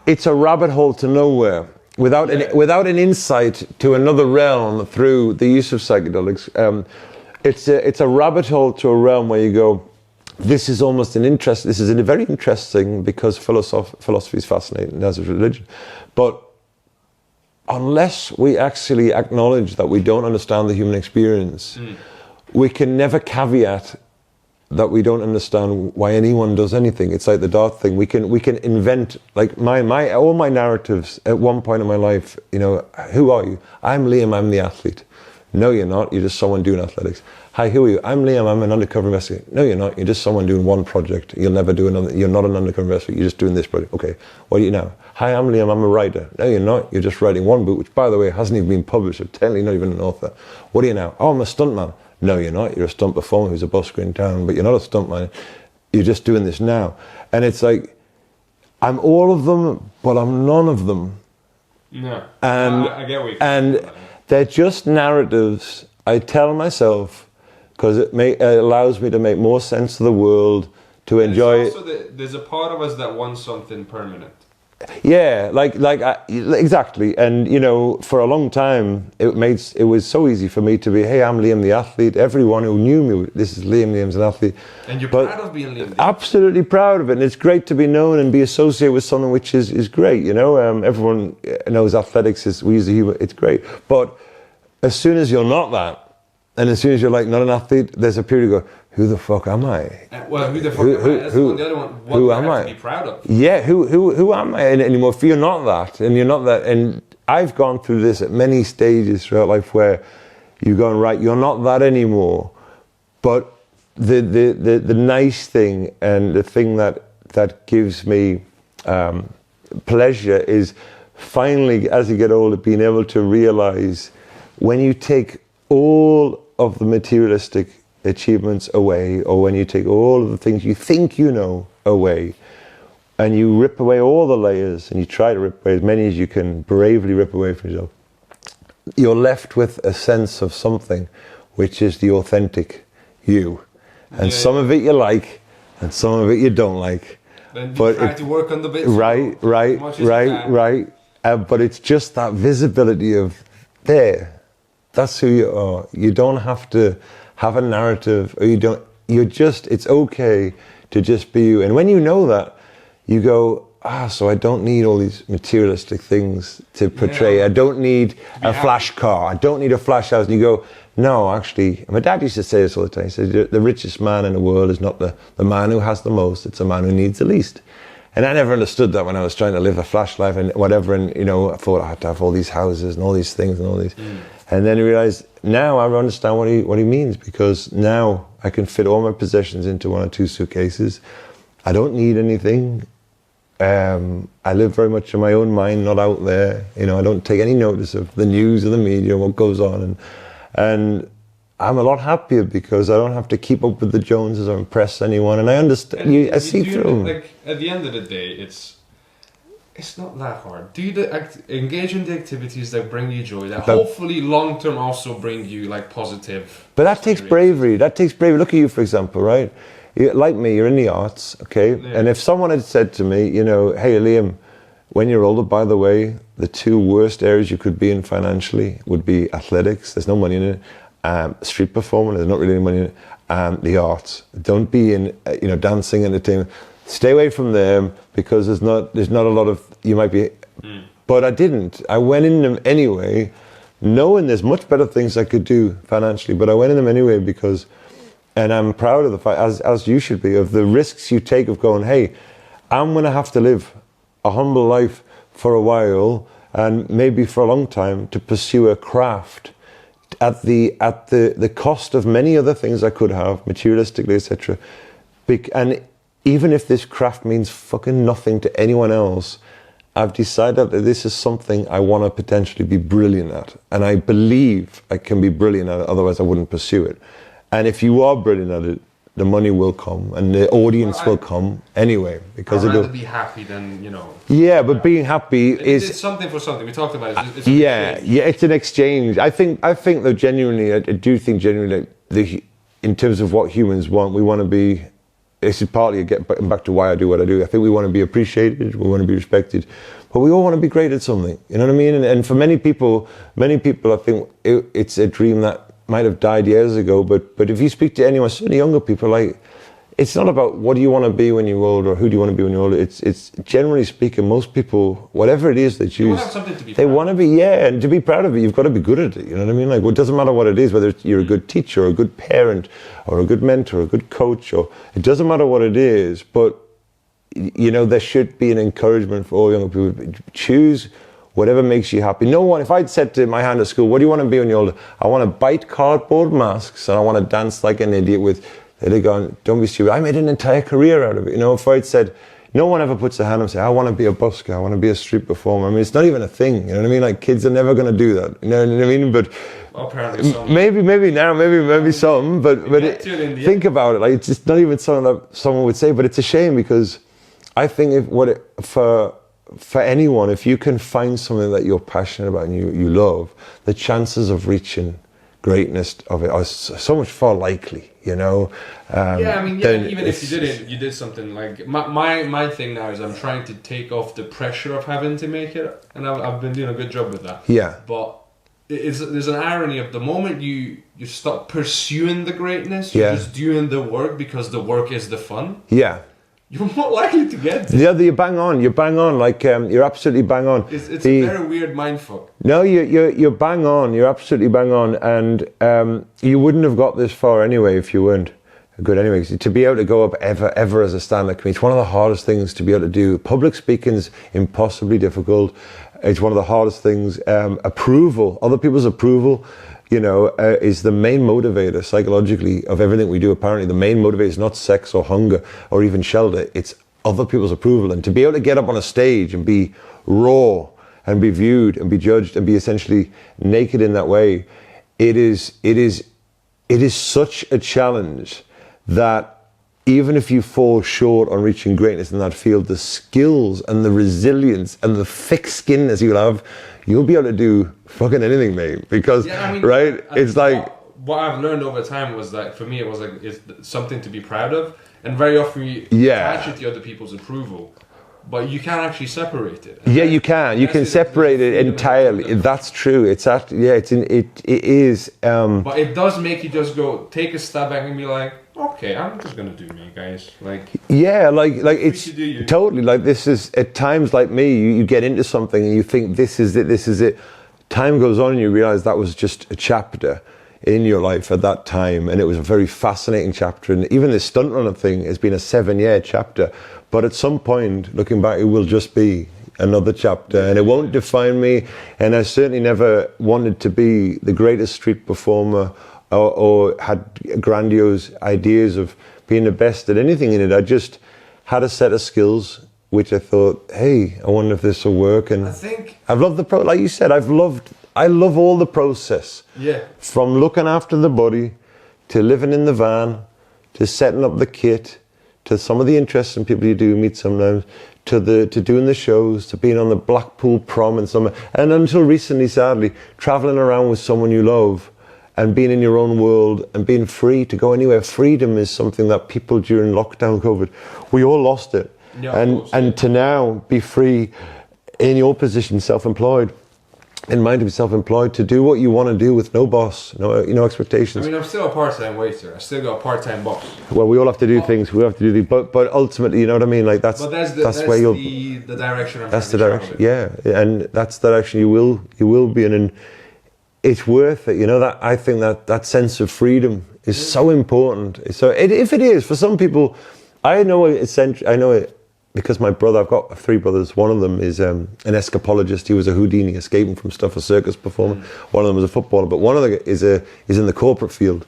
it's a rabbit hole to nowhere. Without an insight to another realm through the use of psychedelics, it's a rabbit hole to a realm where you go, this is almost an interest. This is very interesting because philosophy is fascinating, as is religion, but unless we actually acknowledge that we don't understand the human experience, we can never caveat that we don't understand why anyone does anything. It's like the dart thing. We can invent, like all my narratives at one point in my life, you know, who are you? I'm Liam, I'm the athlete. No, you're not. You're just someone doing athletics. Hi, who are you? I'm Liam, I'm an undercover investigator. No, you're not. You're just someone doing one project. You'll never do another. You're not an undercover investigator. You're just doing this project. Okay, what are you now? Hi, I'm Liam, I'm a writer. No, you're not. You're just writing one book, which, by the way, hasn't even been published. So technically not even an author. What are you now? Oh, I'm a stuntman. No, you're not. You're a stunt performer who's a busker in town, but you're not a stuntman. You're just doing this now. And it's like, I'm all of them, but I'm none of them. No. And, I get what you're and they're just narratives I tell myself because it allows me to make more sense of the world, to enjoy it. There's a part of us that wants something permanent. Yeah, exactly. And, you know, for a long time, it was so easy for me to be, hey, I'm Liam the athlete. Everyone who knew me, this is Liam's an athlete. And you're proud of being Liam. Absolutely proud of it. And it's great to be known and be associated with something which is great, you know. Everyone knows athletics we use the humor, it's great. But as soon as you're not that, and as soon as you're like not an athlete, there's a period you go, who the fuck am I? Well, who the fuck am I? That's the other one. What who do I am have I? to be proud of? Yeah, who am I anymore? If you're not that, and you're not that, and I've gone through this at many stages throughout life where you're going, right, you're not that anymore. But the nice thing and the thing that gives me pleasure is finally, as you get older, being able to realize when you take all of the materialistic achievements away, or when you take all of the things you think you know away, and you rip away all the layers, and you try to rip away as many as you can bravely rip away from yourself, you're left with a sense of something which is the authentic you. And some of it you like, and some of it you don't like. Then you try to work on the bits. Right. But it's just that visibility of there. That's who you are. You don't have to have a narrative, or it's okay to just be you. And when you know that, you go, so I don't need all these materialistic things to portray. I don't need a flash car. I don't need a flash house. And you go, no, actually, my dad used to say this all the time. He said, the richest man in the world is not the man who has the most, it's the man who needs the least. And I never understood that when I was trying to live a flash life and whatever, and, you know, I thought I had to have all these houses and all these things and all these. And then I realized, now I understand what he means, because now I can fit all my possessions into 1 or 2 suitcases. I don't need anything. I live very much in my own mind, not out there. You know, I don't take any notice of the news or the media, what goes on. And I'm a lot happier because I don't have to keep up with the Joneses or impress anyone, and I understand. I see through. Like at the end of the day, it's not that hard. Do engage in the activities that bring you joy, that hopefully long term also bring you like positive. But that takes bravery. That takes bravery. Look at you, for example, right? Like me, you're in the arts, okay? Yeah. And if someone had said to me, you know, hey, Liam, when you're older, by the way, the two worst areas you could be in financially would be athletics. There's no money in it. Street performing, there's not really any money in it. And the arts. Don't be in, dancing, entertainment. Stay away from them because there's not a lot of, you might be. But I didn't. I went in them anyway, knowing there's much better things I could do financially. But I went in them anyway because, and I'm proud of the fact, as you should be, of the risks you take of going, hey, I'm going to have to live a humble life for a while and maybe for a long time to pursue a craft at the cost of many other things I could have, materialistically, etc. And even if this craft means fucking nothing to anyone else, I've decided that this is something I want to potentially be brilliant at. And I believe I can be brilliant at it, otherwise I wouldn't pursue it. And if you are brilliant at it, the money will come and the audience will come anyway. Because I'd rather be happy than, Yeah, but being happy is... It's something for something. We talked about it. It's it's an exchange. I think though genuinely, I do think genuinely, in terms of what humans want, we want to be... This is partly getting back to why I do what I do. I think we want to be appreciated, we want to be respected, but we all want to be great at something. You know what I mean? And for many people, I think it's a dream that might have died years ago. But if you speak to anyone, certainly younger people, like, it's not about what do you want to be when you're old or who do you want to be when you're older. It's generally speaking, most people, whatever it is they choose, they want to be, and to be proud of it, you've got to be good at it. You know what I mean? Like, it doesn't matter what it is, whether you're a good teacher or a good parent or a good mentor or a good coach, or it doesn't matter what it is, but there should be an encouragement for all young people. Choose whatever makes you happy. No one, if I'd said to my hand at school, what do you want to be when you're older? I want to bite cardboard masks and I want to dance like an idiot with, they'd go, don't be stupid. I made an entire career out of it. If I'd said, no one ever puts their hand up and say, I want to be a busker, I want to be a street performer. I mean, it's not even a thing. You know what I mean? Like, kids are never going to do that. You know what I mean? But apparently some. Maybe now, maybe some. But think about it. Like, it's just not even something that someone would say. But it's a shame because I think for anyone, if you can find something that you're passionate about and you love, the chances of reaching greatness of it are so much far likely, even if you did something like my thing now is I'm trying to take off the pressure of having to make it, and I've been doing a good job with that. Yeah. But there's an irony of the moment you stop pursuing the greatness, you're just doing the work because the work is the fun. Yeah. You're more likely to get it. Yeah, you're bang on. Like, you're absolutely bang on. It's a very weird mindfuck. No, you're bang on. You're absolutely bang on. And you wouldn't have got this far anyway if you weren't good anyway. To be able to go up ever as a stand-up comedian, it's one of the hardest things to be able to do. Public speaking's impossibly difficult. It's one of the hardest things. Approval, other people's approval, is the main motivator psychologically of everything we do. Apparently, the main motivator is not sex or hunger or even shelter. It's other people's approval. And to be able to get up on a stage and be raw and be viewed and be judged and be essentially naked in that way, it is such a challenge that even if you fall short on reaching greatness in that field, the skills and the resilience and the thick skin as you'll have, you'll be able to do fucking anything, mate. Because, right? It's like... What I've learned over time was that, for me, it was like, it's something to be proud of. And very often you attach it to other people's approval. But you can't actually separate it. Yeah, you can. You can separate it entirely. That's true. It's actually, it is. But it does make you just go, take a step back and be like, okay, I'm just gonna do me, guys. Like, yeah, like it's totally like, this is, at times like me, you get into something and you think this is it. Time goes on and you realize that was just a chapter in your life at that time, and it was a very fascinating chapter. And even this Stunt Runner thing has been a 7-year chapter, but at some point, looking back, it will just be another chapter, and it won't define me. And I certainly never wanted to be the greatest street performer or had grandiose ideas of being the best at anything in it. I just had a set of skills which I thought, hey, I wonder if this will work. And I think I've loved like you said, I've loved I love all the process. Yeah. From looking after the body, to living in the van, to setting up the kit, to some of the interesting people you do meet sometimes, to doing the shows, to being on the Blackpool prom and summer, and until recently, sadly, traveling around with someone you love and being in your own world and being free to go anywhere. Freedom is something that people during lockdown, COVID, we all lost it. Yeah, and to now be free in your position, self-employed, in mind to be self-employed, to do what you want to do with no boss, no expectations. I mean, I'm still a part-time waiter. I still got a part-time boss. Well, we all have to do things. We have to do but ultimately, you know what I mean. Like that's where you'll. The direction I'm. That's the direction. Yeah, and that's the direction you will be in, and it's worth it. You know that I think that sense of freedom is so important. So if it is for some people, I know essentially. I know it. Because my brother, I've got 3 brothers. One of them is an escapologist. He was a Houdini, escaping from stuff, a circus performer. One of them was a footballer, but one of them is in the corporate field.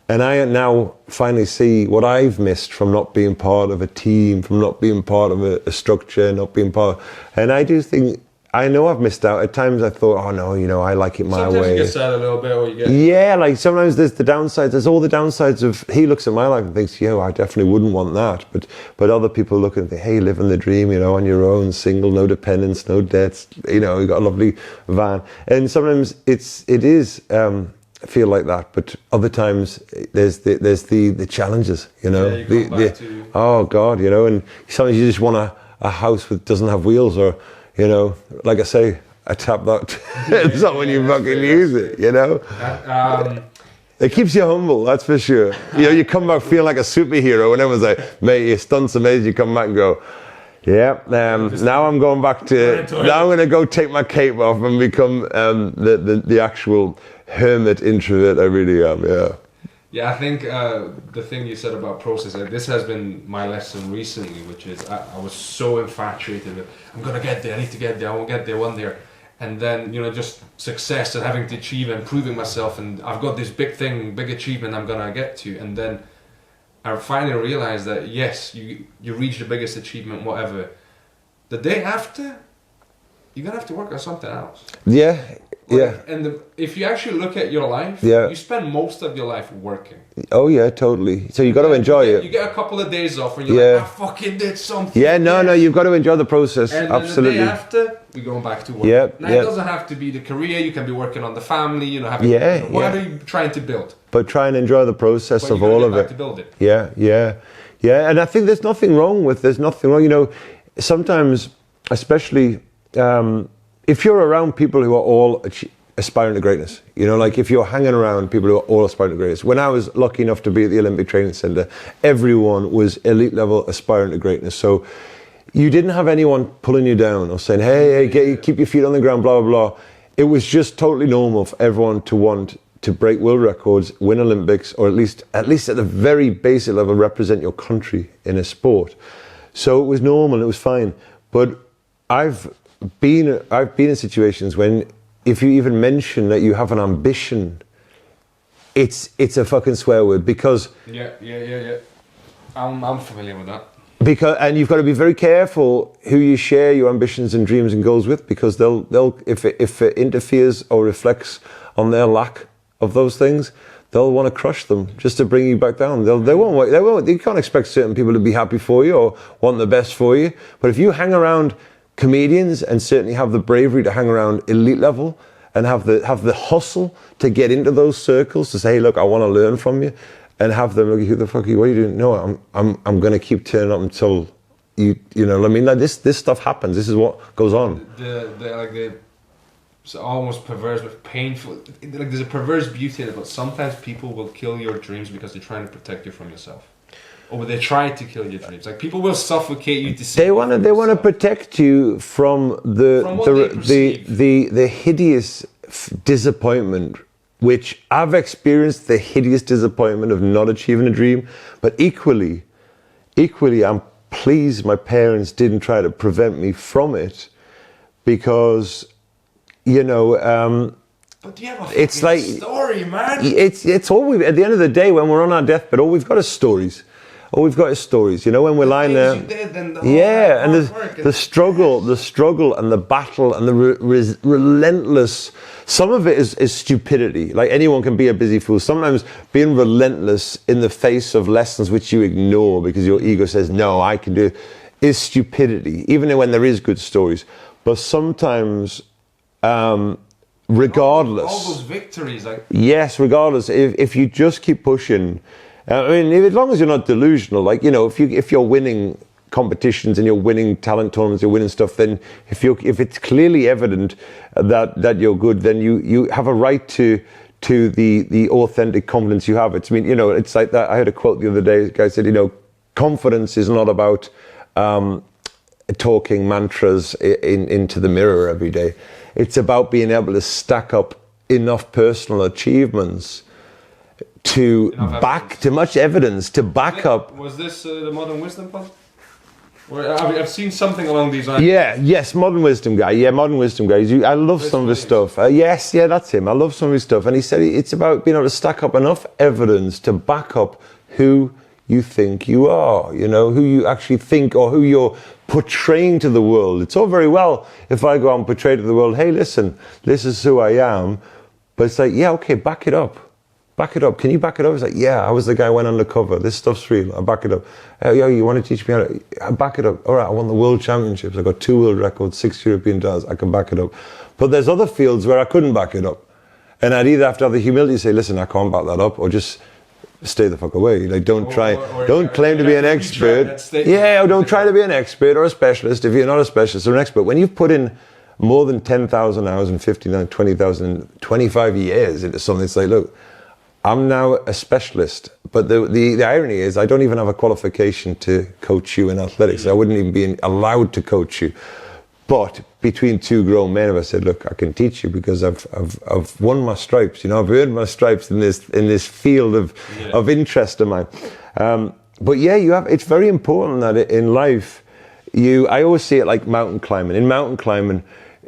And I now finally see what I've missed from not being part of a team, from not being part of a structure, not being part. And I do think, I know I've missed out. At times I thought, oh no, I like it my Sometimes way. You get sad a little bit, or you get. Yeah, like sometimes there's the downsides. There's all the downsides of. He looks at my life and thinks, I definitely wouldn't want that. But other people look and think, hey, living the dream, on your own, single, no dependents, no debts. You got a lovely van. And sometimes it is feel like that. But other times there's the challenges. Oh God, and sometimes you just want a house that doesn't have wheels, or. Like I say, I tap that. It's not when you fucking use it, It keeps you humble, that's for sure. You come back feeling like a superhero, and everyone's like, mate, your stunts amazing. You come back and go, yeah, now I'm going back to, now I'm going to go take my cape off and become the actual hermit introvert I really am, yeah. Yeah, I think the thing you said about process, this has been my lesson recently, which is I was so infatuated with, I'm going to get there, I need to get there, I won't get there one day. And then, just success and having to achieve and proving myself, and I've got this big achievement I'm going to get to. And then I finally realized that, yes, you reach the biggest achievement, whatever. The day after, you're going to have to work on something else. Yeah. Yeah. And if you actually look at your life, you spend most of your life working. Oh yeah, totally. So you got to enjoy it. You get a couple of days off and you're like, I fucking did something. Yeah, no, you've got to enjoy the process. And absolutely. Then the day after, we're going back to work. Yeah. Now it doesn't have to be the career. You can be working on the family. Whatever you're trying to build. But try and enjoy the process of all of it. To build it. Yeah. And I think there's nothing wrong. Sometimes, especially. If you're around people who are all aspiring to greatness, like if you're hanging around people who are all aspiring to greatness. When I was lucky enough to be at the Olympic Training Centre, everyone was elite level aspiring to greatness. So you didn't have anyone pulling you down or saying, hey, keep your feet on the ground, blah, blah, blah. It was just totally normal for everyone to want to break world records, win Olympics, or at least at the very basic level, represent your country in a sport. So it was normal, it was fine. But I've been in situations when if you even mention that you have an ambition, it's a fucking swear word, because yeah. I'm familiar with that. And you've got to be very careful who you share your ambitions and dreams and goals with, because they'll if it interferes or reflects on their lack of those things, they'll want to crush them just to bring you back down. They won't. You can't expect certain people to be happy for you or want the best for you. But if you hang around comedians and certainly have the bravery to hang around elite level and have the hustle to get into those circles, to say, hey, look, I want to learn from you, and have them look, who the fuck are you? What are you doing? No, I'm going to keep turning up until you know what I mean? Like this stuff happens. This is what goes on. It's almost perverse, but painful. Like there's a perverse beauty in it, but sometimes people will kill your dreams because they're trying to protect you from yourself. Or they try to kill your dreams. Like people will suffocate you to see. They want to protect you from the hideous disappointment, which I've experienced, the hideous disappointment of not achieving a dream. But equally, I'm pleased my parents didn't try to prevent me from it, because But you have a it's like story, man. It's all at the end of the day, when we're on our deathbed, all we've got is stories. Oh, we've got his stories. You know, when we're lying there. Yeah, and the struggle and the battle and the relentless. Some of it is stupidity. Like anyone can be a busy fool. Sometimes being relentless in the face of lessons which you ignore because your ego says, no, I can do it, is stupidity, even when there is good stories. But sometimes, regardless. All those victories. Yes, regardless. If you just keep pushing, I mean, as long as you're not delusional, like, you know, if you're winning competitions and you're winning talent tournaments, you're winning stuff, then if it's clearly evident that you're good, then you have a right to the authentic confidence you have. It's, I mean, you know, it's like that. I heard a quote the other day. The guy said, you know, confidence is not about talking mantras into the mirror every day. It's about being able to stack up enough personal achievements to much evidence to back up. Was this the Modern Wisdom pod? I've seen something along these lines. Yes, Modern Wisdom guy. Yeah, Modern Wisdom guy. I love some of his stuff. Yes, that's him. I love some of his stuff. And he said it's about being able to stack up enough evidence to back up who you think you are, you know, who you actually think or who you're portraying to the world. It's all very well if I go out and portray to the world, hey, listen, this is who I am. But it's like, yeah, okay, back it up. Back it up. Can you back it up? It's like, yeah, I was the guy who went undercover. This stuff's real. I back it up. Yo, you want to teach me how to... I back it up. All right, I won the World Championships. I got 2 world records, 6 European titles. I can back it up. But there's other fields where I couldn't back it up. And I'd either have to have the humility to say, listen, I can't back that up, or just stay the fuck away. Like, don't claim to be an expert. Yeah, or don't try to be an expert or a specialist if you're not a specialist or an expert. When you've put in more than 10,000 hours and 15,000, 20,000, 25 years into something, it's like, look, I'm now a specialist, but the irony is I don't even have a qualification to coach you in athletics. I wouldn't even be allowed to coach you. But between 2 grown men, I said, look, I can teach you because I've won my stripes. You know, I've earned my stripes in this field of interest of mine. But yeah, it's very important that in life, I always see it like mountain climbing. In mountain climbing,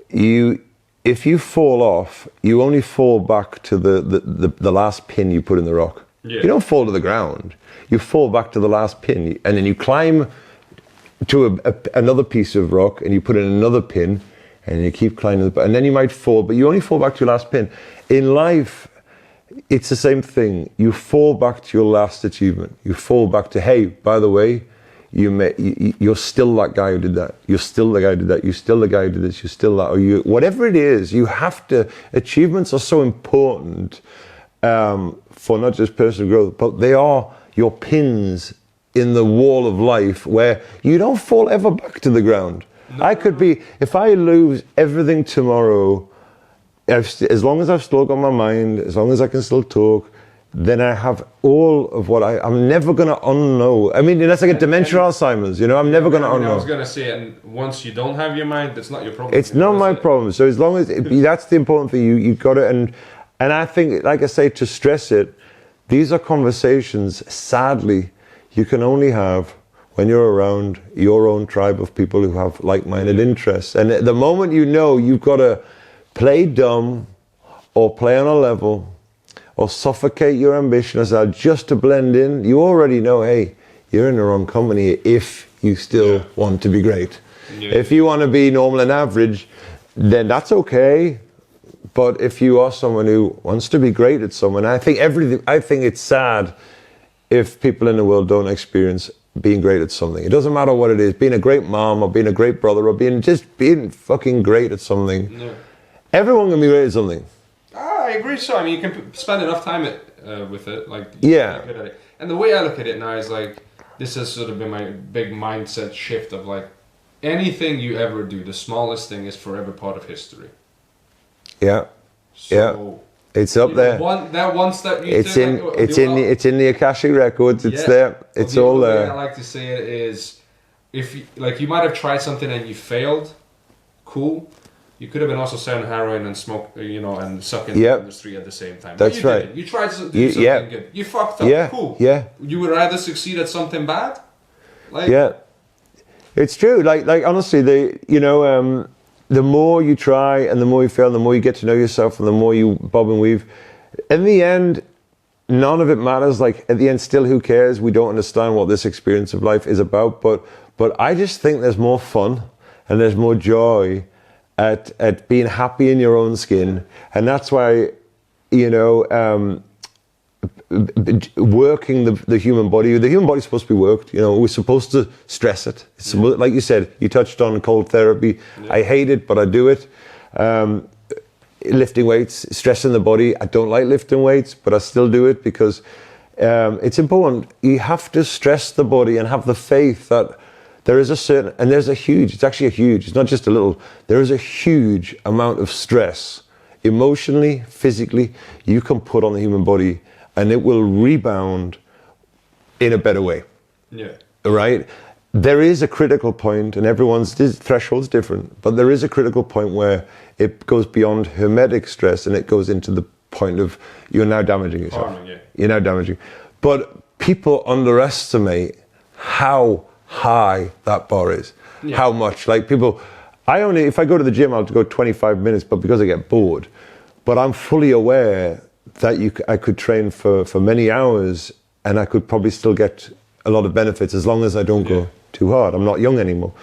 if you fall off, you only fall back to the last pin you put in the rock. Yeah. You don't fall to the ground. You fall back to the last pin, and then you climb to another piece of rock, and you put in another pin, and you keep climbing, and then you might fall, but you only fall back to your last pin. In life, it's the same thing. You fall back to your last achievement. You fall back to, hey, by the way, you're still that guy who did that. You're still the guy who did that. You're still the guy who did this. You're still that. Or whatever it is, you have to. Achievements are so important for not just personal growth, but they are your pins in the wall of life where you don't fall ever back to the ground. No. If I lose everything tomorrow, as long as I've still got my mind, as long as I can still talk, then I have all of what I'm never going to unknow. I mean, that's like a dementia Alzheimer's, you know, I'm never going to unknow. I was going to say, and once you don't have your mind, it's not your problem. It's not my problem. So as long as, that's the important thing, you got it. And I think, like I say, to stress it, these are conversations, sadly, you can only have when you're around your own tribe of people who have like-minded interests. And at the moment you know you've got to play dumb or play on a level or suffocate your ambition just to blend in, you already know, hey, you're in the wrong company if you still want to be great. Yeah. If you want to be normal and average, then that's okay. But if you are someone who wants to be great at something, I think it's sad if people in the world don't experience being great at something. It doesn't matter what it is, being a great mom or being a great brother or being fucking great at something. No. Everyone can be great at something. I agree. So I mean, you can spend enough time with it, like yeah. Good at it. And the way I look at it now is like, this has sort of been my big mindset shift of like, anything you ever do, the smallest thing is forever part of history. Yeah. So, yeah. It's up there. That one step you it's in the Akashic records. It's there. It's all there. The way I like to say it is, if you might have tried something and you failed, cool. You could have been also selling heroin and smoke, and suck in the industry at the same time. That's right. Didn't. You tried to do something good. You fucked up. Yeah. Cool. Yeah. You would rather succeed at something bad. It's true. Like honestly, the more you try and the more you fail, the more you get to know yourself and the more you bob and weave. In the end, none of it matters. Like at the end, still, who cares? We don't understand what this experience of life is about. But I just think there's more fun and there's more joy at being happy in your own skin, and that's why, you know, working the human body. The human body's supposed to be worked. You know, we're supposed to stress it. It's like you said, you touched on cold therapy. Yeah. I hate it, but I do it. Lifting weights, stressing the body. I don't like lifting weights, but I still do it because it's important. You have to stress the body and have the faith that there is a certain, and there's a huge, it's actually a huge, it's not just a little, there is a huge amount of stress, emotionally, physically, you can put on the human body, and it will rebound in a better way. Yeah. Right? There is a critical point, and everyone's threshold's different, but there is a critical point where it goes beyond hermetic stress and it goes into the point of you're now damaging yourself. Harming, yeah. You're now damaging. But people underestimate how high that bar is. Yeah. How much. Like people, if I go to the gym, I'll go 25 minutes, but because I get bored. But I'm fully aware that I could train for many hours and I could probably still get a lot of benefits as long as I don't go too hard. I'm not young anymore.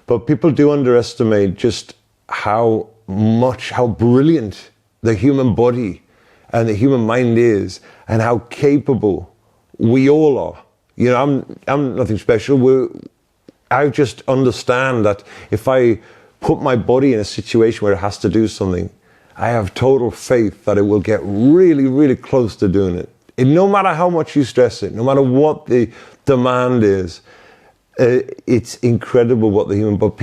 But people do underestimate just how brilliant the human body and the human mind is, and how capable we all are. You know, I'm nothing special. I just understand that if I put my body in a situation where it has to do something, I have total faith that it will get really, really close to doing it. And no matter how much you stress it, no matter what the demand is, it's incredible what the human. But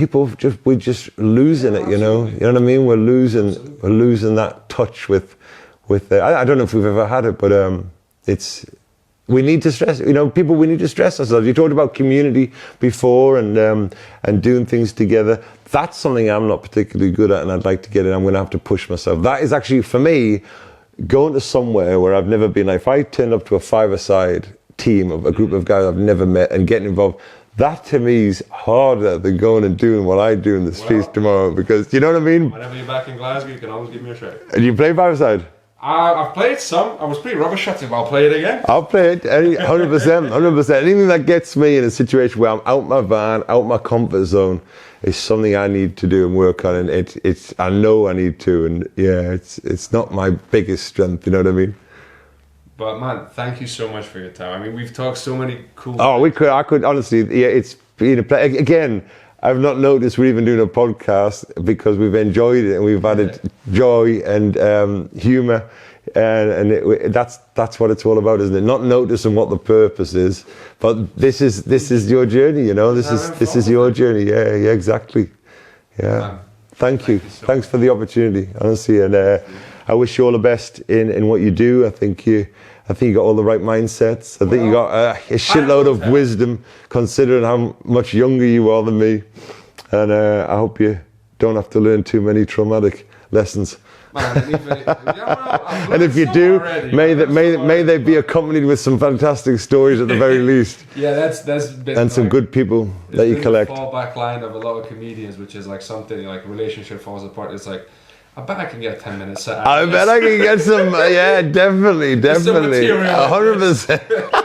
we're just losing it. You know what I mean? We're losing that touch with. I don't know if we've ever had it, but we need to stress. You know, we need to stress ourselves. You talked about community before and doing things together. That's something I'm not particularly good at, and I'd like to get in. I'm going to have to push myself. That is actually, for me, going to somewhere where I've never been. Like if I turn up to a five-a-side team of a group of guys I've never met and getting involved, that to me is harder than going and doing what I do in the streets tomorrow, because you know what I mean? Whenever you're back in Glasgow, you can always give me a shout. And you play five-a-side? I've played some. I was pretty rubbish at it, but I'll play it again. I'll play it 100%. Anything that gets me in a situation where I'm out my van, out my comfort zone, is something I need to do and work on. And I know I need to. And yeah, it's not my biggest strength. You know what I mean? But man, thank you so much for your time. I mean, we've talked so many cool. Oh, I could honestly. Yeah, it's been a pleasure. Again, I've not noticed we're even doing a podcast because we've enjoyed it and we've added joy and humour, and that's what it's all about, isn't it? Not noticing what the purpose is, but this is your journey, you know. This is your journey. Yeah, exactly. Yeah. Man, thank you. So Thanks for the opportunity, honestly, and I wish you all the best in what you do. I think you got all the right mindsets. I think you got a shitload of wisdom, considering how much younger you are than me. And I hope you don't have to learn too many traumatic lessons. Man, and if you do, may they be accompanied with some fantastic stories at the very least. Yeah, that's been and some good people that you collect. The fallback line of a lot of comedians, which is like something like relationship falls apart. It's like, I bet I can get 10 minutes set. I bet I can get some, yeah, definitely, 100%.